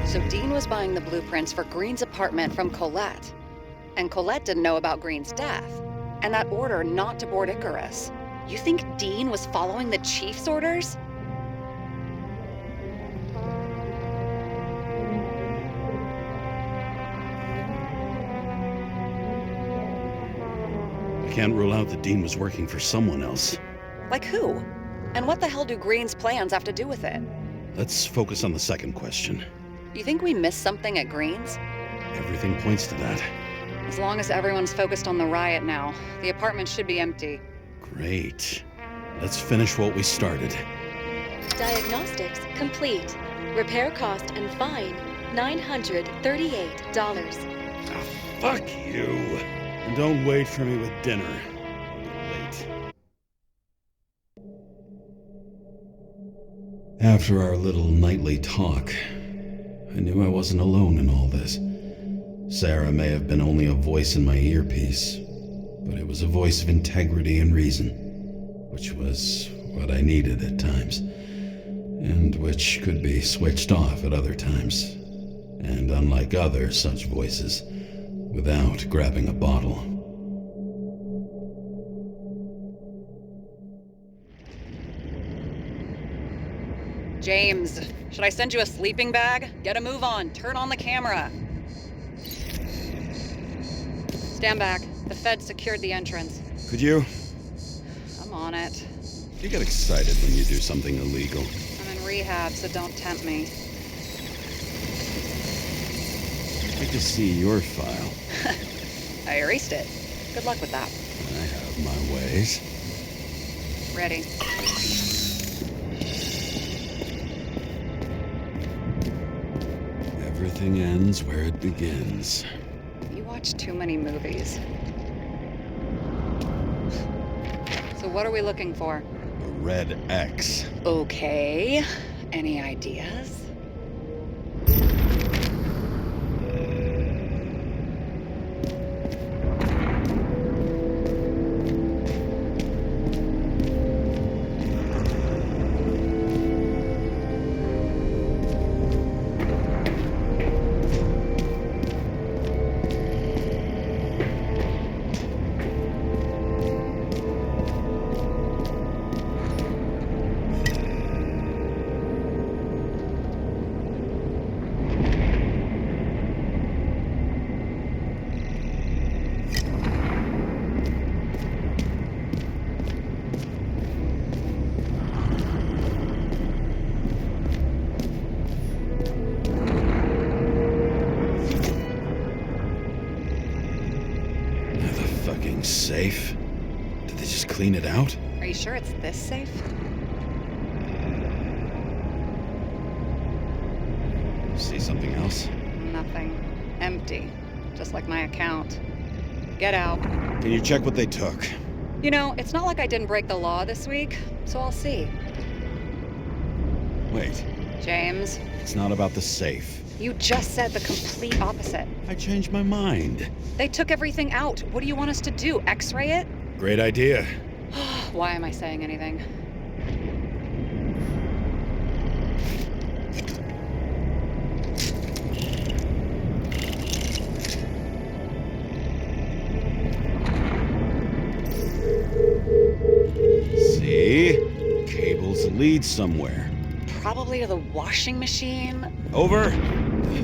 So Dean was buying the blueprints for Green's apartment from Colette. And Colette didn't know about Green's death. And that order not to board Icarus. You think Dean was following the chief's orders? I can't rule out that Dean was working for someone else. Like who? And what the hell do Green's plans have to do with it? Let's focus on the second question. You think we missed something at Green's? Everything points to that. As long as everyone's focused on the riot now, the apartment should be empty. Great. Let's finish what we started. Diagnostics complete. Repair cost and fine, $938. Ah, fuck you. And don't wait for me with dinner. Late. After our little nightly talk, I knew I wasn't alone in all this. Sarah may have been only a voice in my earpiece, but it was a voice of integrity and reason, which was what I needed at times, and which could be switched off at other times, and unlike other such voices, without grabbing a bottle. James, should I send you a sleeping bag? Get a move on. Turn on the camera. Stand back. The Fed secured the entrance. Could you? I'm on it. You get excited when you do something illegal. I'm in rehab, so don't tempt me. I'd like to see your file. I erased it. Good luck with that. I have my ways. Ready. Everything ends where it begins. You watch too many movies. So what are we looking for? A red X. Okay. Any ideas? Safe? Did they just clean it out? Are you sure it's this safe? See something else? Nothing. Empty. Just like my account. Get out. Can you check what they took? You know, it's not like I didn't break the law this week, so I'll see. Wait. James. It's not about the safe. You just said the complete opposite. I changed my mind. They took everything out. What do you want us to do? X-ray it? Great idea. Why am I saying anything? See? Cables lead somewhere. Probably to the washing machine. Over.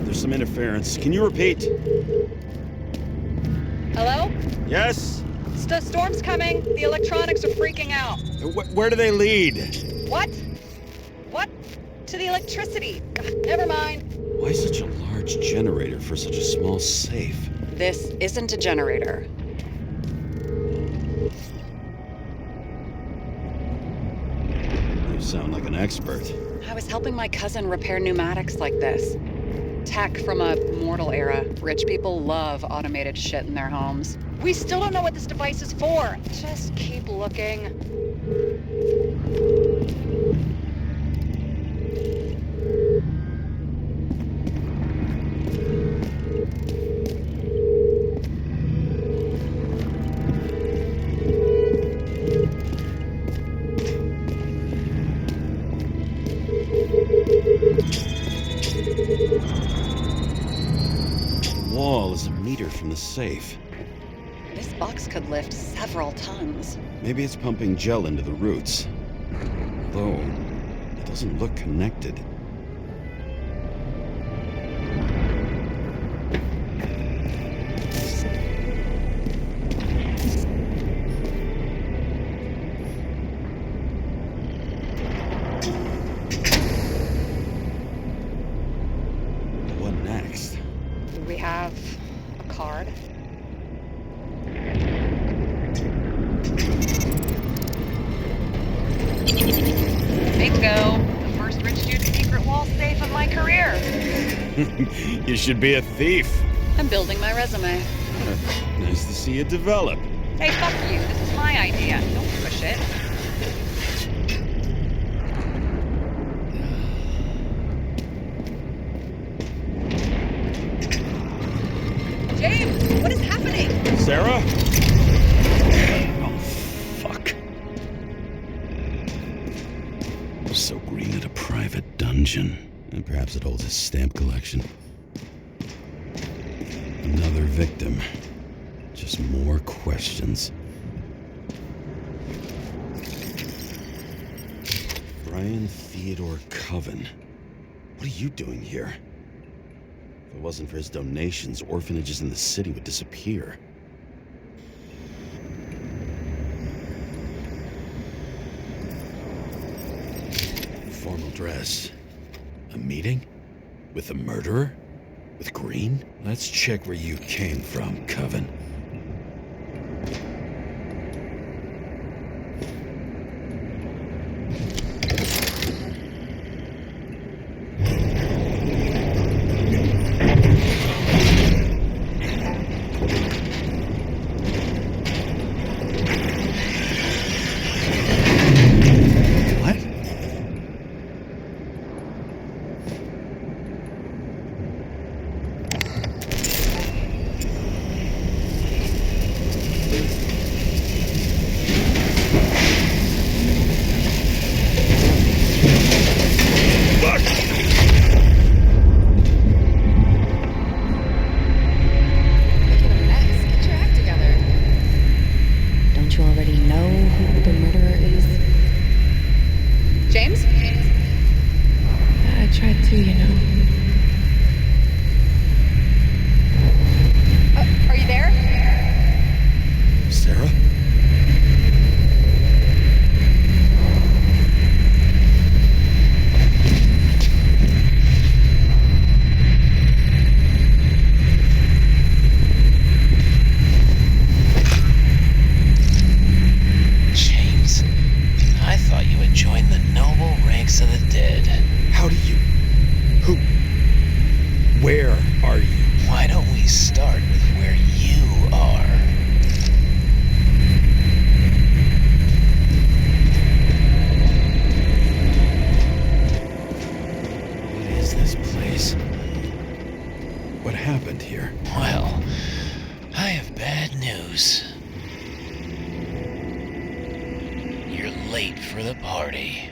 There's some interference. Can you repeat? Hello? Yes? Storm's coming. The electronics are freaking out. Where do they lead? What? What? To the electricity. Never mind. Why such a large generator for such a small safe? This isn't a generator. You sound like an expert. I was helping my cousin repair pneumatics like this. Tech from a mortal era. Rich people love automated shit in their homes. We still don't know what this device is for. Just keep looking. Wall is a meter from the safe. This box could lift several tons. Maybe it's pumping gel into the roots. Although, it doesn't look connected. What next? We have a card. Bingo! The first rich dude's secret wall safe of my career. You should be a thief. I'm building my resume. Nice to see you develop. Hey, fuck you. This is my idea. Don't push it. James, what is happening? Sara? Oh, fuck. So green at a private dungeon. And perhaps it holds his stamp collection. Another victim. Just more questions. Brian Theodore Coven. What are you doing here? If it wasn't for his donations, orphanages in the city would disappear. formal dress. A meeting? With the murderer? With Green? Let's check where you came from, Coven. James? I tried to, you know. Are you there? Sarah? James, I thought you had joined the noble ranks of the dead. How do you... Who... Where are you? Why don't we start with where you are? What is this place? What happened here? Well, I have bad news. You're late for the party.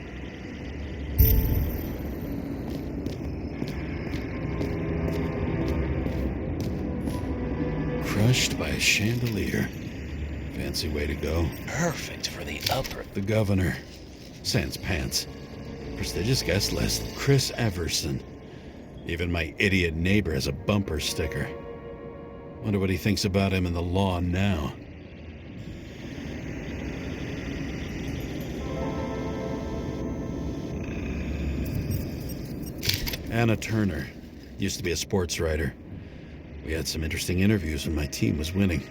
Crushed by a chandelier. Fancy way to go. Perfect for the upper. The governor. Sans pants. Prestigious guest list. Chris Everson. Even my idiot neighbor has a bumper sticker. Wonder what he thinks about him in the law now. Anna Turner. Used to be a sports writer. We had some interesting interviews when my team was winning.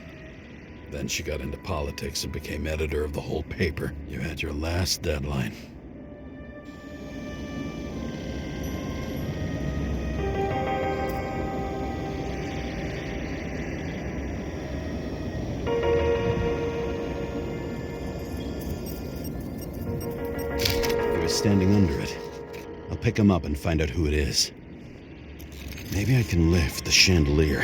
Then she got into politics and became editor of the whole paper. You had your last deadline. He was standing under it. I'll pick him up and find out who it is. Maybe I can lift the chandelier.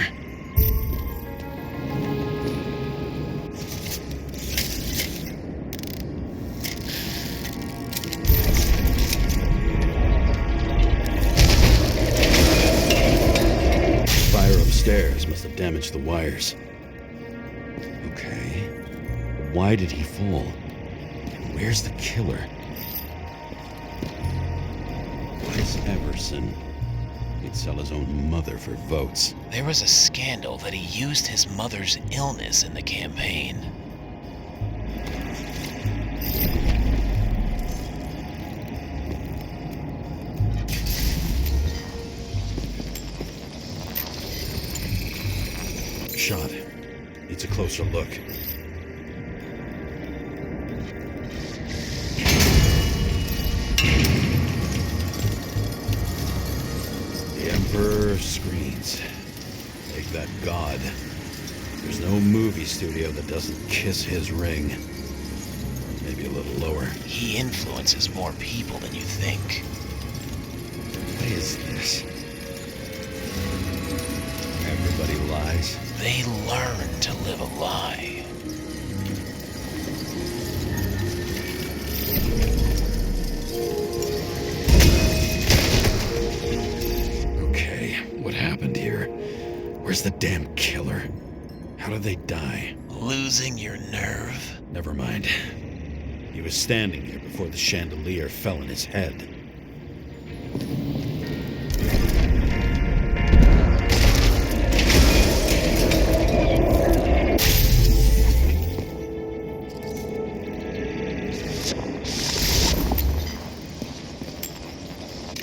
Fire upstairs must have damaged the wires. Okay. Why did he fall? Where's the killer? Chris Everson. He'd sell his own mother for votes. There was a scandal that he used his mother's illness in the campaign. Shot. Needs a closer look. The Emperor screens. Make that god. There's no movie studio that doesn't kiss his ring. Maybe a little lower. He influences more people than you think. What is this? Everybody lies. They learn to live a lie. Okay, what happened here? Where's the damn killer? How did they die? Losing your nerve? Never mind. He was standing here before the chandelier fell on his head.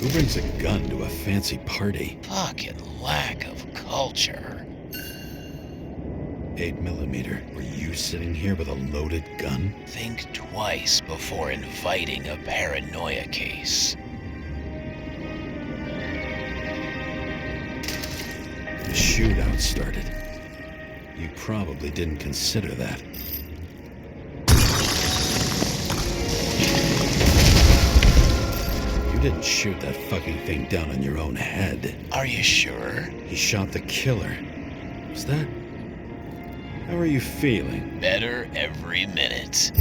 Who brings a gun to a fancy party? Fucking lack of culture. 8mm. Were you sitting here with a loaded gun? Think twice before inviting a paranoia case. The shootout started. You probably didn't consider that. You didn't shoot that fucking thing down on your own head. Are you sure? He shot the killer. Was that... How are you feeling? Better every minute.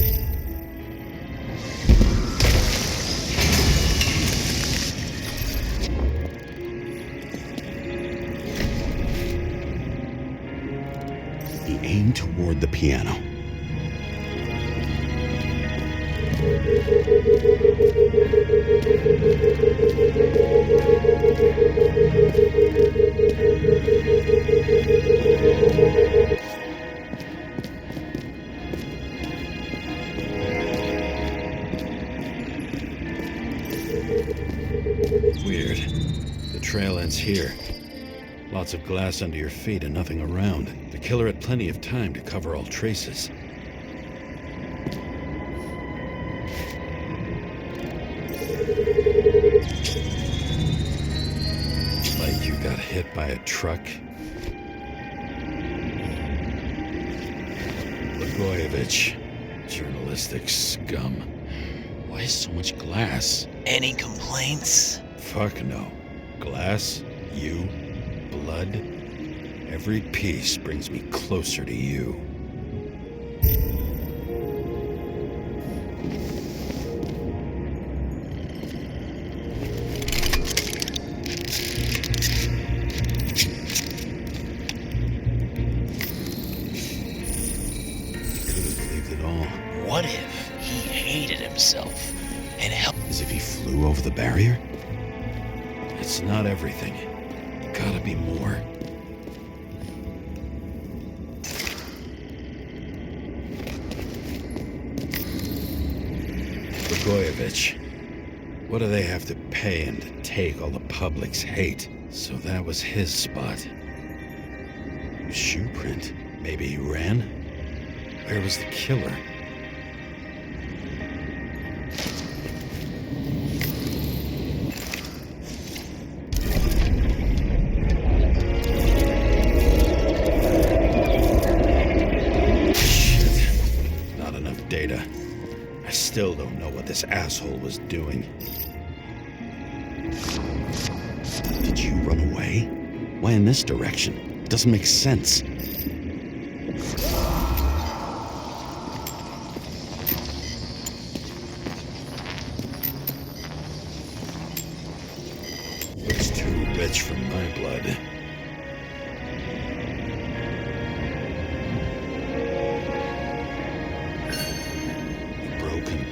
He aimed toward the piano. Weird. The trail ends here. Lots of glass under your feet and nothing around. The killer had plenty of time to cover all traces. Like you got hit by a truck. Blagojevich. Journalistic scum. Why so much glass? Any complaints? Fuck no. Glass, you, blood. Every piece brings me closer to you. Could have believed it all. What if he hated himself and helped? As if he flew over the barrier? It's not everything. Gotta be more. Blagojevich. What do they have to pay him to take all the public's hate? So that was his spot. Shoe print. Maybe he ran? Where was the killer? Data. I still don't know what this asshole was doing. Did you run away? Why in this direction? It doesn't make sense. Looks too rich for my blood.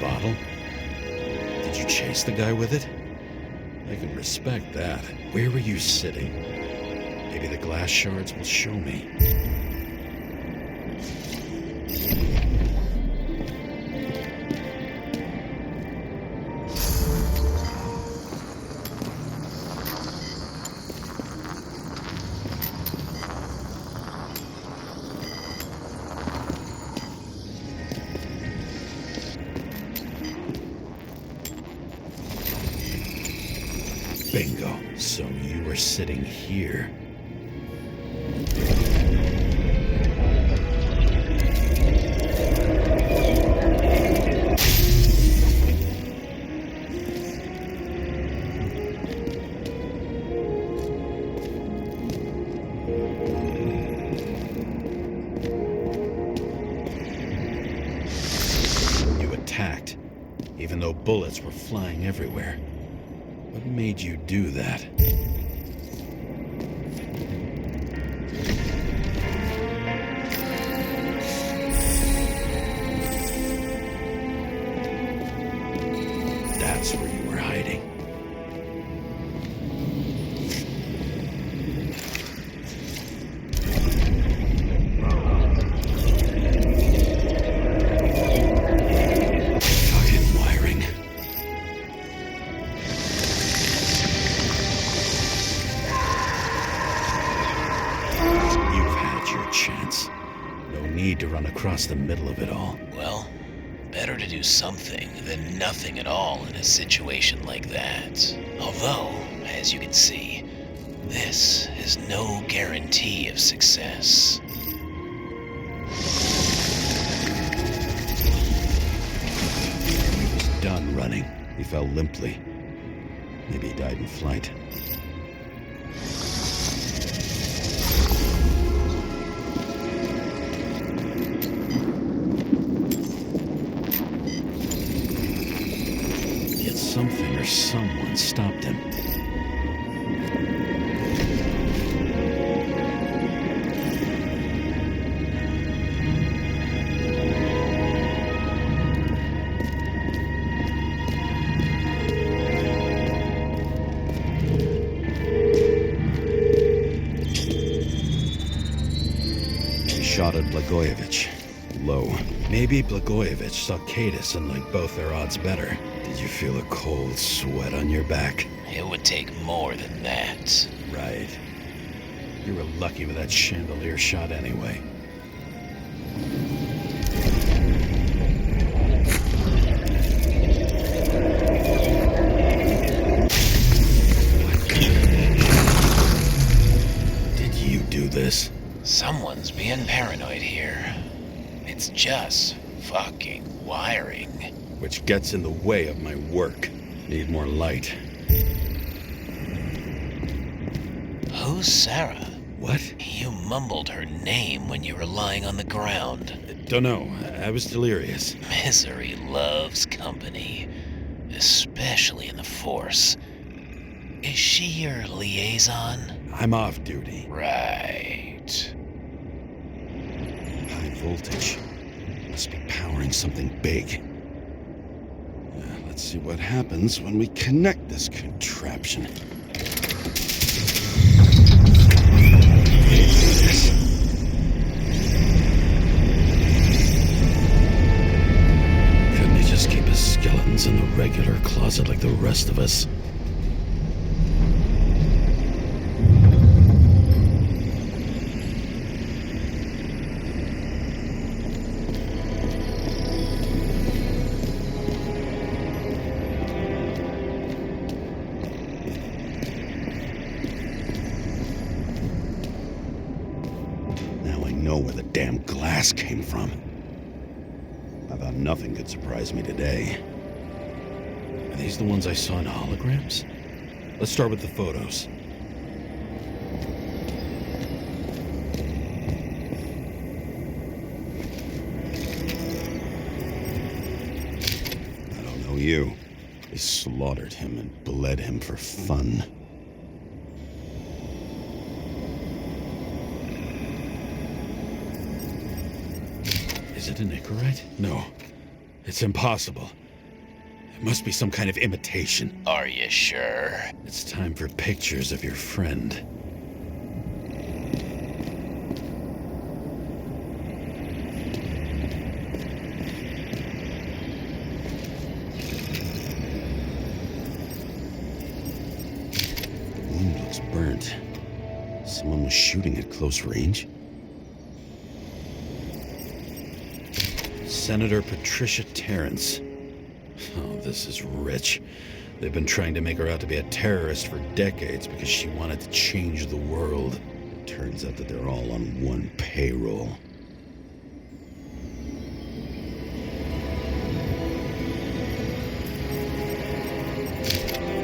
Bottle? Did you chase the guy with it? I can respect that. Where were you sitting? Maybe the glass shards will show me. Bingo. So you were sitting here. You attacked, even though bullets were flying everywhere. What made you do that? That's where you were hiding. Fucking wiring. need to run across the middle of it all. Well, better to do something than nothing at all in a situation like that. Although, as you can see, this is no guarantee of success. He was done running. He fell limply. Maybe he died in flight. Yet something or someone stopped him. Shot at Blagojevich. Low. Maybe Blagojevich saw Kadis and liked both their odds better. Did you feel a cold sweat on your back? It would take more than that. Right. You were lucky with that chandelier shot anyway. Did you do this? Someone's being paranoid here. It's just fucking wiring. Which gets in the way of my work. Need more light. Who's Sara? What? You mumbled her name when you were lying on the ground. Don't know. I was delirious. Misery loves company, especially in the Force. Is she your liaison? I'm off duty. Right. High voltage. Must be powering something big. Let's see what happens when we connect this contraption. Couldn't they just keep his skeletons in the regular closet like the rest of us? Know where the damn glass came from. I thought nothing could surprise me today. Are these the ones I saw in holograms? Let's start with the photos. I don't know you. They slaughtered him and bled him for fun. Is it an Icarite? No. It's impossible. It must be some kind of imitation. Are you sure? It's time for pictures of your friend. The wound looks burnt. Someone was shooting at close range. Senator Patricia Terrence. Oh, this is rich. They've been trying to make her out to be a terrorist for decades because she wanted to change the world. It turns out that they're all on one payroll.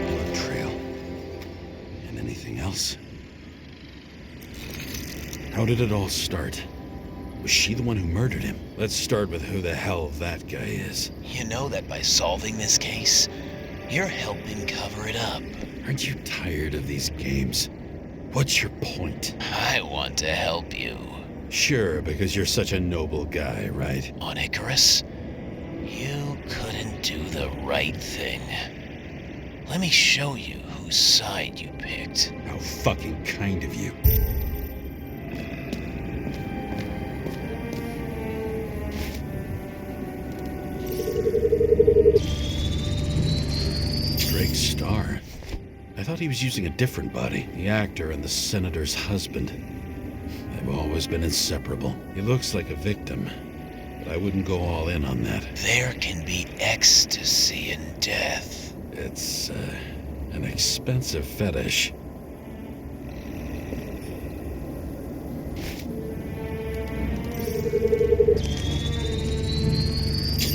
Blood trail. And anything else? How did it all start? Was she the one who murdered him? Let's start with who the hell that guy is. You know that by solving this case, you're helping cover it up. Aren't you tired of these games? What's your point? I want to help you. Sure, because you're such a noble guy, right? On Icarus, you couldn't do the right thing. Let me show you whose side you picked. How fucking kind of you. Star. I thought he was using a different body. The actor and the senator's husband. That We've always been inseparable. He looks like a victim, but I wouldn't go all in on that. There can be ecstasy in death. It's, an expensive fetish.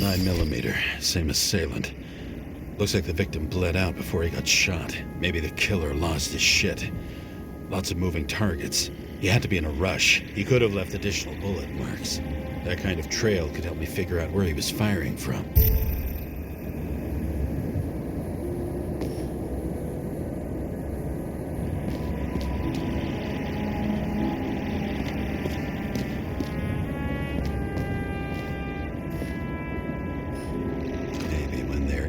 9mm, same assailant. Looks like the victim bled out before he got shot. Maybe the killer lost his shit. Lots of moving targets. He had to be in a rush. He could have left additional bullet marks. That kind of trail could help me figure out where he was firing from.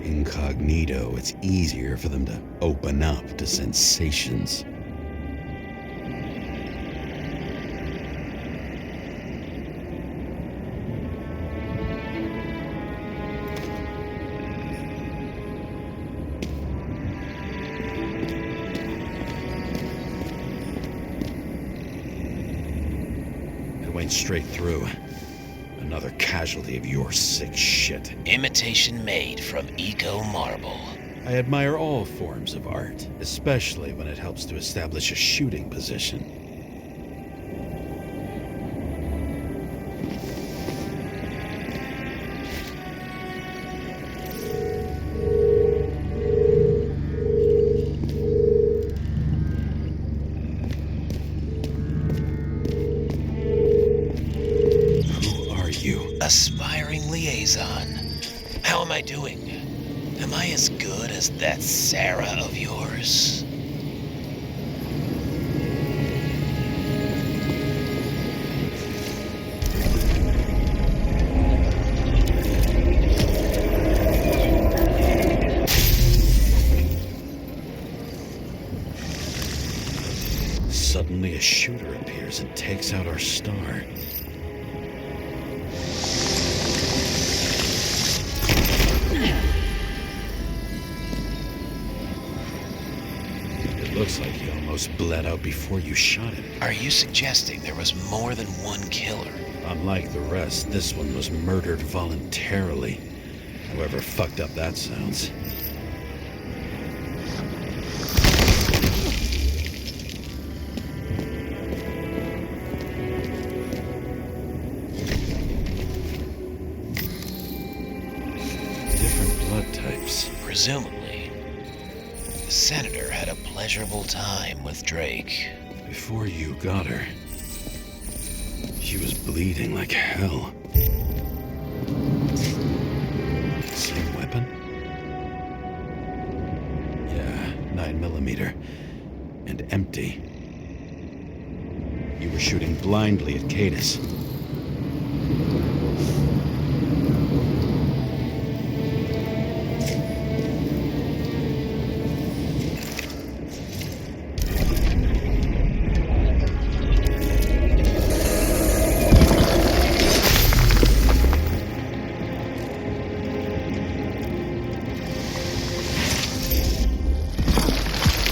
Incognito, it's easier for them to open up to sensations. It went straight through. Another casualty of your sick shit. Imitation made from eco marble. I admire all forms of art, especially when it helps to establish a shooting position. Aspiring liaison. How am I doing? Am I as good as that Sara of yours? Suddenly a shooter appears and takes out our star. Looks like he almost bled out before you shot him. Are you suggesting there was more than one killer? Unlike the rest, this one was murdered voluntarily. However fucked up that sounds. Different blood types. Presumably. The senator had a pleasurable time with Drake. Before you got her, she was bleeding like hell. Same weapon? Yeah, 9mm. And empty. You were shooting blindly at Cadus.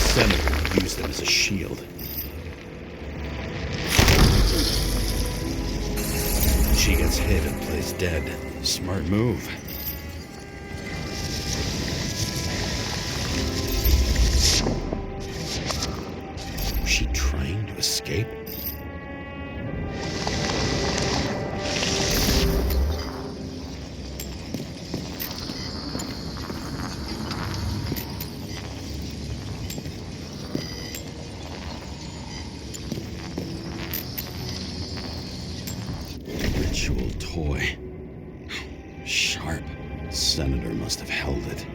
Senator used them as a shield. She gets hit and plays dead. Smart move. Was she trying to escape? Ritual toy. Sharp. Senator must have held it.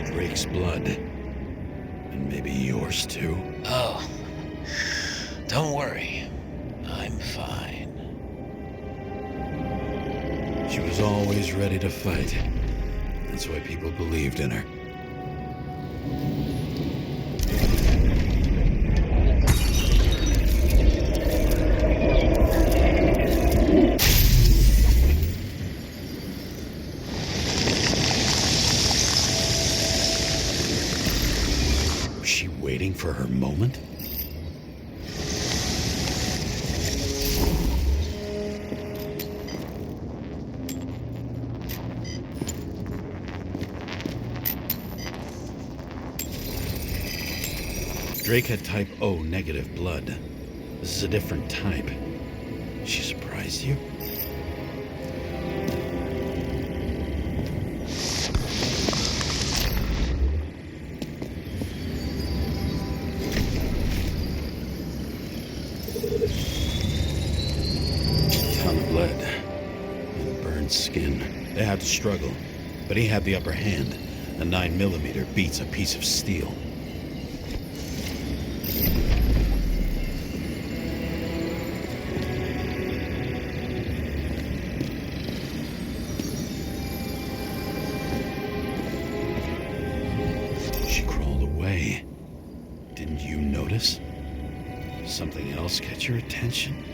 Drake's blood. And maybe yours too. Oh. Don't worry. I'm fine. She was always ready to fight. That's why people believed in her. Was she waiting for her moment? Drake had type O negative blood. This is a different type. She surprised you? Ton of lead. And burned skin. They had to struggle, but he had the upper hand. A 9mm beats a piece of steel. She crawled away. Didn't you notice? Something else catch your attention?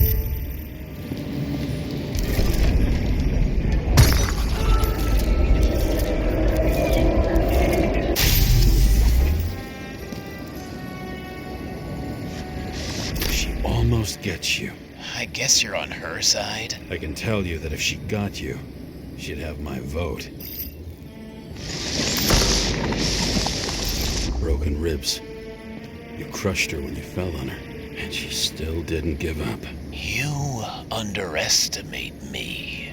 Almost gets you. I guess you're on her side. I can tell you that if she got you, she'd have my vote. Broken ribs. You crushed her when you fell on her, and she still didn't give up. You underestimate me.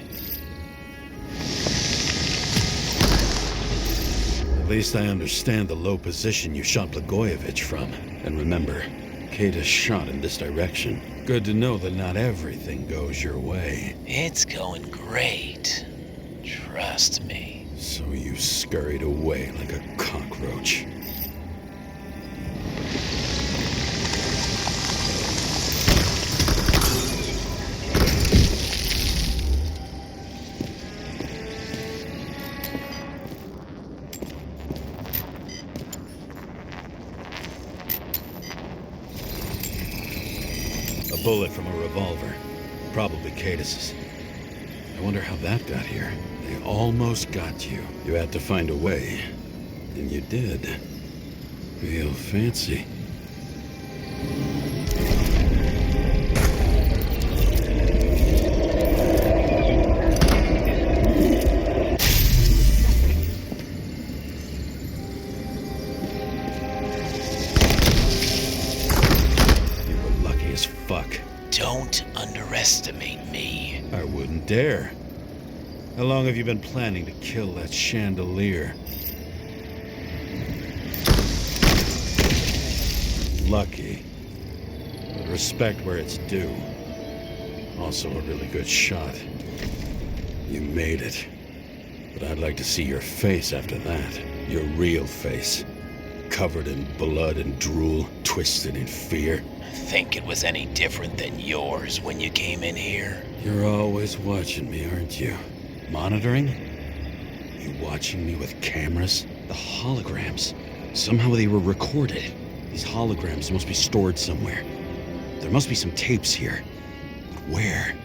At least I understand the low position you shot Blagojevich from. And remember, Kata's shot in this direction. Good to know that not everything goes your way. It's going great. Trust me. So you scurried away like a cockroach. A bullet from a revolver. Probably Cadis's. I wonder how that got here. They almost got you. You had to find a way. And you did. Real fancy. Fuck. Don't underestimate me. I wouldn't dare. How long have you been planning to kill that chandelier? Lucky. But respect where it's due. Also a really good shot. You made it. But I'd like to see your face after that. Your real face. Covered in blood and drool, twisted in fear. Think it was any different than yours when you came in here? You're always watching me, aren't you? Monitoring? You watching me with cameras? The holograms. Somehow they were recorded. These holograms must be stored somewhere. There must be some tapes here. But where?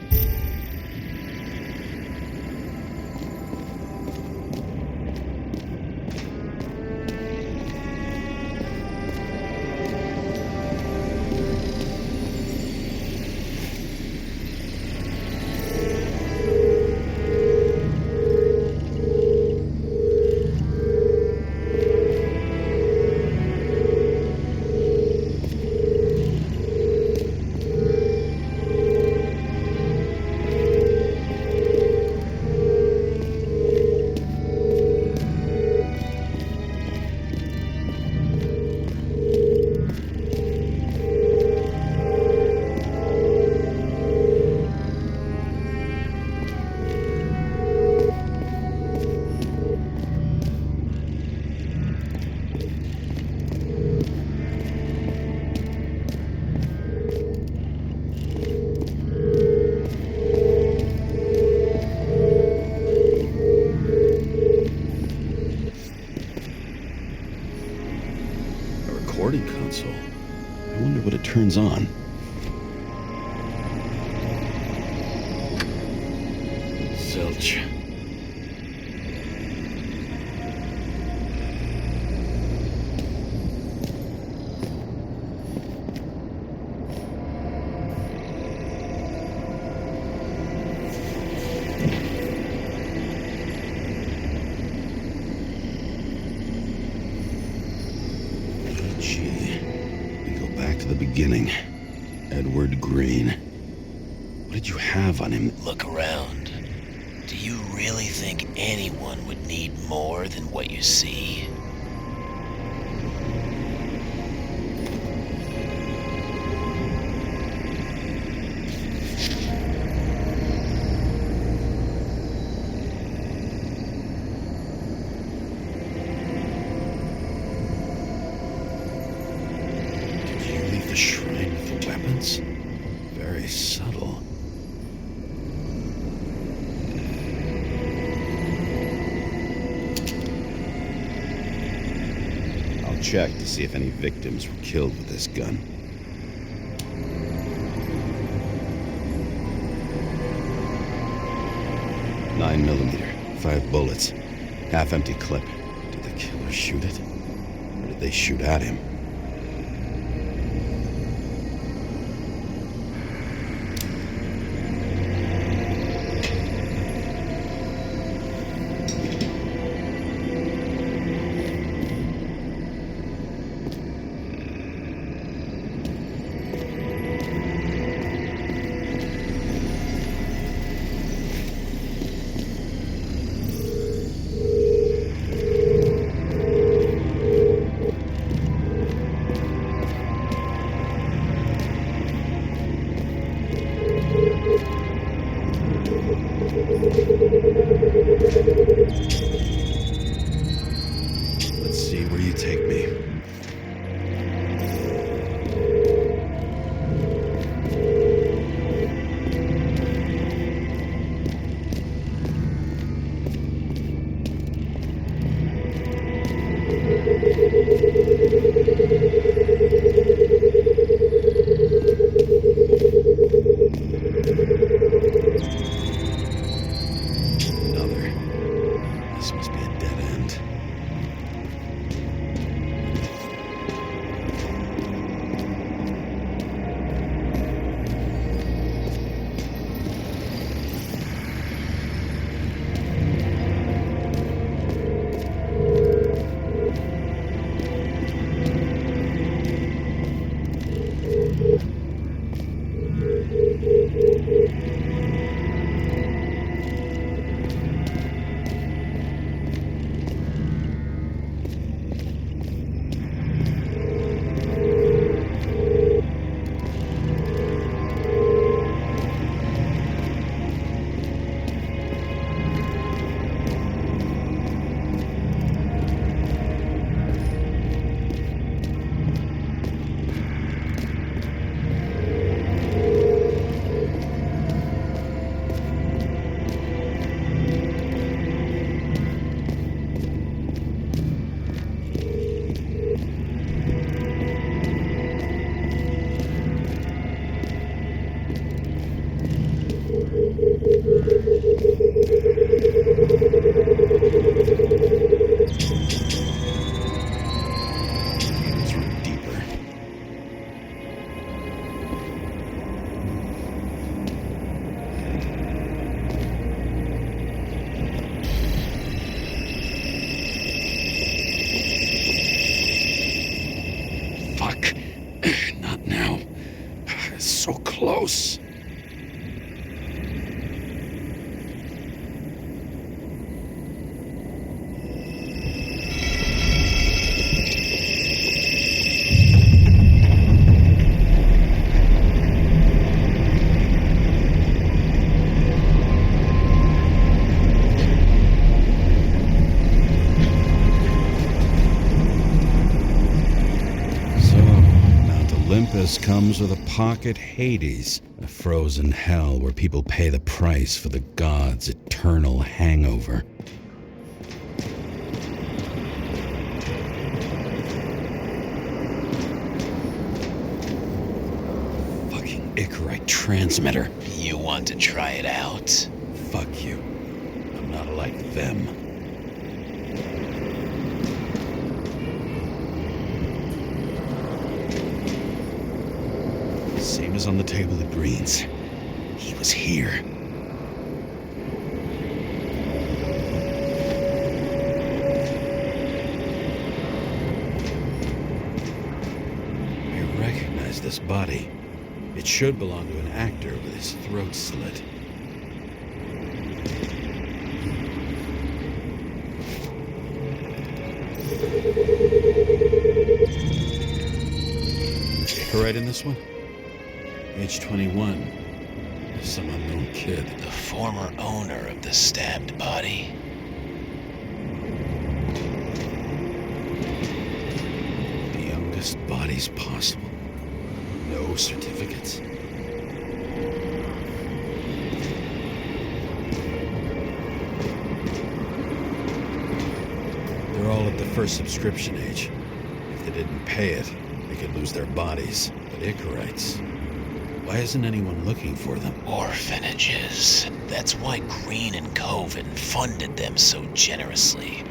Recording console. I wonder what it turns on. Zilch. to the beginning. Edward Green. What did you have on him? Look around. Do you really think anyone would need more than what you see? Did you leave the shrine with weapons? Very subtle. I'll check to see if any victims were killed with this gun. .9mm, 5 bullets, half-empty clip. Did the killer shoot it? Or did they shoot at him? Let's see where you take me. Another. This must be a dead end. Cables run deeper. Fuck. Not now. So close. Olympus comes with a pocket Hades, a frozen hell where people pay the price for the gods' eternal hangover. Fucking Icarite transmitter. You want to try it out? Fuck you. I'm not like them. Same as on the table at Green's. He was here. I recognize is this body? It should belong to an actor with his throat slit. Right in this one? Age 21. Some unknown kid. The former owner of the stabbed body. The youngest bodies possible. No certificates. They're all at the first subscription age. If they didn't pay it, they could lose their bodies. But Icarites, why isn't anyone looking for them? Orphanages. That's why Green and Coven funded them so generously.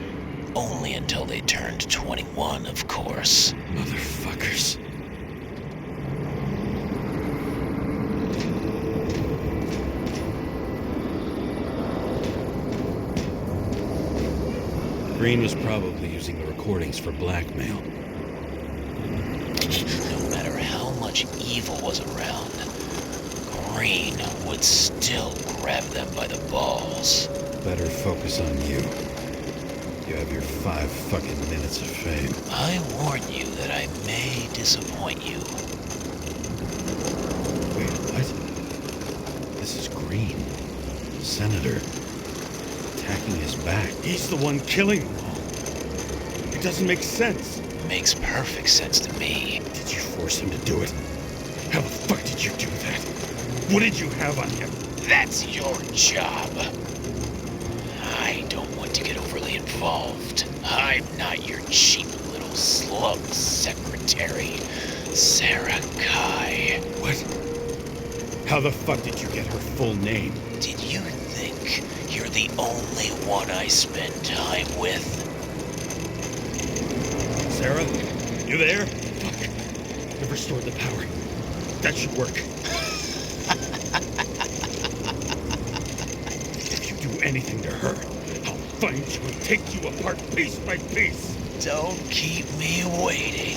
Only until they turned 21, of course. Motherfuckers. Green was probably using the recordings for blackmail. No matter how much evil was around, Green would still grab them by the balls. Better focus on you. You have your 5 fucking minutes of fame. I warn you that I may disappoint you. Wait, what? This is Green. Senator. Attacking his back. He's the one killing them all. It doesn't make sense. Makes perfect sense to me. Did you force him to do it? How the fuck did you do that? What did you have on him? That's your job. I don't want to get overly involved. I'm not your cheap little slug secretary, Sara Kai. What? How the fuck did you get her full name? Did you think you're the only one I spend time with? Sara? You there? Fuck. I've restored the power. That should work. If you do anything to her, I'll find you and take you apart piece by piece. Don't keep me waiting.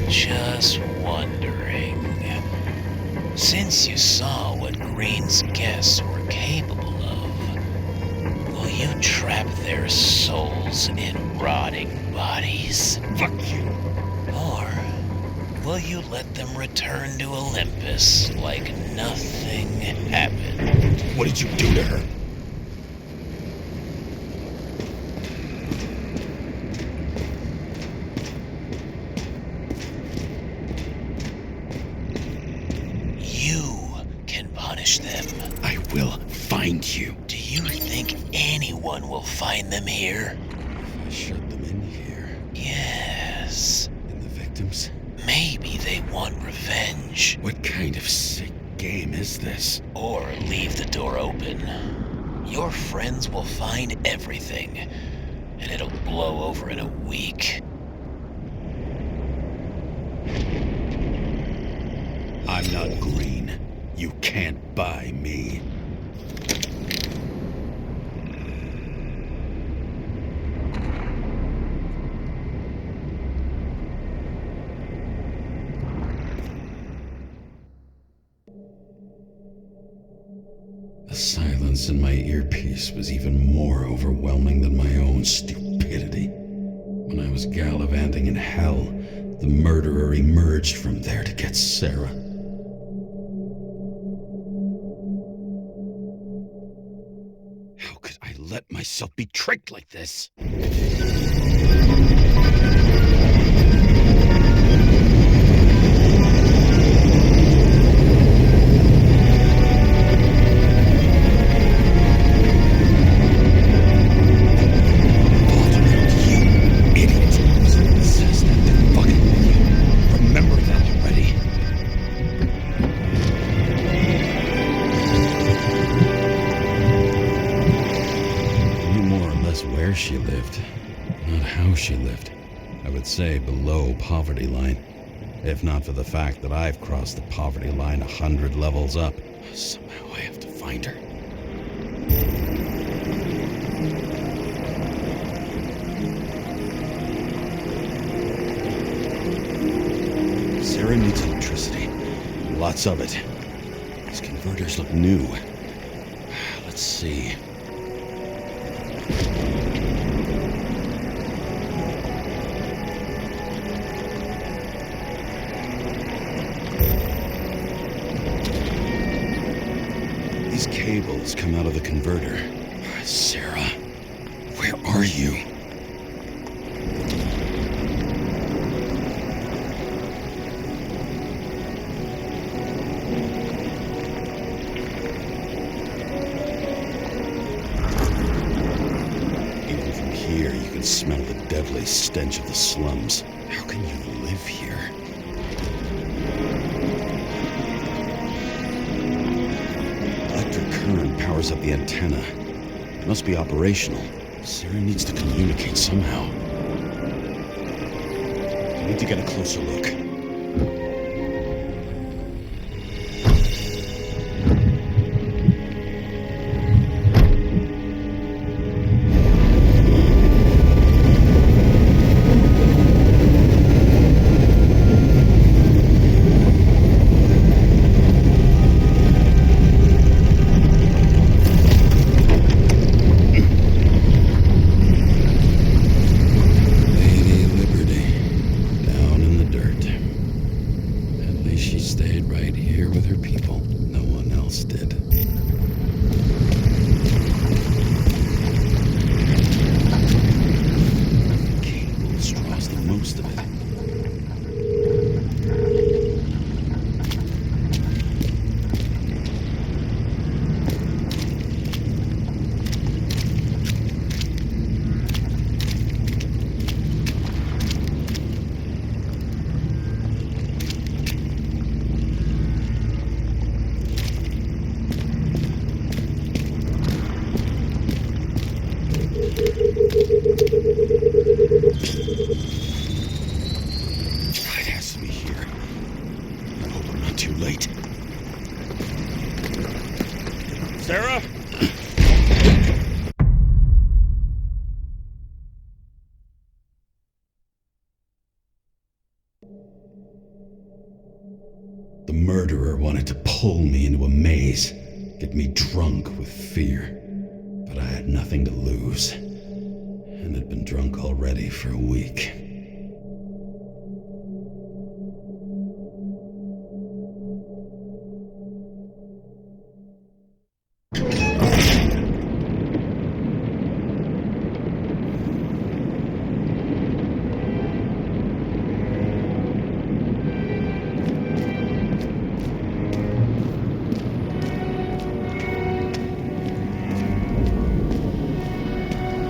Just wondering, since you saw what Green's guests were capable of, will you trap their souls in rotting bodies? Fuck you! Or will you let them return to Olympus like nothing happened? What did you do to her? Them. I will find you. Do you think anyone will find them here? If I shut them in here. Yes. And the victims? Maybe they want revenge. What kind of sick game is this? Or leave the door open. Your friends will find everything, and it'll blow over in a week. I'm not Green. You can't buy me. The silence in my earpiece was even more overwhelming than my own stupidity. When I was gallivanting in hell, the murderer emerged from there to get Sara. How could I let myself be tricked like this? she lived. I would say below poverty line. If not for the fact that I've crossed the poverty line 100 levels up. Somehow I have to find her. Sara needs electricity. Lots of it. These converters look new. Let's see. These cables come out of the converter. Sara, where are you? Even from here, you can smell the deadly stench of the slums. How can you live here? Electric current powers up the antenna. It must be operational. Sara needs to communicate somehow. I need to get a closer look. It has to be here. I hope I'm not too late. Sara? The murderer wanted to pull me into a maze, get me drunk with fear. But I had nothing to lose, and had been drunk already for a week.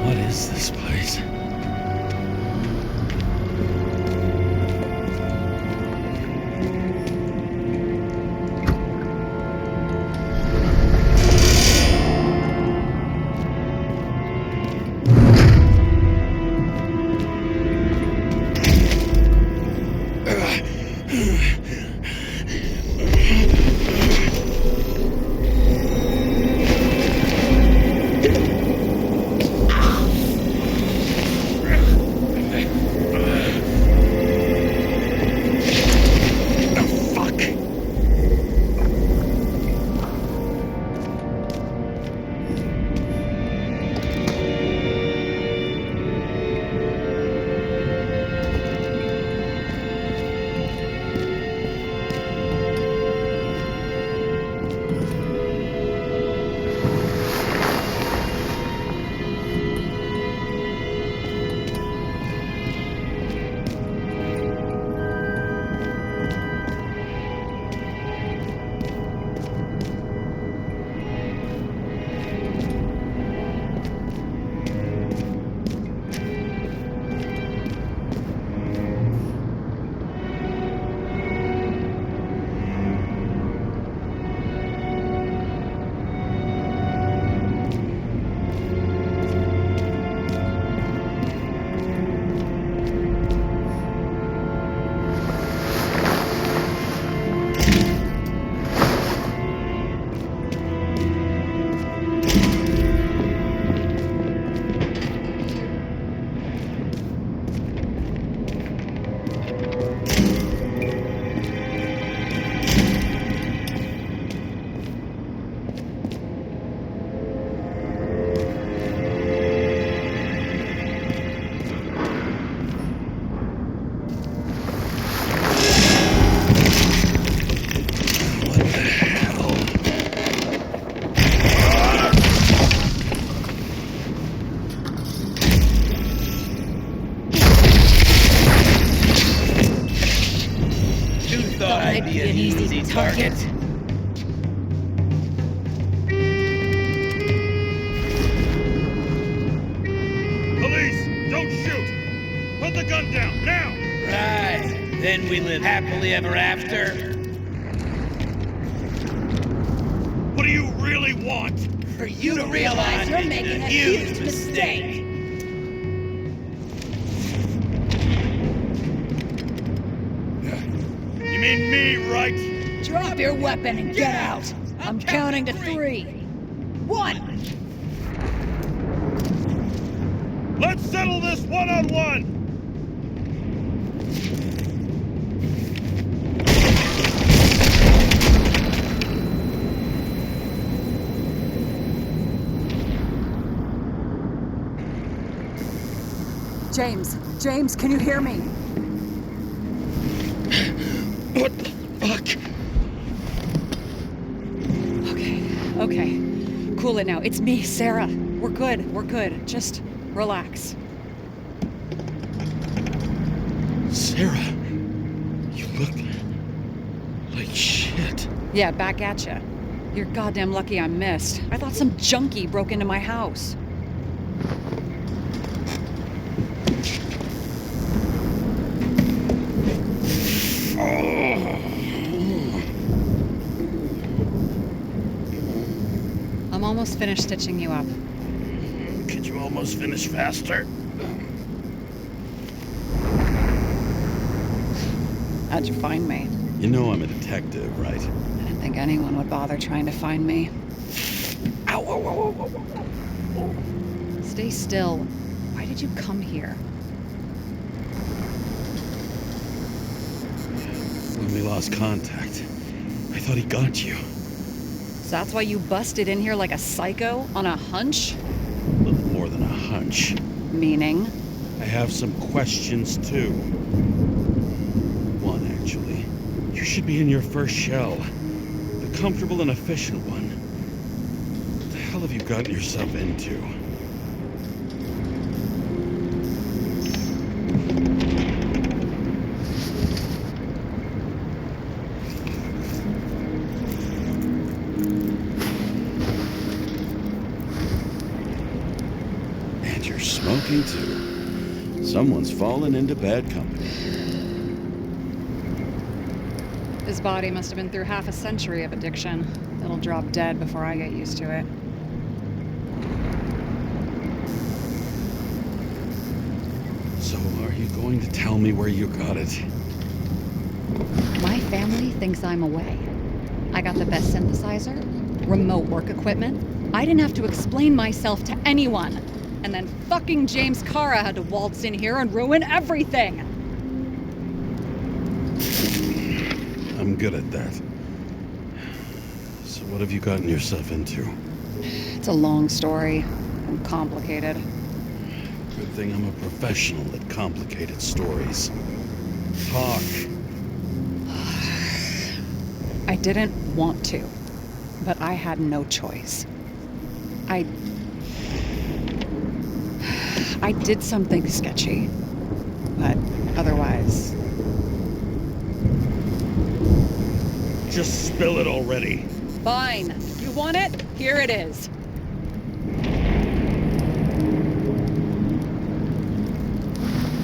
What is this place? I'd be an easy target. Police, don't shoot! Put the gun down, now! Right. Then we live happily ever after. What do you really want? For you to realize you're making a huge mistake. You mean me, right? Drop your weapon and get out. I'm counting to 3. 1. Let's settle this one-on-one! James, can you hear me? What the fuck? Okay. Cool it now. It's me, Sarah. We're good. Just relax. Sarah, you look like shit. Yeah, back at ya. You're goddamn lucky I missed. I thought some junkie broke into my house. I'm almost finished stitching you up. Could you almost finish faster? How'd you find me? You know I'm a detective, right? I didn't think anyone would bother trying to find me. Ow. Stay still. Why did you come here? When we lost contact, I thought he got you. So that's why you busted in here like a psycho on a hunch? A little more than a hunch. Meaning? I have some questions, too. One, actually. You should be in your first shell. The comfortable and efficient one. What the hell have you gotten yourself into? And you're smoking, too. Someone's fallen into bad company. His body must have been through half a century of addiction. It'll drop dead before I get used to it. So, are you going to tell me where you got it? My family thinks I'm away. I got the best synthesizer, remote work equipment. I didn't have to explain myself to anyone. And then fucking James Karra had to waltz in here and ruin everything. I'm good at that. So what have you gotten yourself into? It's a long story and complicated. Good thing I'm a professional at complicated stories. Talk. I didn't want to, but I had no choice. I did something sketchy, but otherwise... Just spill it already. Fine. You want it? Here it is.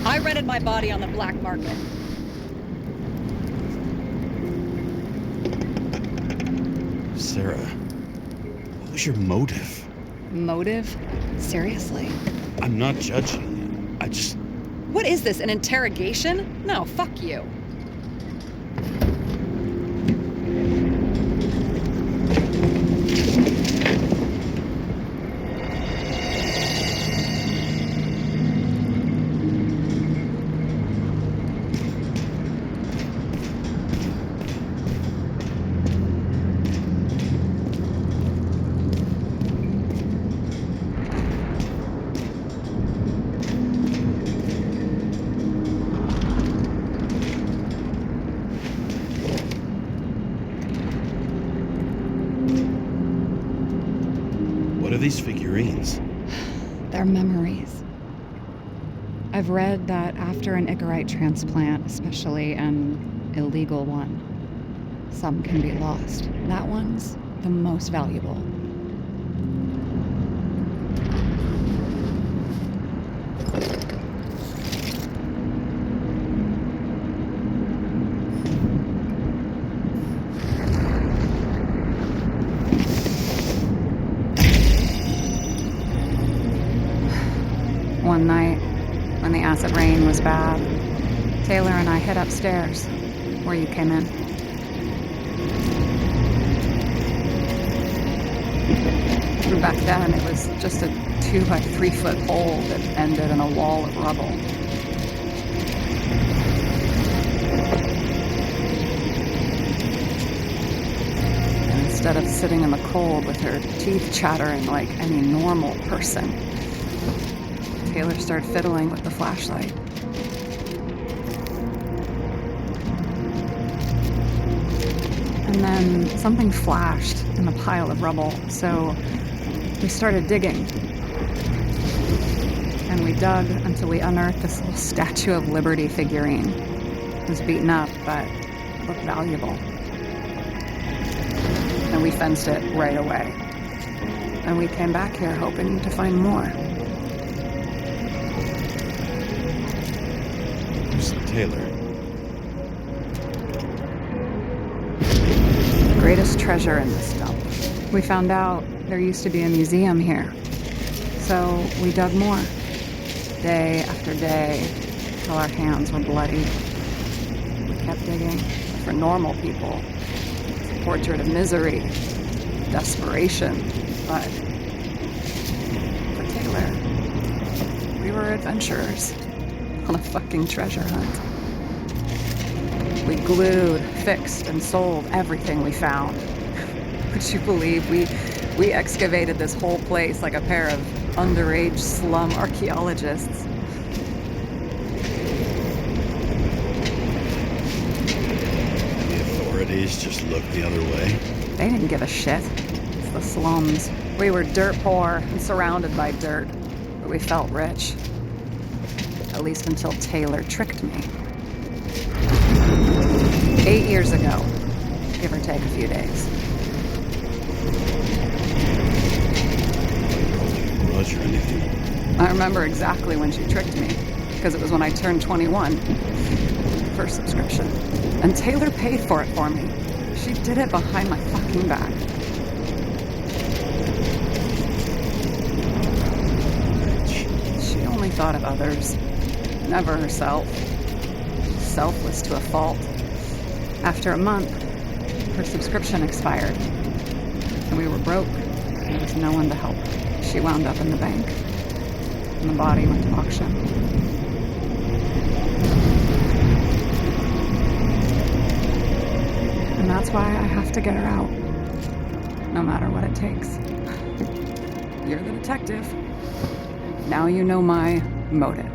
I rented my body on the black market. Sarah, what was your motive? Motive? Seriously? I'm not judging you. I just... What is this, an interrogation? No, fuck you. What are these figurines? They're memories. I've read that after an Icarite transplant, especially an illegal one, Some can be lost. That one's the most valuable. One night, when the acid rain was bad, Taylor and I hid upstairs, where you came in. Back then, it was just a 2 by 3 foot hole that ended in a wall of rubble. And instead of sitting in the cold with her teeth chattering like any normal person, Taylor started fiddling with the flashlight. And then something flashed in the pile of rubble, so we started digging. And we dug until we unearthed this little Statue of Liberty figurine. It was beaten up, but it looked valuable. And we fenced it right away. And we came back here hoping to find more. Who's Taylor? The greatest treasure in this dump. We found out there used to be a museum here. So we dug more. Day after day, till our hands were bloody. We kept digging. For normal people, it's a portrait of misery, desperation. But for Taylor, we were adventurers on a fucking treasure hunt. We glued, fixed, and sold everything we found. Would you believe we excavated this whole place like a pair of underage slum archaeologists? The authorities just looked the other way. They didn't give a shit. It's the slums. We were dirt poor and surrounded by dirt, but we felt rich. At least until Taylor tricked me. 8 years ago, give or take a few days. Or anything. I remember exactly when she tricked me, because it was when I turned 21. First subscription. And Taylor paid for it for me. She did it behind my fucking back. She only thought of others, never herself. Selfless to a fault. After a month, her subscription expired. And we were broke. There was no one to help. She wound up in the bank, and the body went to auction. And that's why I have to get her out, no matter what it takes. You're the detective. Now you know my motive.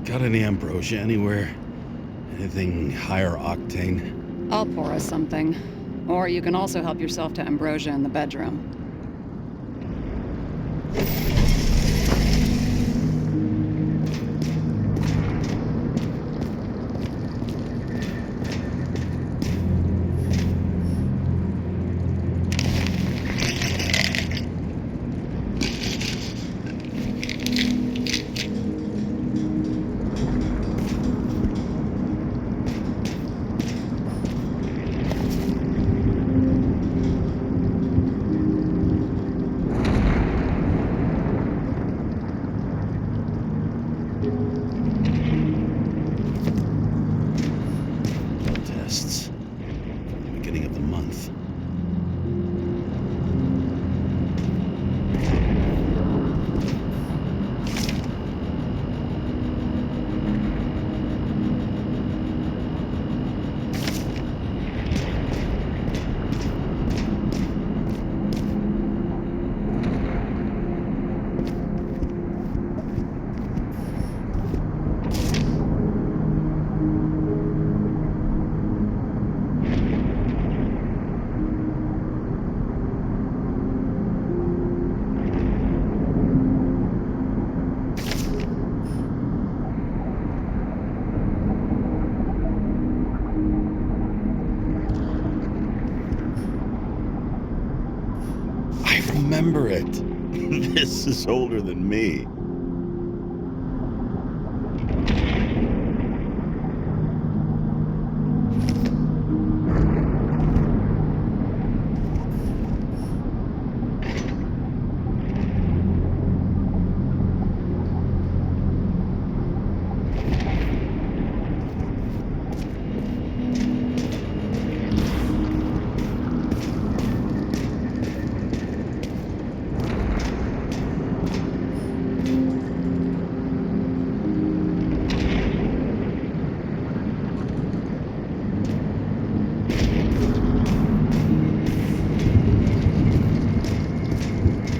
Got any ambrosia anywhere? Anything higher octane? I'll pour us something. Or you can also help yourself to ambrosia in the bedroom. remember it. This is older than me.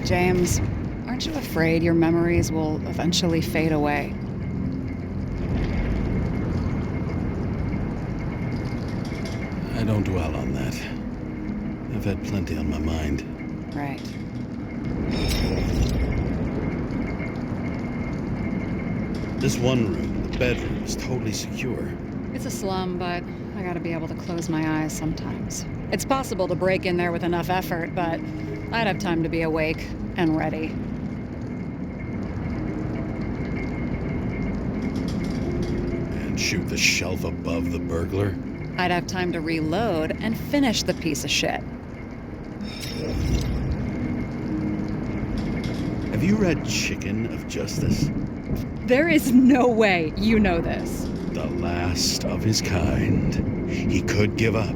James, aren't you afraid your memories will eventually fade away? I don't dwell on that. I've had plenty on my mind. Right. This one room, the bedroom, is totally secure. It's a slum, but I gotta be able to close my eyes sometimes. It's possible to break in there with enough effort, but I'd have time to be awake and ready. And shoot the shelf above the burglar? I'd have time to reload and finish the piece of shit. Have you read Chicken of Justice? There is no way you know this. The last of his kind. He could give up,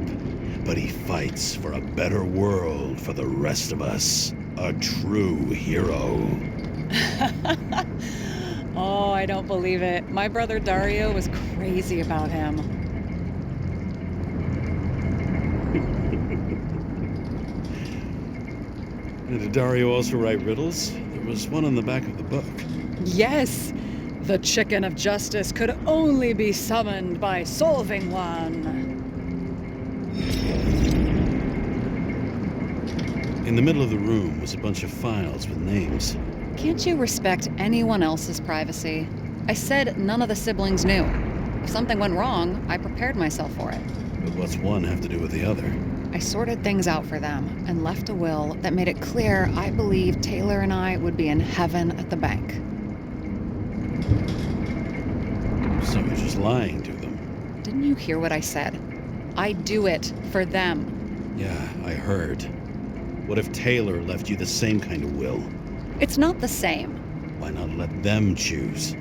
but he fights for a better world for the rest of us. A true hero. Oh, I don't believe it. My brother Dario was crazy about him. Did Dario also write riddles? There was one on the back of the book. Yes! The Chicken of Justice could only be summoned by solving one. In the middle of the room was a bunch of files with names. Can't you respect anyone else's privacy? I said none of the siblings knew. If something went wrong, I prepared myself for it. But what's one have to do with the other? I sorted things out for them and left a will that made it clear I believed Taylor and I would be in heaven at the bank. So you're just lying to them? Didn't you hear what I said? I do it for them. Yeah, I heard. What if Taylor left you the same kind of will? It's not the same. Why not let them choose?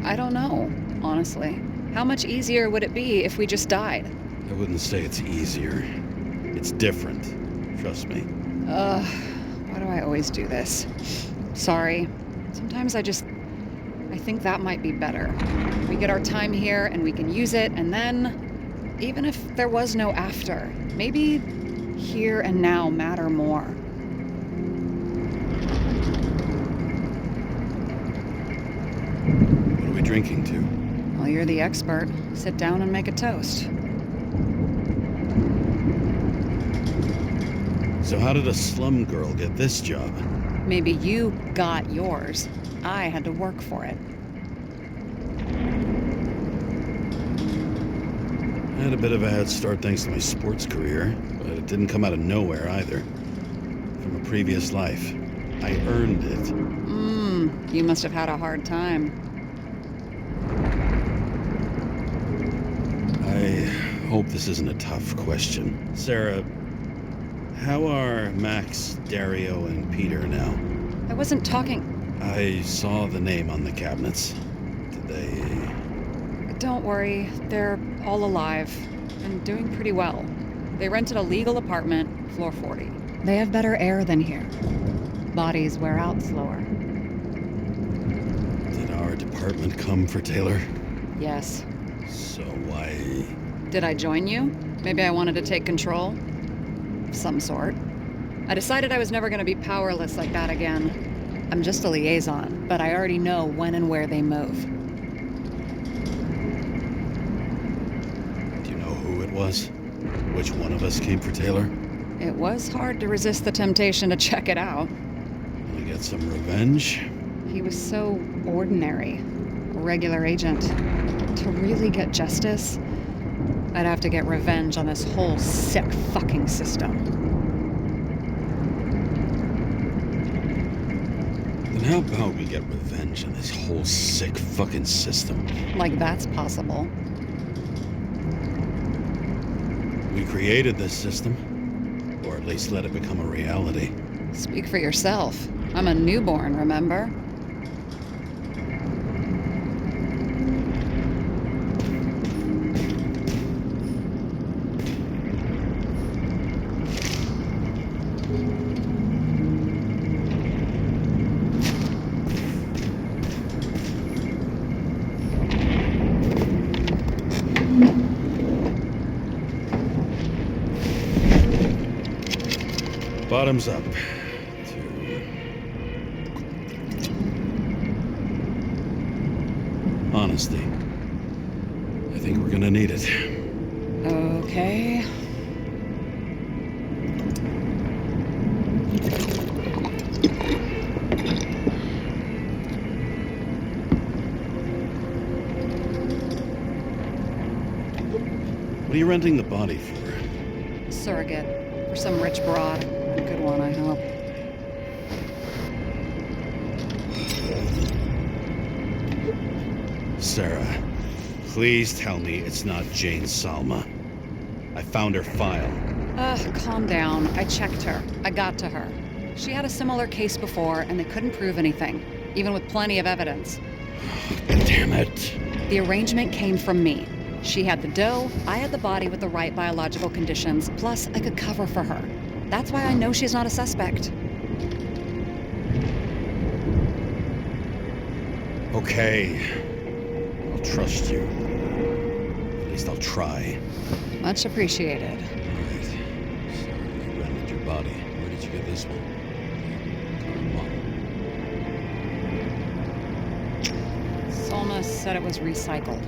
I don't know, honestly. How much easier would it be if we just died? I wouldn't say it's easier. It's different. Trust me. Why do I always do this? Sorry. Sometimes I think that might be better. We get our time here and we can use it, and then, even if there was no after, maybe here and now matter more. What are we drinking to? Well, you're the expert. Sit down and make a toast. So how did a slum girl get this job? Maybe you got yours. I had to work for it. I had a bit of a head start thanks to my sports career, but it didn't come out of nowhere either. From a previous life. I earned it. You must have had a hard time. I hope this isn't a tough question. Sarah, how are Max, Dario, and Peter now? I wasn't talking... I saw the name on the cabinets. Did they... Don't worry, they're all alive and doing pretty well. They rented a legal apartment, floor 40. They have better air than here. Bodies wear out slower. Did our department come for Taylor? Yes. So why... Did I join you? Maybe I wanted to take control? Of some sort. I decided I was never going to be powerless like that again. I'm just a liaison, but I already know when and where they move. Do you know who it was? Which one of us came for Taylor? It was hard to resist the temptation to check it out. Wanna get some revenge? He was so ordinary. A regular agent. To really get justice, I'd have to get revenge on this whole sick fucking system. And how about we get revenge on this whole sick fucking system? Like that's possible. We created this system, or at least let it become a reality. Speak for yourself. I'm a newborn, remember? Bottoms up. Honesty. I think we're gonna need it. Okay. What are you renting the body for? Surrogate. For some rich broad. A good one, I hope. Sarah, please tell me it's not Jane Salma. I found her file. Calm down. I checked her. I got to her. She had a similar case before, and they couldn't prove anything, even with plenty of evidence. Damn it. The arrangement came from me. She had the dough, I had the body with the right biological conditions, plus I could cover for her. That's why I know she's not a suspect. Okay. I'll trust you. At least I'll try. Much appreciated. Alright. So you rented your body. Where did you get this one? Salma said it was recycled.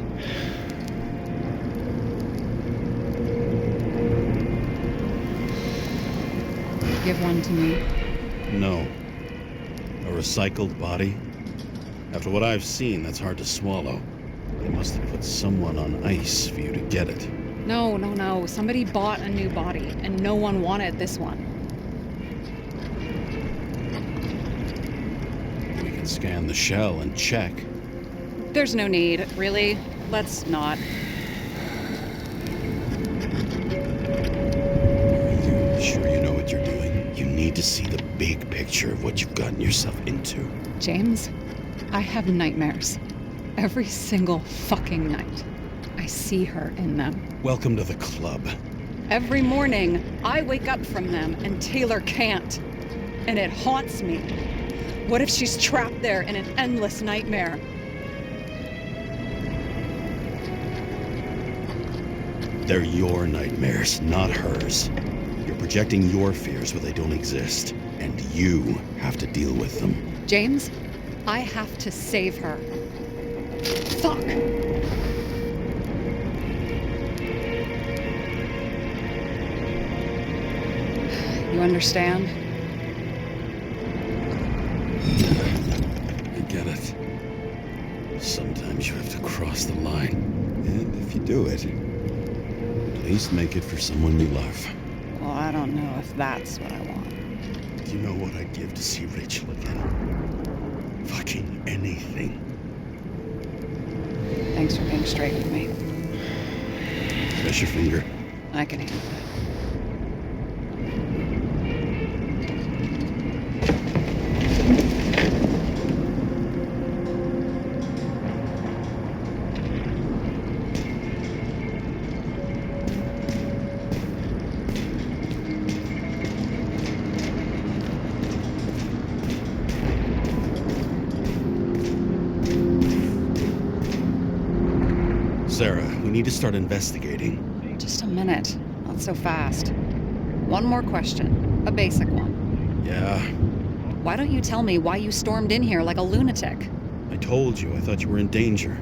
Give one to me. No. A recycled body? After what I've seen, that's hard to swallow. They must have put someone on ice for you to get it. No. Somebody bought a new body, and no one wanted this one. We can scan the shell and check. There's no need, really. Let's not. Are you sure you know what you're doing? You need to see the big picture of what you've gotten yourself into. James, I have nightmares. Every single fucking night. I see her in them. Welcome to the club. Every morning, I wake up from them and Taylor can't. And it haunts me. What if she's trapped there in an endless nightmare? They're your nightmares, not hers. You're projecting your fears where they don't exist, and you have to deal with them. James, I have to save her. Fuck! You understand? I get it. Sometimes you have to cross the line. And if you do it, at least make it for someone you love. Well, I don't know if that's what I want. Do you know what I'd give to see Rachel again? Fucking anything. Thanks for being straight with me. Press your finger. I can handle it. Sarah, we need to start investigating. Just a minute. Not so fast. One more question. A basic one. Yeah? Why don't you tell me why you stormed in here like a lunatic? I told you, I thought you were in danger.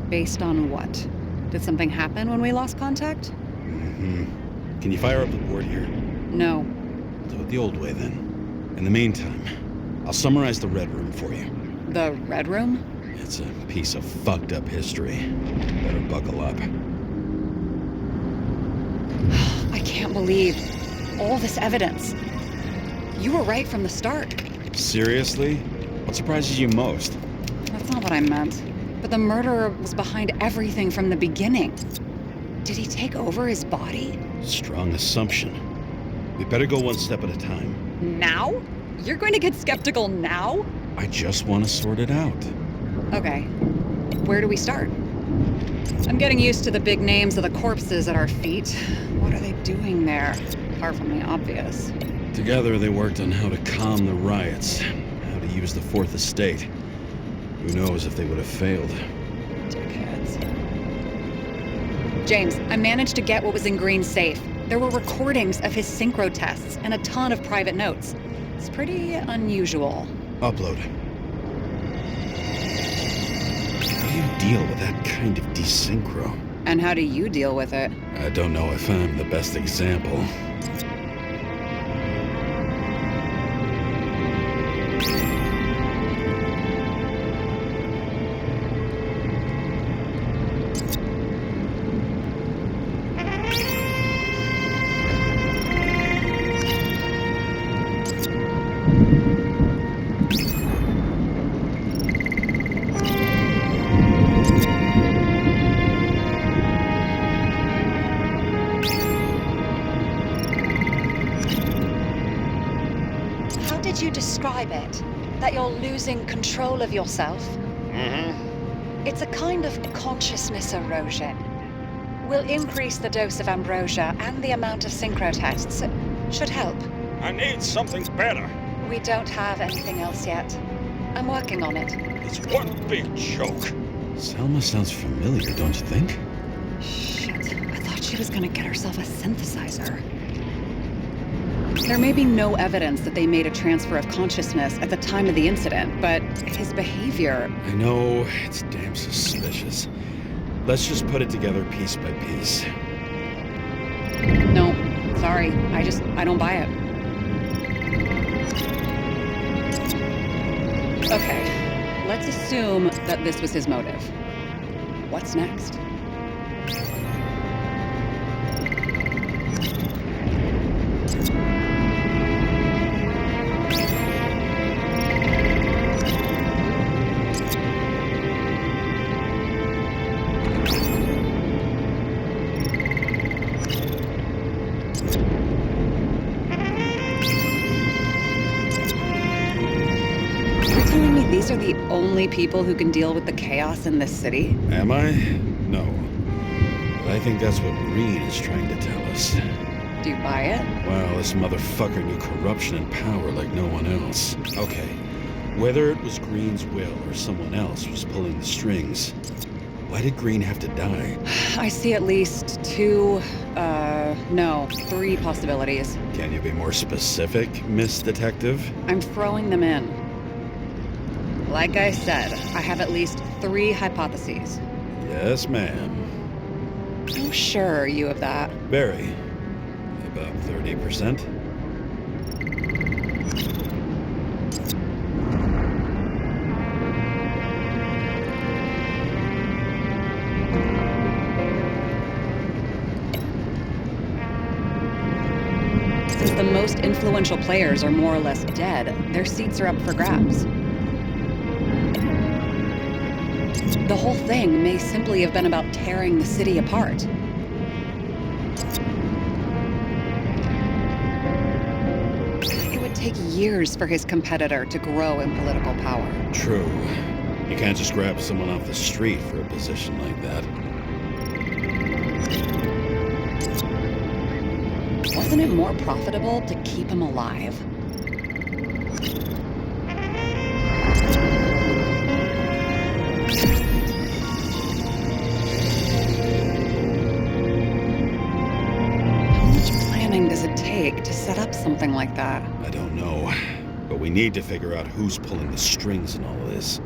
Based on what? Did something happen when we lost contact? Mm-hmm. Can you fire up the board here? No. Do it the old way, then. In the meantime, I'll summarize the Red Room for you. The Red Room? It's a piece of fucked up history. Better buckle up. I can't believe all this evidence. You were right from the start. Seriously? What surprises you most? That's not what I meant. But the murderer was behind everything from the beginning. Did he take over his body? Strong assumption. We better go one step at a time. Now? You're going to get skeptical now? I just want to sort it out. Okay. Where do we start? I'm getting used to the big names of the corpses at our feet. What are they doing there? Apart from the obvious. Together, they worked on how to calm the riots, how to use the Fourth Estate. Who knows if they would have failed. Dickheads. James, I managed to get what was in Green's safe. There were recordings of his synchro tests and a ton of private notes. It's pretty unusual. Upload. How do you deal with that kind of desynchro? And how do you deal with it? I don't know if I'm the best example. Describe it? That you're losing control of yourself? Mm-hmm. It's a kind of consciousness erosion. We'll increase the dose of ambrosia and the amount of synchro tests. It should help. I need something better. We don't have anything else yet. I'm working on it. It's one big joke. Selma sounds familiar, don't you think? Shit. I thought she was gonna get herself a synthesizer. There may be no evidence that they made a transfer of consciousness at the time of the incident, but his behavior... I know, it's damn suspicious. Let's just put it together piece by piece. No, sorry. I don't buy it. Okay, let's assume that this was his motive. What's next? These are the only people who can deal with the chaos in this city? Am I? No. But I think that's what Green is trying to tell us. Do you buy it? Well, this motherfucker knew corruption and power like no one else. Okay, whether it was Green's will or someone else was pulling the strings, why did Green have to die? I see at least three possibilities. Can you be more specific, Miss Detective? I'm throwing them in. Like I said, I have at least 3 hypotheses. Yes, ma'am. How sure are you of that? Very. About 30%. Since the most influential players are more or less dead, their seats are up for grabs. The whole thing may simply have been about tearing the city apart. It would take years for his competitor to grow in political power. True. You can't just grab someone off the street for a position like that. Wasn't it more profitable to keep him alive? Does it take to set up something like that? I don't know, but we need to figure out who's pulling the strings in all of this.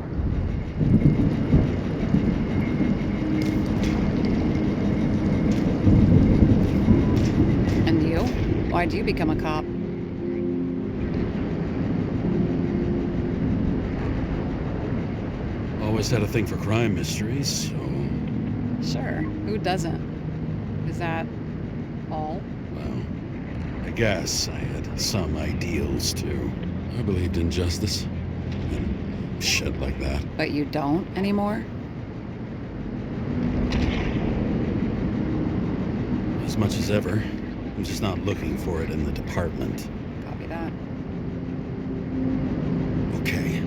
And you? Why'd you become a cop? Always had a thing for crime mysteries, so... Sure, who doesn't? Is that all? Well, I guess I had some ideals, too. I believed in justice. And shit like that. But you don't anymore? As much as ever. I'm just not looking for it in the department. Copy that. Okay,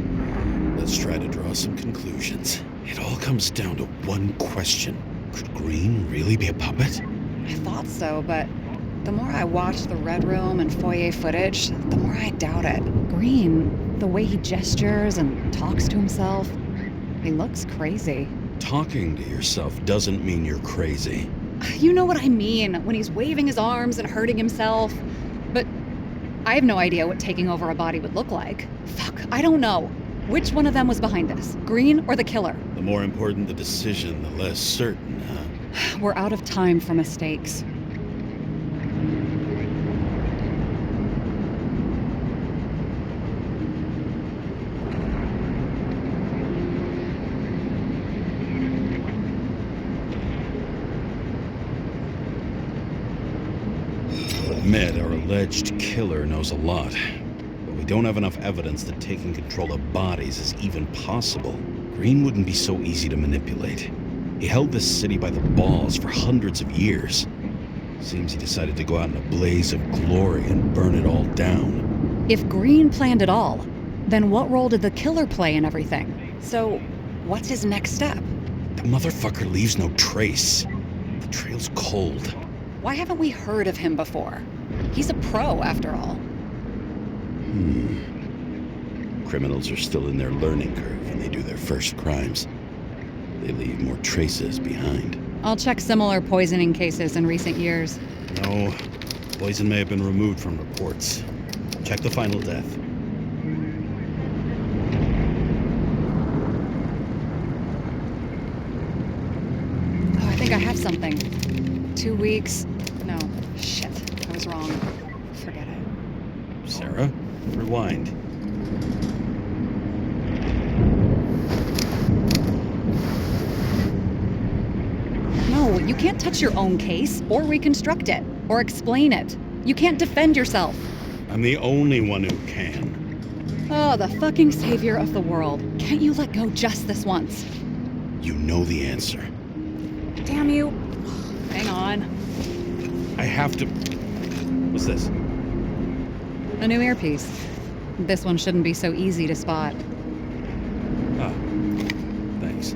let's try to draw some conclusions. It all comes down to one question. Could Green really be a puppet? I thought so, but the more I watch the Red Room and foyer footage, the more I doubt it. Green, the way he gestures and talks to himself, he looks crazy. Talking to yourself doesn't mean you're crazy. You know what I mean, when he's waving his arms and hurting himself. But I have no idea what taking over a body would look like. Fuck, I don't know. Which one of them was behind this? Green or the killer? The more important the decision, the less certain, huh? We're out of time for mistakes. Admit our alleged killer knows a lot, but we don't have enough evidence that taking control of bodies is even possible. Green wouldn't be so easy to manipulate. He held this city by the balls for hundreds of years. Seems he decided to go out in a blaze of glory and burn it all down. If Green planned it all, then what role did the killer play in everything? So, what's his next step? The motherfucker leaves no trace. The trail's cold. Why haven't we heard of him before? He's a pro, after all. Criminals are still in their learning curve when they do their first crimes. They leave more traces behind. I'll check similar poisoning cases in recent years. No, poison may have been removed from reports. Check the final death. Oh, I think I have something. 2 weeks. No, shit. I was wrong. Forget it. Sarah, rewind. No, you can't touch your own case, or reconstruct it, or explain it. You can't defend yourself. I'm the only one who can. Oh, the fucking savior of the world. Can't you let go just this once? You know the answer. Damn you. Hang on. I have to... What's this? A new earpiece. This one shouldn't be so easy to spot. Ah, thanks.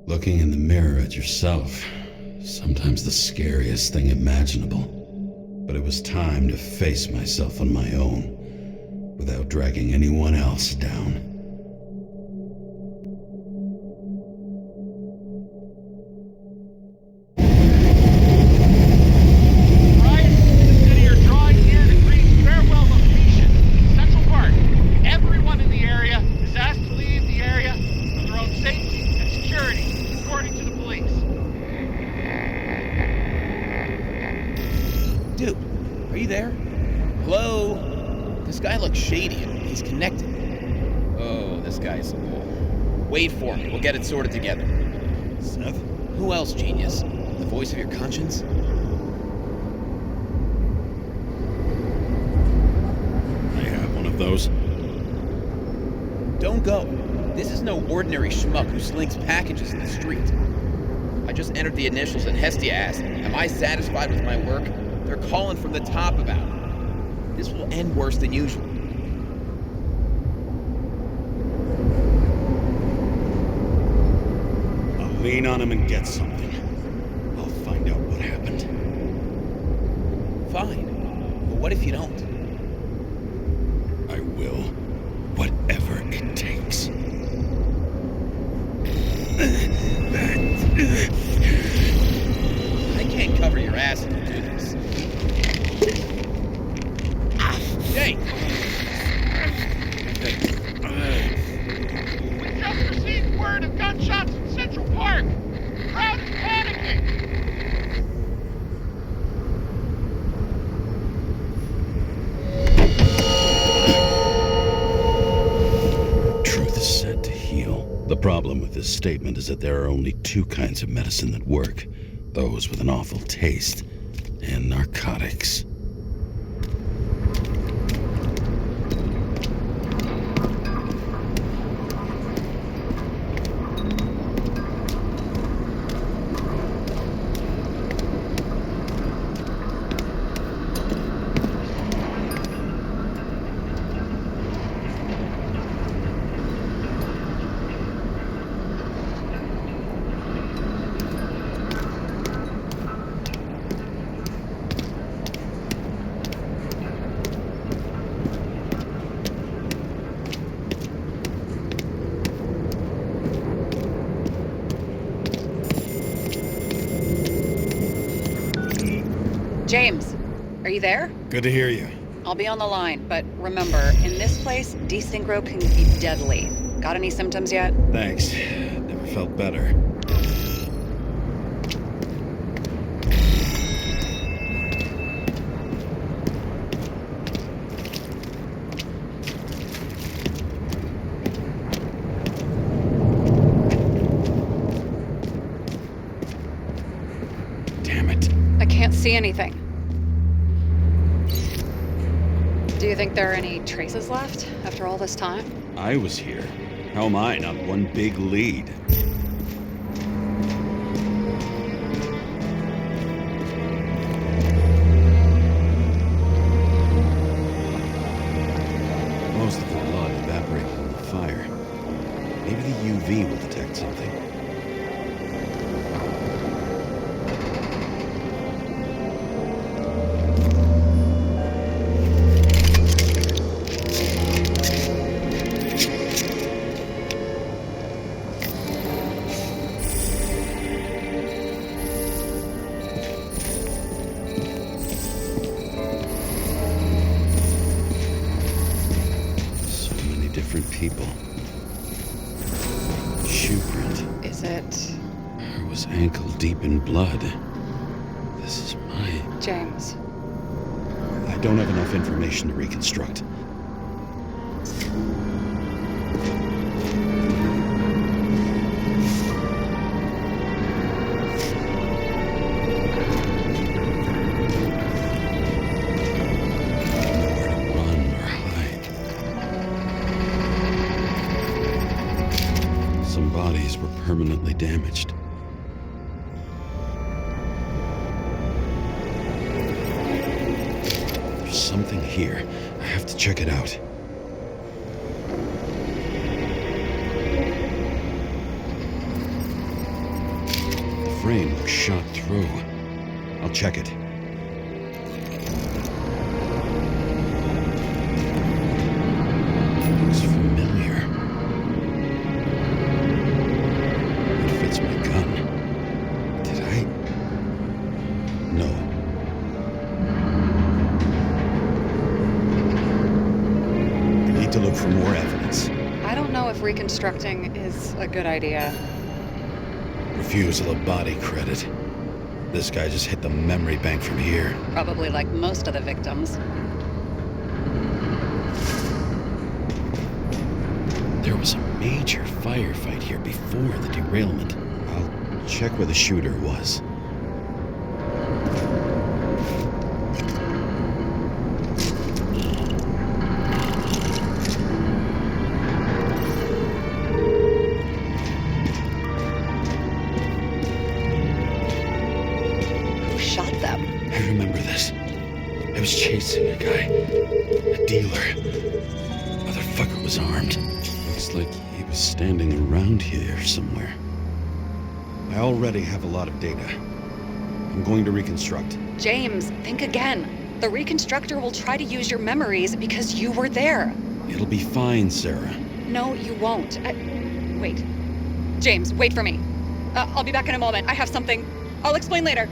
Looking in the mirror at yourself, sometimes the scariest thing imaginable. But it was time to face myself on my own, without dragging anyone else down. Hello? This guy looks shady. He's connected. Oh, this guy's a bull. Wait for me. We'll get it sorted together. Seth? Who else, genius? The voice of your conscience? I have one of those. Don't go. This is no ordinary schmuck who slinks packages in the street. I just entered the initials and Hestia asked, am I satisfied with my work? They're calling from the top about it. This will end worse than usual. I'll lean on him and get something. I'll find out what happened. Fine. But what if you don't? I will. Whatever it takes. I can't cover your ass if you do this. Jay! We just received word of gunshots in Central Park. Crowd is panicking. Truth is said to heal. The problem with this statement is that there are only two kinds of medicine that work. Those with an awful taste and narcotics. James, are you there? Good to hear you. I'll be on the line, but remember, in this place, desynchro can be deadly. Got any symptoms yet? Thanks. Never felt better. Damn it. I can't see anything. Do you think there are any traces left after all this time? I was here. How am I not one big lead? Most of the blood evaporated in the fire. Maybe the UV will detect something. Different people. Shoe print. Is it... I was ankle deep in blood. This is my... James? I don't have enough information to reconstruct. Bodies were permanently damaged. There's something here. I have to check it out. The frame looks shot through. I'll check it. Looks familiar. It's my gun. Did I? No. I need to look for more evidence. I don't know if reconstructing is a good idea. Refusal of body credit. This guy just hit the memory bank from here. Probably like most of the victims. major firefight here before the derailment. I'll check where the shooter was. Who shot them? I remember this. I was chasing a guy. A dealer. Motherfucker was armed. Looks like he was standing around here somewhere. I already have a lot of data. I'm going to reconstruct. James, think again. The reconstructor will try to use your memories because you were there. It'll be fine, Sarah. No, you won't. Wait. James, wait for me. I'll be back in a moment. I have something. I'll explain later.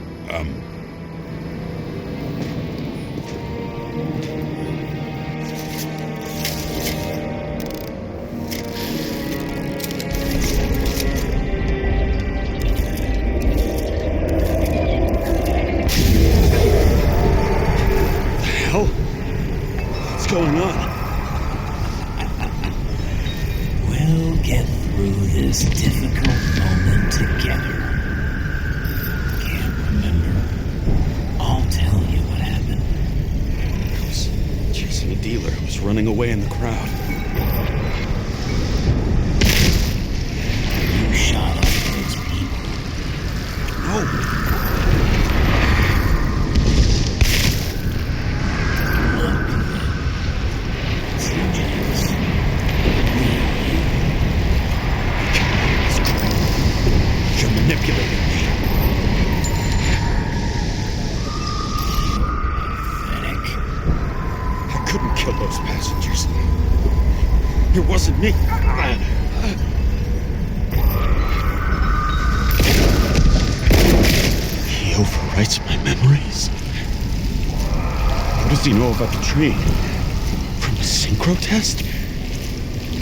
What's going on? We'll get through this difficult moment together. Can't remember. I'll tell you what happened. I was chasing a dealer who was running away in the crowd. You shot up those people. No! Manipulating me. Pathetic. I couldn't kill those passengers. It wasn't me. He overwrites my memories. What does he know about the train? From the synchro test?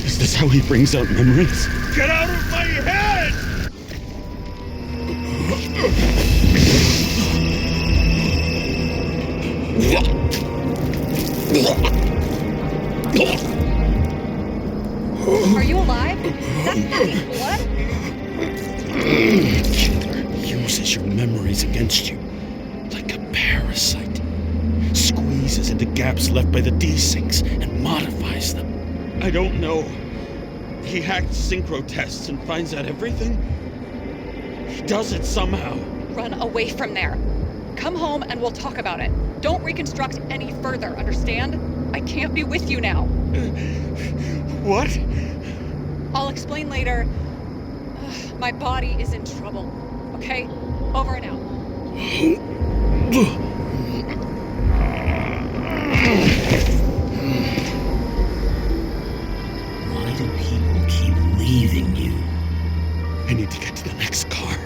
Is this how he brings out memories? Get out of my head! Are you alive? That's fucking blood? Killer uses your memories against you like a parasite. Squeezes into gaps left by the desyncs and modifies them. I don't know. He hacked synchro tests and finds out everything. He does it somehow. Run away from there. Come home and we'll talk about it. Don't reconstruct any further, understand? I can't be with you now. What? I'll explain later. My body is in trouble. Okay? Over and out. Why do people keep leaving you? I need to get to the next car.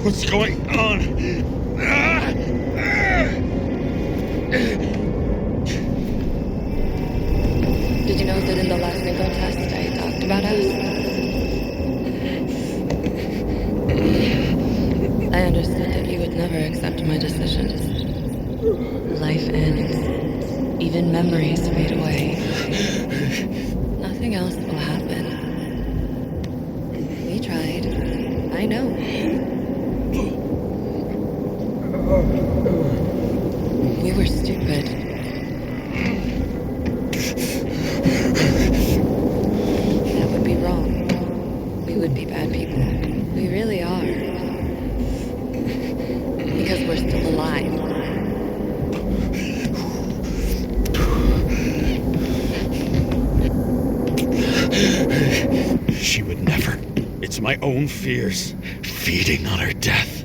What's going on? Did you know that in the last synchro test I talked about us? I understood that you would never accept my decisions. Life ends. Even memories fade away. Nothing else will happen. We tried. I know. We were stupid. That would be wrong. We would be bad people. We really are. Because we're still alive. my own fears, feeding on her death.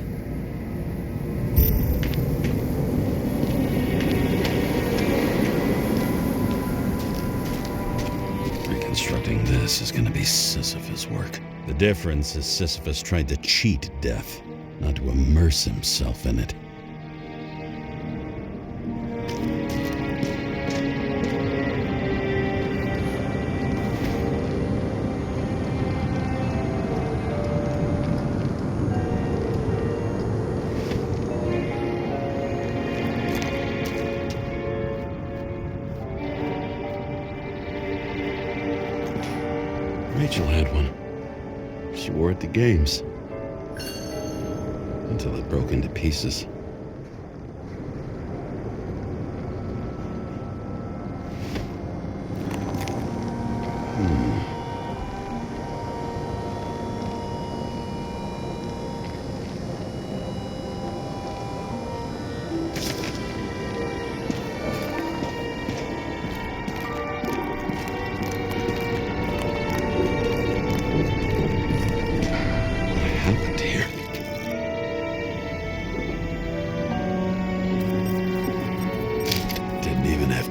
Reconstructing this is gonna be Sisyphus work. The difference is Sisyphus tried to cheat death, not to immerse himself in it. Rachel had one. She wore it to games. Until it broke into pieces.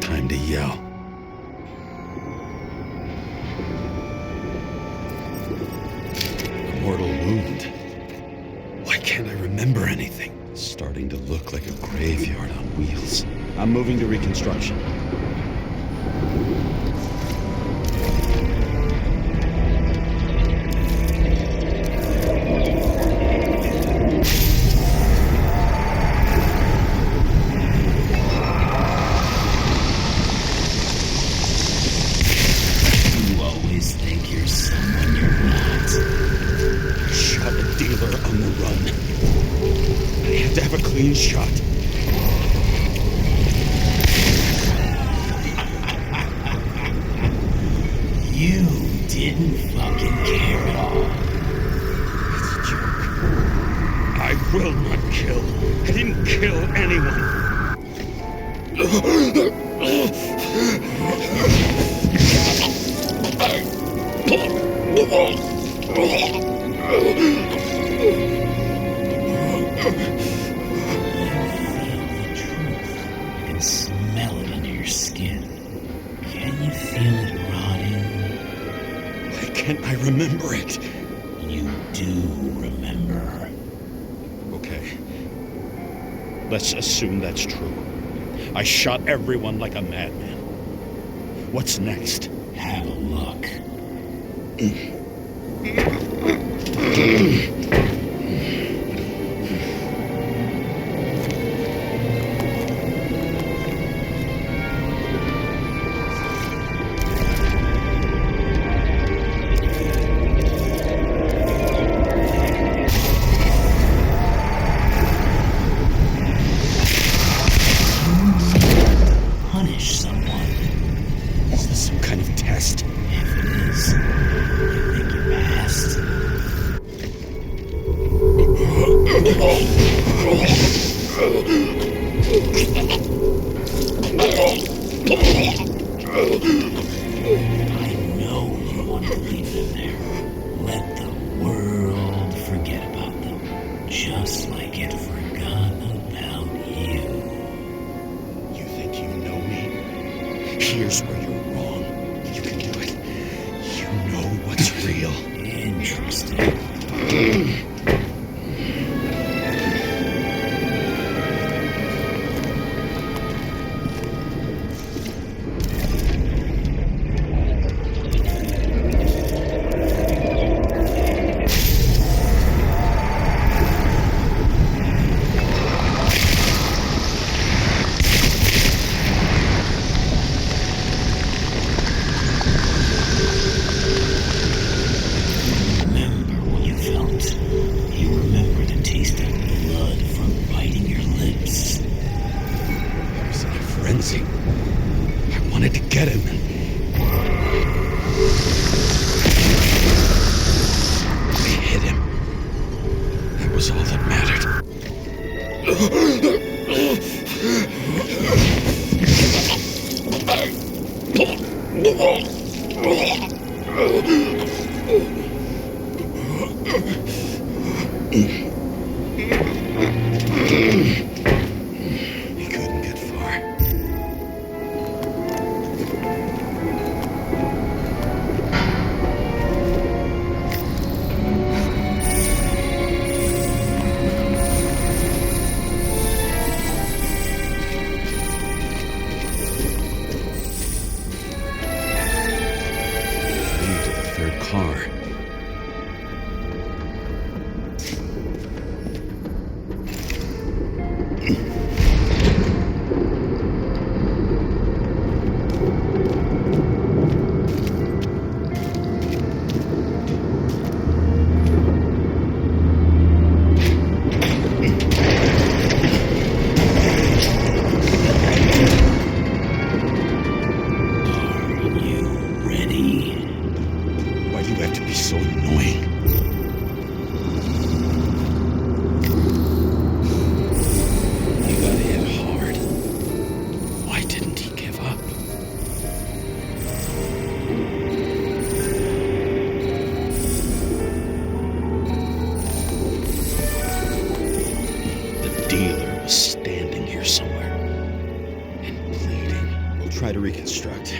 Time to yell. A mortal wound. Why can't I remember anything? It's starting to look like a graveyard on wheels. I'm moving to reconstruction. Clean shot. You didn't fucking care at all. It's a joke. I will not kill. I didn't kill anyone. Smell it under your skin. Can you feel it rotting? Why can't I remember it? You do remember. Okay. Let's assume that's true. I shot everyone like a madman. What's next? Have a look. I know you want to leave them there. Let the world forget about them, just like it forgot about you. You think you know me? Here's where you're wrong. You can do it. You know what's real. Interesting. I wanted to get him. I hit him. That was all that mattered. He couldn't get far. Lead to the third car. Why do you have to be so annoying? He got hit hard. Why didn't he give up? The dealer was standing here somewhere and bleeding. We'll try to reconstruct.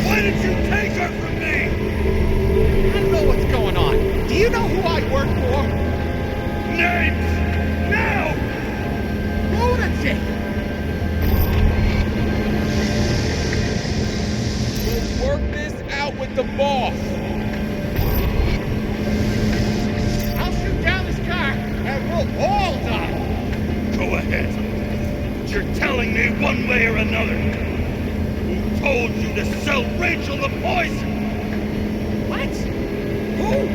Why did you take her from me? I don't know what's going on. Do you know who I work for? Names! Now! Lunatic! We'll work this out with the boss. I'll shoot down this car and we'll all die. Go ahead. But you're telling me one way or another. Who told you to sell Rachel the poison? What? Who?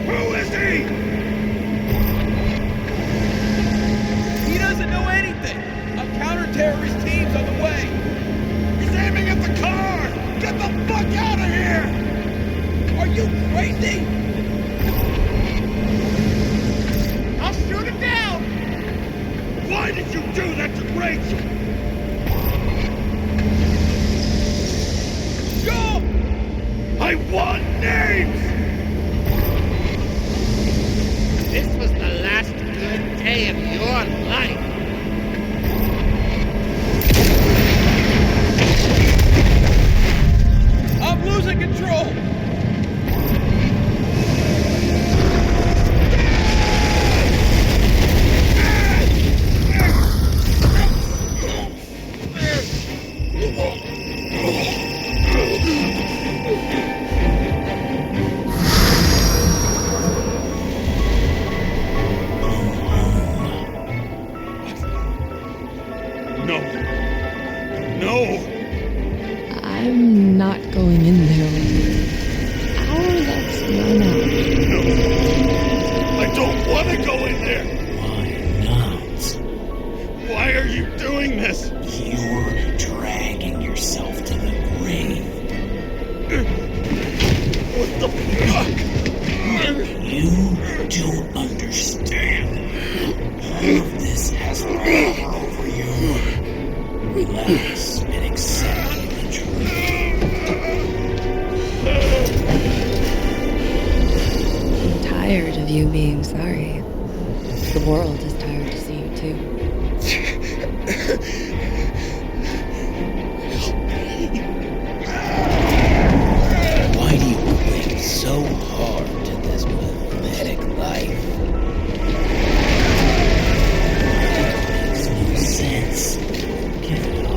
Who is he? He doesn't know anything. A counter-terrorist team's on the way. He's aiming at the car! Get the fuck out of here! Are you crazy? I'll shoot him down! Why did you do that to Rachel? Go! I want names! This was the last good day of your life. I'm losing control! No. No! I'm not going in there with you. Our luck's run out. No. I don't want to go in there! Why not? Why are you doing this? You're dragging yourself to the grave. What the fuck? You don't understand. All of this has power over you. Relax and accept the truth. I'm tired of you being sorry. The world is tired to see you too. Why do you cling so hard to this pathetic life? It makes no sense. Give it up.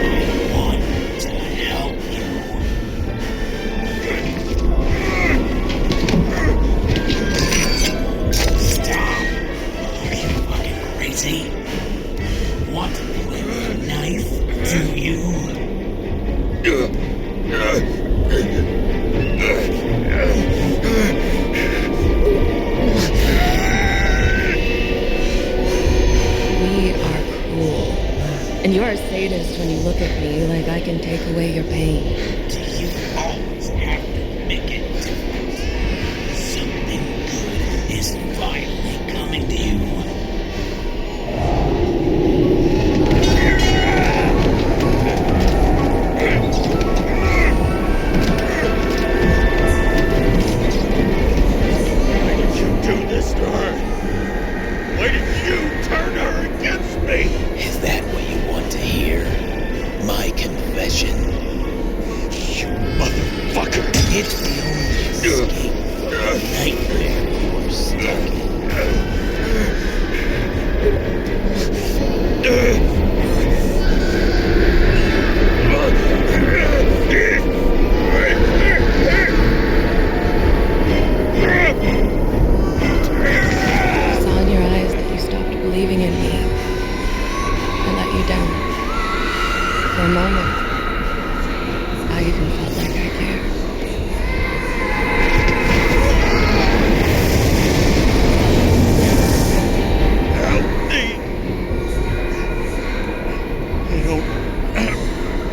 I want to help you. Stop. Are you fucking crazy? Want to play with a knife? Do you? We are cruel. And you're a sadist when you look at me like I can take away your pain. Do you always have to make it different? nightmare you are stuck I saw in your eyes that you stopped believing in me. I let you down. For a moment, I even felt like I cared. Help me! I don't have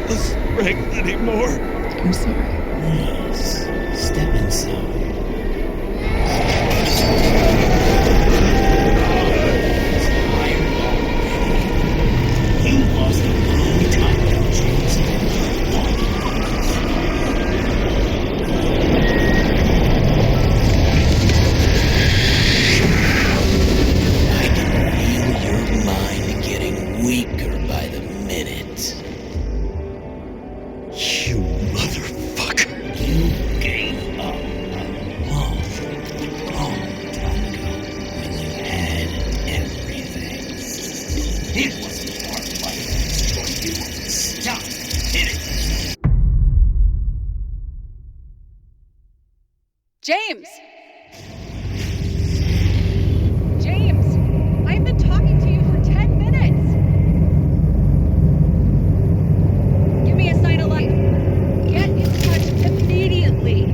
the strength anymore. I'm sorry. Please, step inside. You lost a long time ago, James. I can feel your mind getting weaker by the minute. You motherfucker. You gave up a long time ago when you had everything. It wasn't a hard life choice. You were stuck in it. James! James! I've been talking to you for 10 minutes! Give me a sign of life. Get in touch immediately.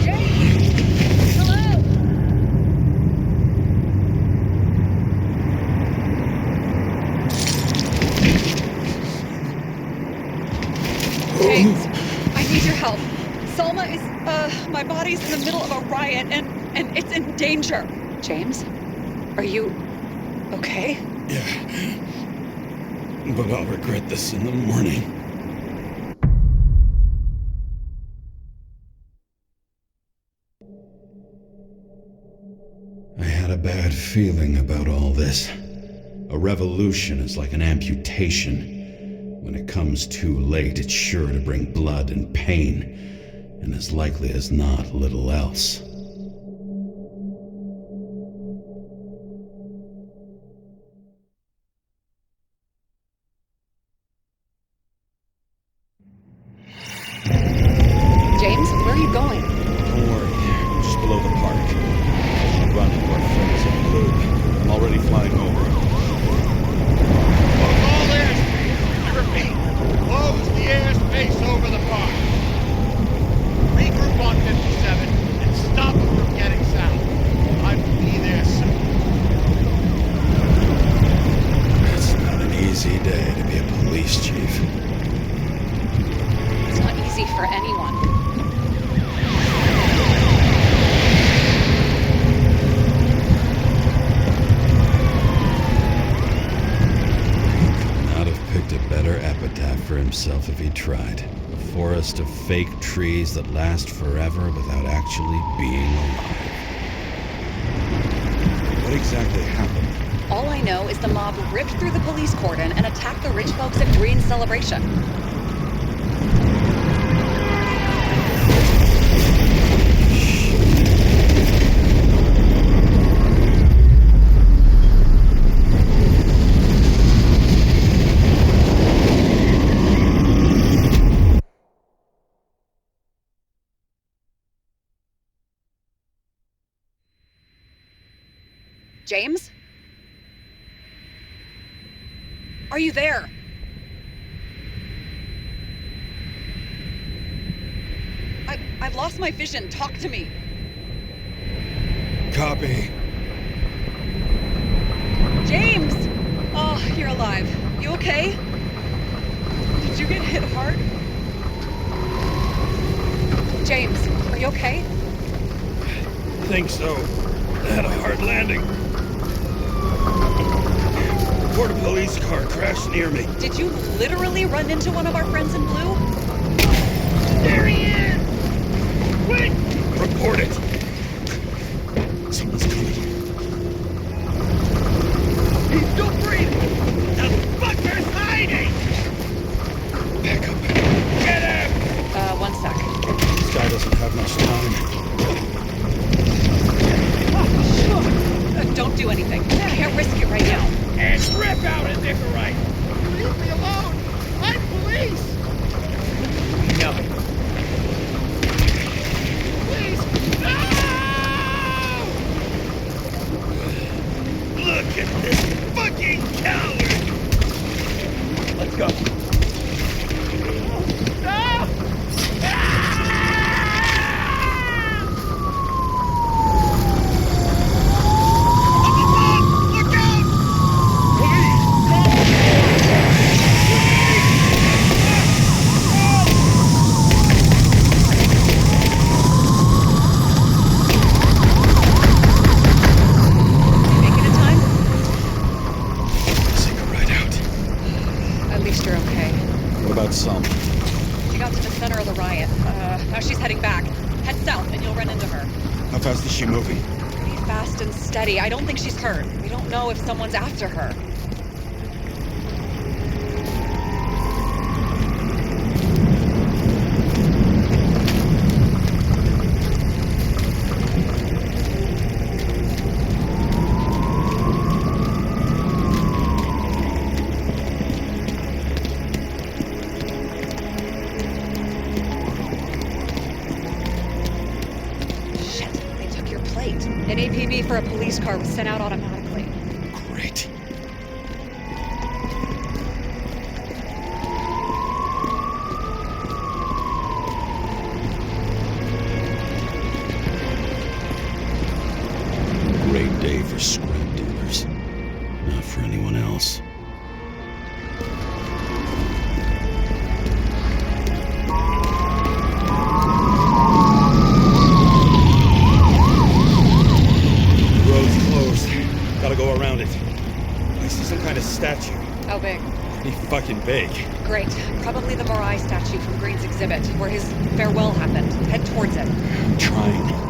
James! Hello? James, I need your help. Salma is, my body's in the middle of a riot and it's in danger. James, are you okay? Yeah. But I'll regret this in the morning. I had a bad feeling about all this. A revolution is like an amputation. When it comes too late, it's sure to bring blood and pain, and as likely as not, little else. James, where are you going? Don't worry, I'm just below the park. I should run into our friends in blue. I'm already flying over. All airspace. I repeat, close the airspace over the park. Regroup on 57 and stop them from getting south. I will be there soon. It's not an easy day to be a police chief. It's not easy for anyone. Not have picked a better epitaph for himself if he tried. A forest of fake trees that last forever without actually being alive. What exactly happened? All I know is the mob ripped through the police cordon and attacked the rich folks at Green Celebration. James? Are you there? I've lost my vision. Talk to me. Copy. James! Oh, you're alive. You okay? Did you get hit hard? James, are you okay? I think so. I had a hard landing. Before the police car crashed near me. Did you literally run into one of our friends in blue? There he is! Quick! Report it. Someone's coming. He's still breathing! The fucker's hiding! Back up. Get him! One sec. This guy doesn't have much time. anything. I can't risk it right now. And rip out a Nicorite! Leave me alone! I'm police! No. Please! No! Look at this fucking coward! Let's go. No! Selma. She got to the center of the riot. Now she's heading back. Head south and you'll run into her. How fast is she moving? Pretty fast and steady. I don't think she's hurt. We don't know if someone's after her. An APB for a police car was sent out automatically. Great. Great day for scrap dealers. Not for anyone else. Go around it. I see some kind of statue. How big? Pretty fucking big. Great. Probably the Morai statue from Green's exhibit, where his farewell happened. Head towards it. I'm trying.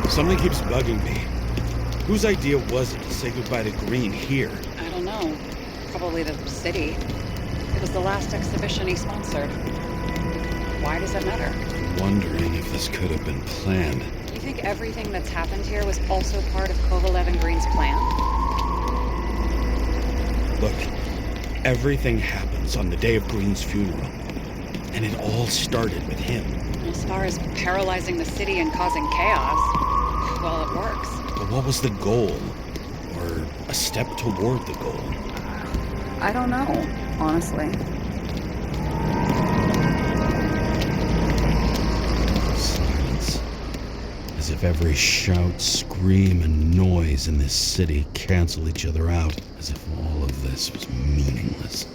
Something keeps bugging me. Whose idea was it to say goodbye to Green here? I don't know. Probably the city. It was the last exhibition he sponsored. Why does it matter? Wondering if this could have been planned. You think everything that's happened here was also part of Kovalev and Green's plan? Look, everything happens on the day of Green's funeral. And it all started with him. As far as paralyzing the city and causing chaos, well, it works. But what was the goal? Or a step toward the goal? I don't know, honestly. Silence. As if every shout, scream, and noise in this city cancel each other out. As if all of this was meaningless.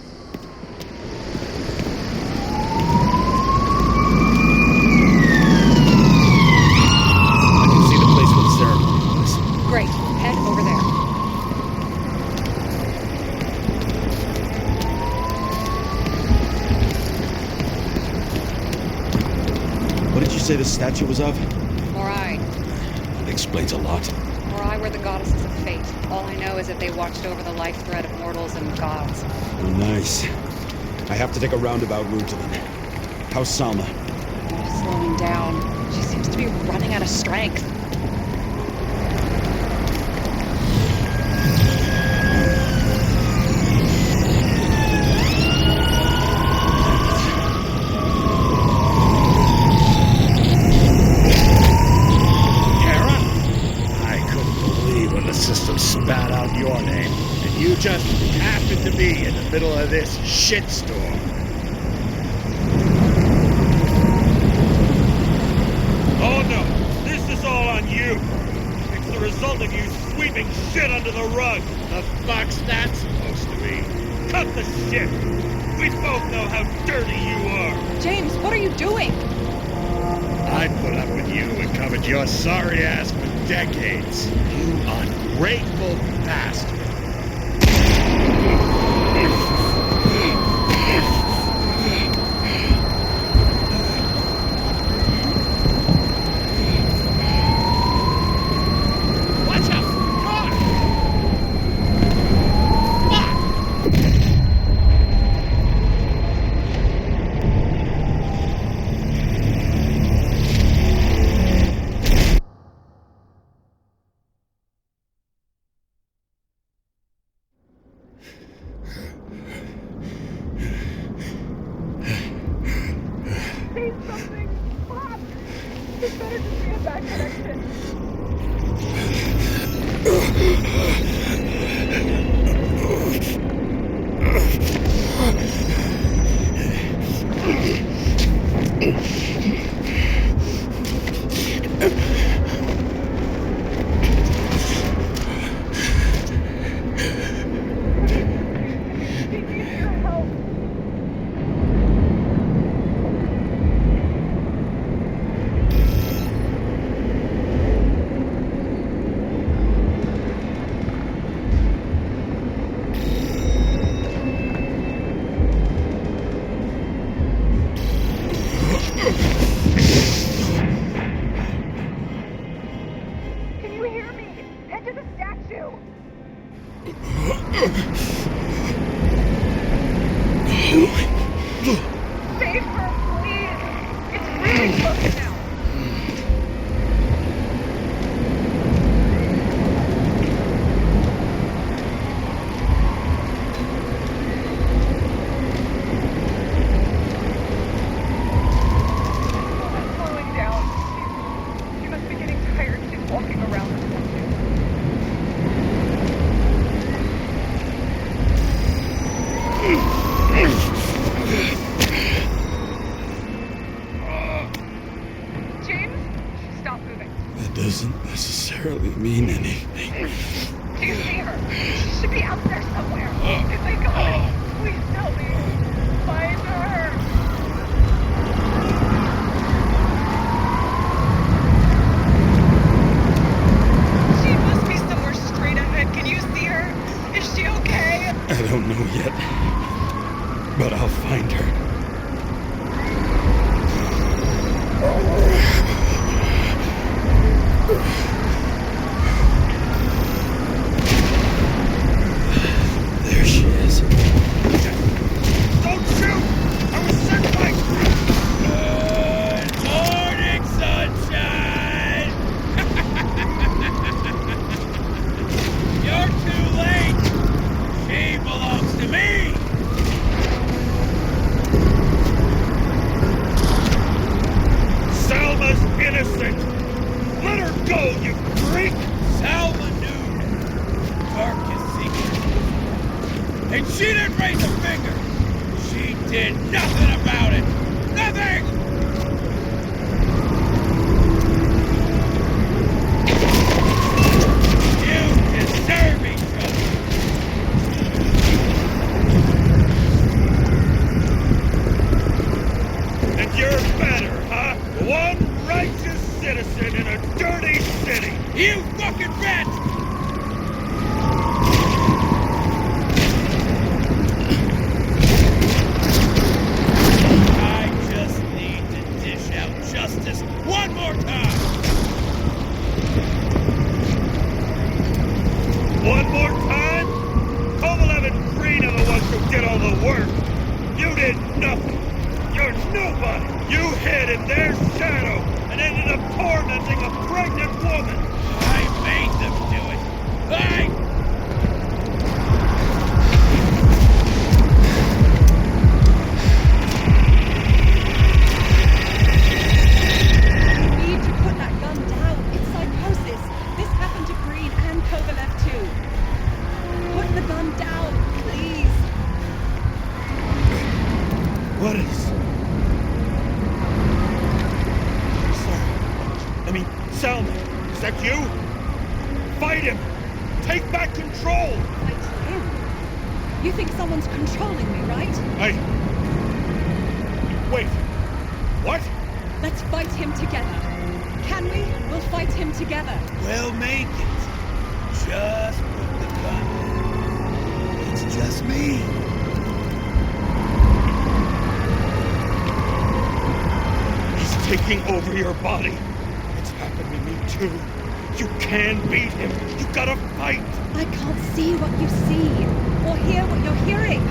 Great. Head over there. What did you say the statue was of? Morai. That explains a lot. Morai were the goddesses of fate. All I know is that they watched over the life thread of mortals and gods. Oh, nice. I have to take a roundabout route to them. How's Salma? Slowing down. She seems to be running out of strength. Spat out your name, and you just happened to be in the middle of this shitstorm. Oh no, this is all on you. It's the result of you sweeping shit under the rug. The fuck's that supposed to mean? Cut the shit. We both know how dirty you are. James, what are you doing? I put up with you and covered your sorry ass for decades. You ungrateful bastard. Watch out! Car! Fuck! Say something! Bob! This better just be a bad connection. He needs your help. Can you hear me? Head to the statue. Save her, please. It's really close now. She's slowing down. She must be getting tired. She's walking around the statue. James, stop moving. That doesn't necessarily mean anything. Do you see her? She should be out there somewhere. If they got her, please tell me. Find her. She must be somewhere straight ahead. Can you see her? Is she okay? I don't know yet, but I'll find her. There she is. Don't shoot! I was sent by... Good morning, sunshine! You're too late! She belongs to me! Salma's innocent! Let her go, you freak! Salma knew darkest secrets. And she didn't raise a finger! She did nothing about it! Nothing! You deserve each other! And you're better, huh? One righteous citizen in a dirty city! You fucking rat! I just need to dish out justice one more time! One more time? Kovalev and Green are the ones who did all the work! You did nothing! You're nobody! You hid in their shadow and ended up tormenting a pregnant woman! I made them do it! You need to put that gun down. It's psychosis. This happened to Green and Kovalev too. Put the gun down, please. What is... Salma, is that you? Fight him! Take back control! Fight him? You think someone's controlling me, right? Wait. What? Let's fight him together. Can we? We'll fight him together. We'll make it. Just put the gun down. It's just me. He's taking over your body. It's happened to me too. You can beat him. You gotta fight. I can't see what you see, or hear what you're hearing,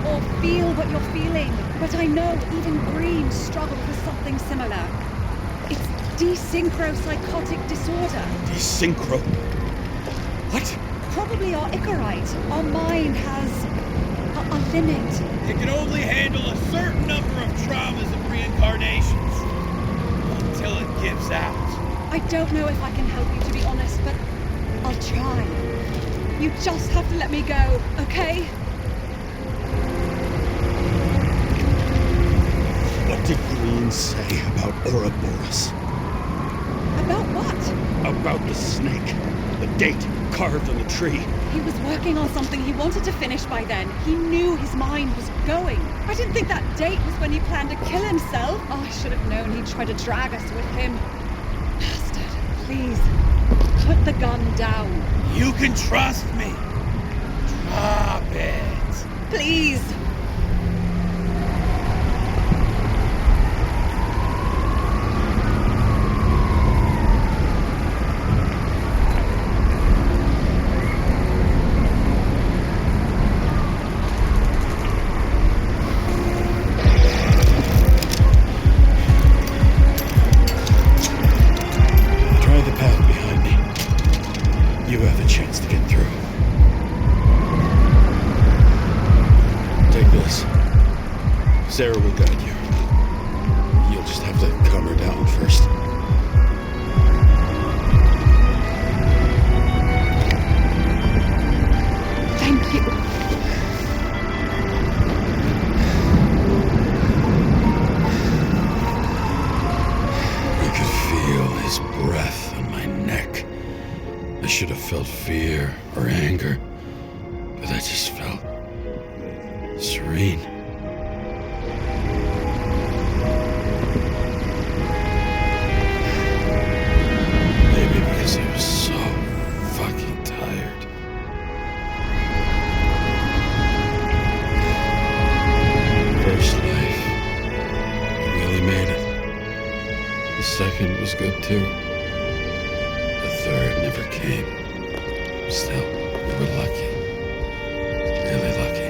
or feel what you're feeling. But I know even Green struggled with something similar. It's desynchropsychotic disorder. Desynchro? What? Probably our Icarite. Our mind has a limit. It can only handle a certain number of traumas and reincarnations. Until it gives out. I don't know if I can help you, to be honest, but I'll try. You just have to let me go, okay? What did Green say about Ouroboros? About what? About the snake. The date carved on the tree. He was working on something he wanted to finish by then. He knew his mind was going. I didn't think that date was when he planned to kill himself. Oh, I should have known he'd try to drag us with him. Bastard, please, put the gun down. You can trust me. Drop it. Please. Sarah will guide you. You'll just have to calm her down first. Thank you. I could feel his breath on my neck. I should have felt fear or anger, but I just felt serene. Because I was so fucking tired. First life, I really made it. The second was good too. The third never came. Still, we were lucky. Really lucky.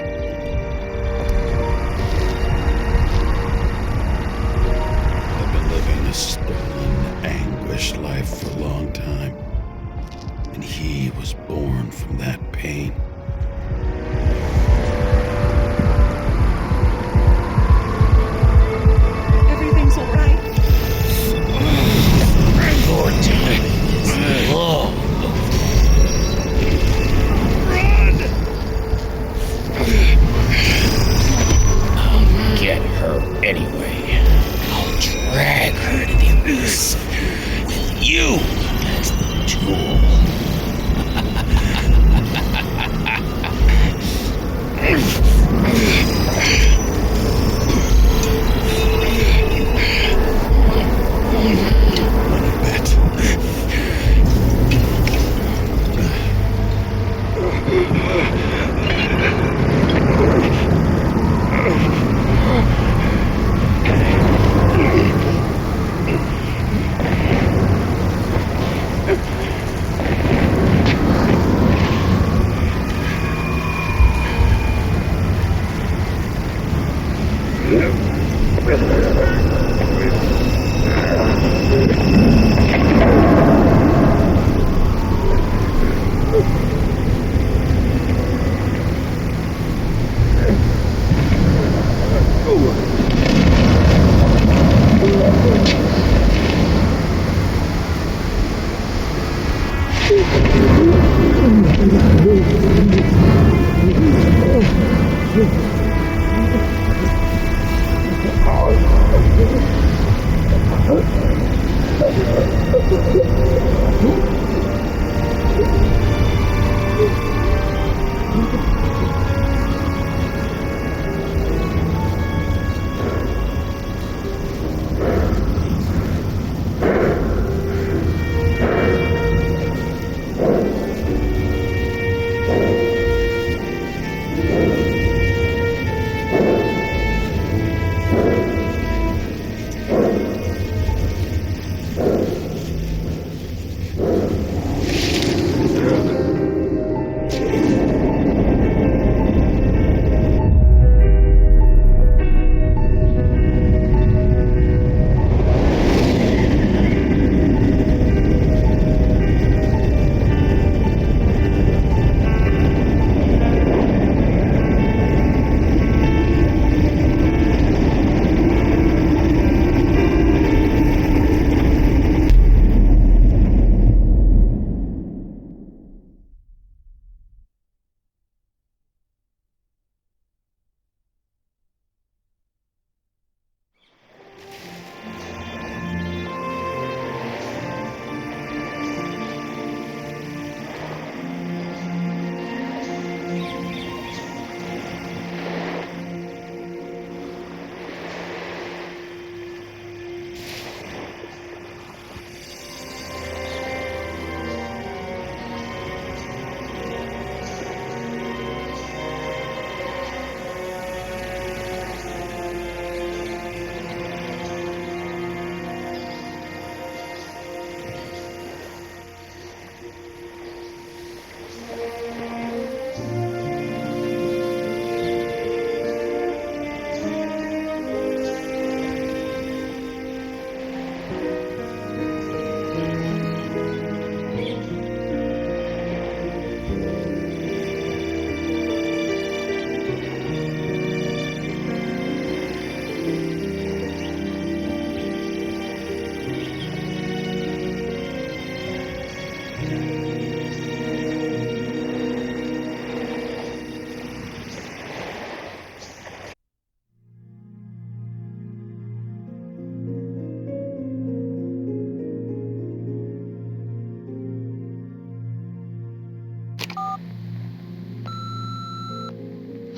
I've been living a stolen, anguished life for a long time. And he was born from that pain. Everything's all right. Your time is long. Run! I'll get her anyway. I'll drag her to the abyss with you as the tool.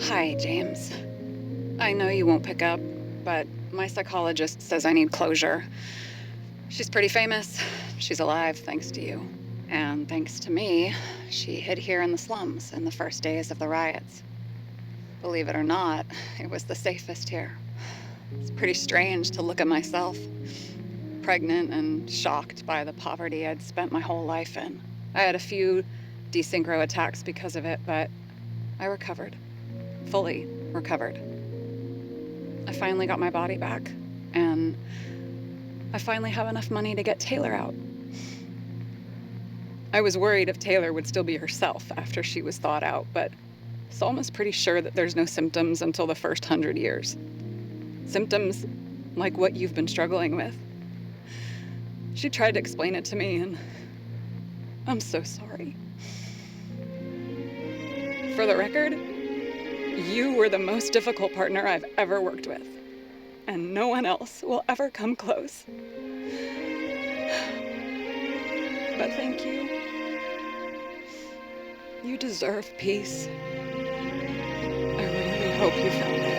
Hi, James. I know you won't pick up, but my psychologist says I need closure. She's pretty famous. She's alive thanks to you. And thanks to me, she hid here in the slums in the first days of the riots. Believe it or not, it was the safest here. It's pretty strange to look at myself, pregnant and shocked by the poverty I'd spent my whole life in. I had a few desynchro attacks because of it, but I recovered. Fully recovered. I finally got my body back, and I finally have enough money to get Taylor out. I was worried if Taylor would still be herself after she was thawed out, but Salma's pretty sure that there's no symptoms until the first 100 years. Symptoms like what you've been struggling with. She tried to explain it to me, and I'm so sorry. For the record, you were the most difficult partner I've ever worked with, and no one else will ever come close. But thank you. You deserve peace. I really hope you found it.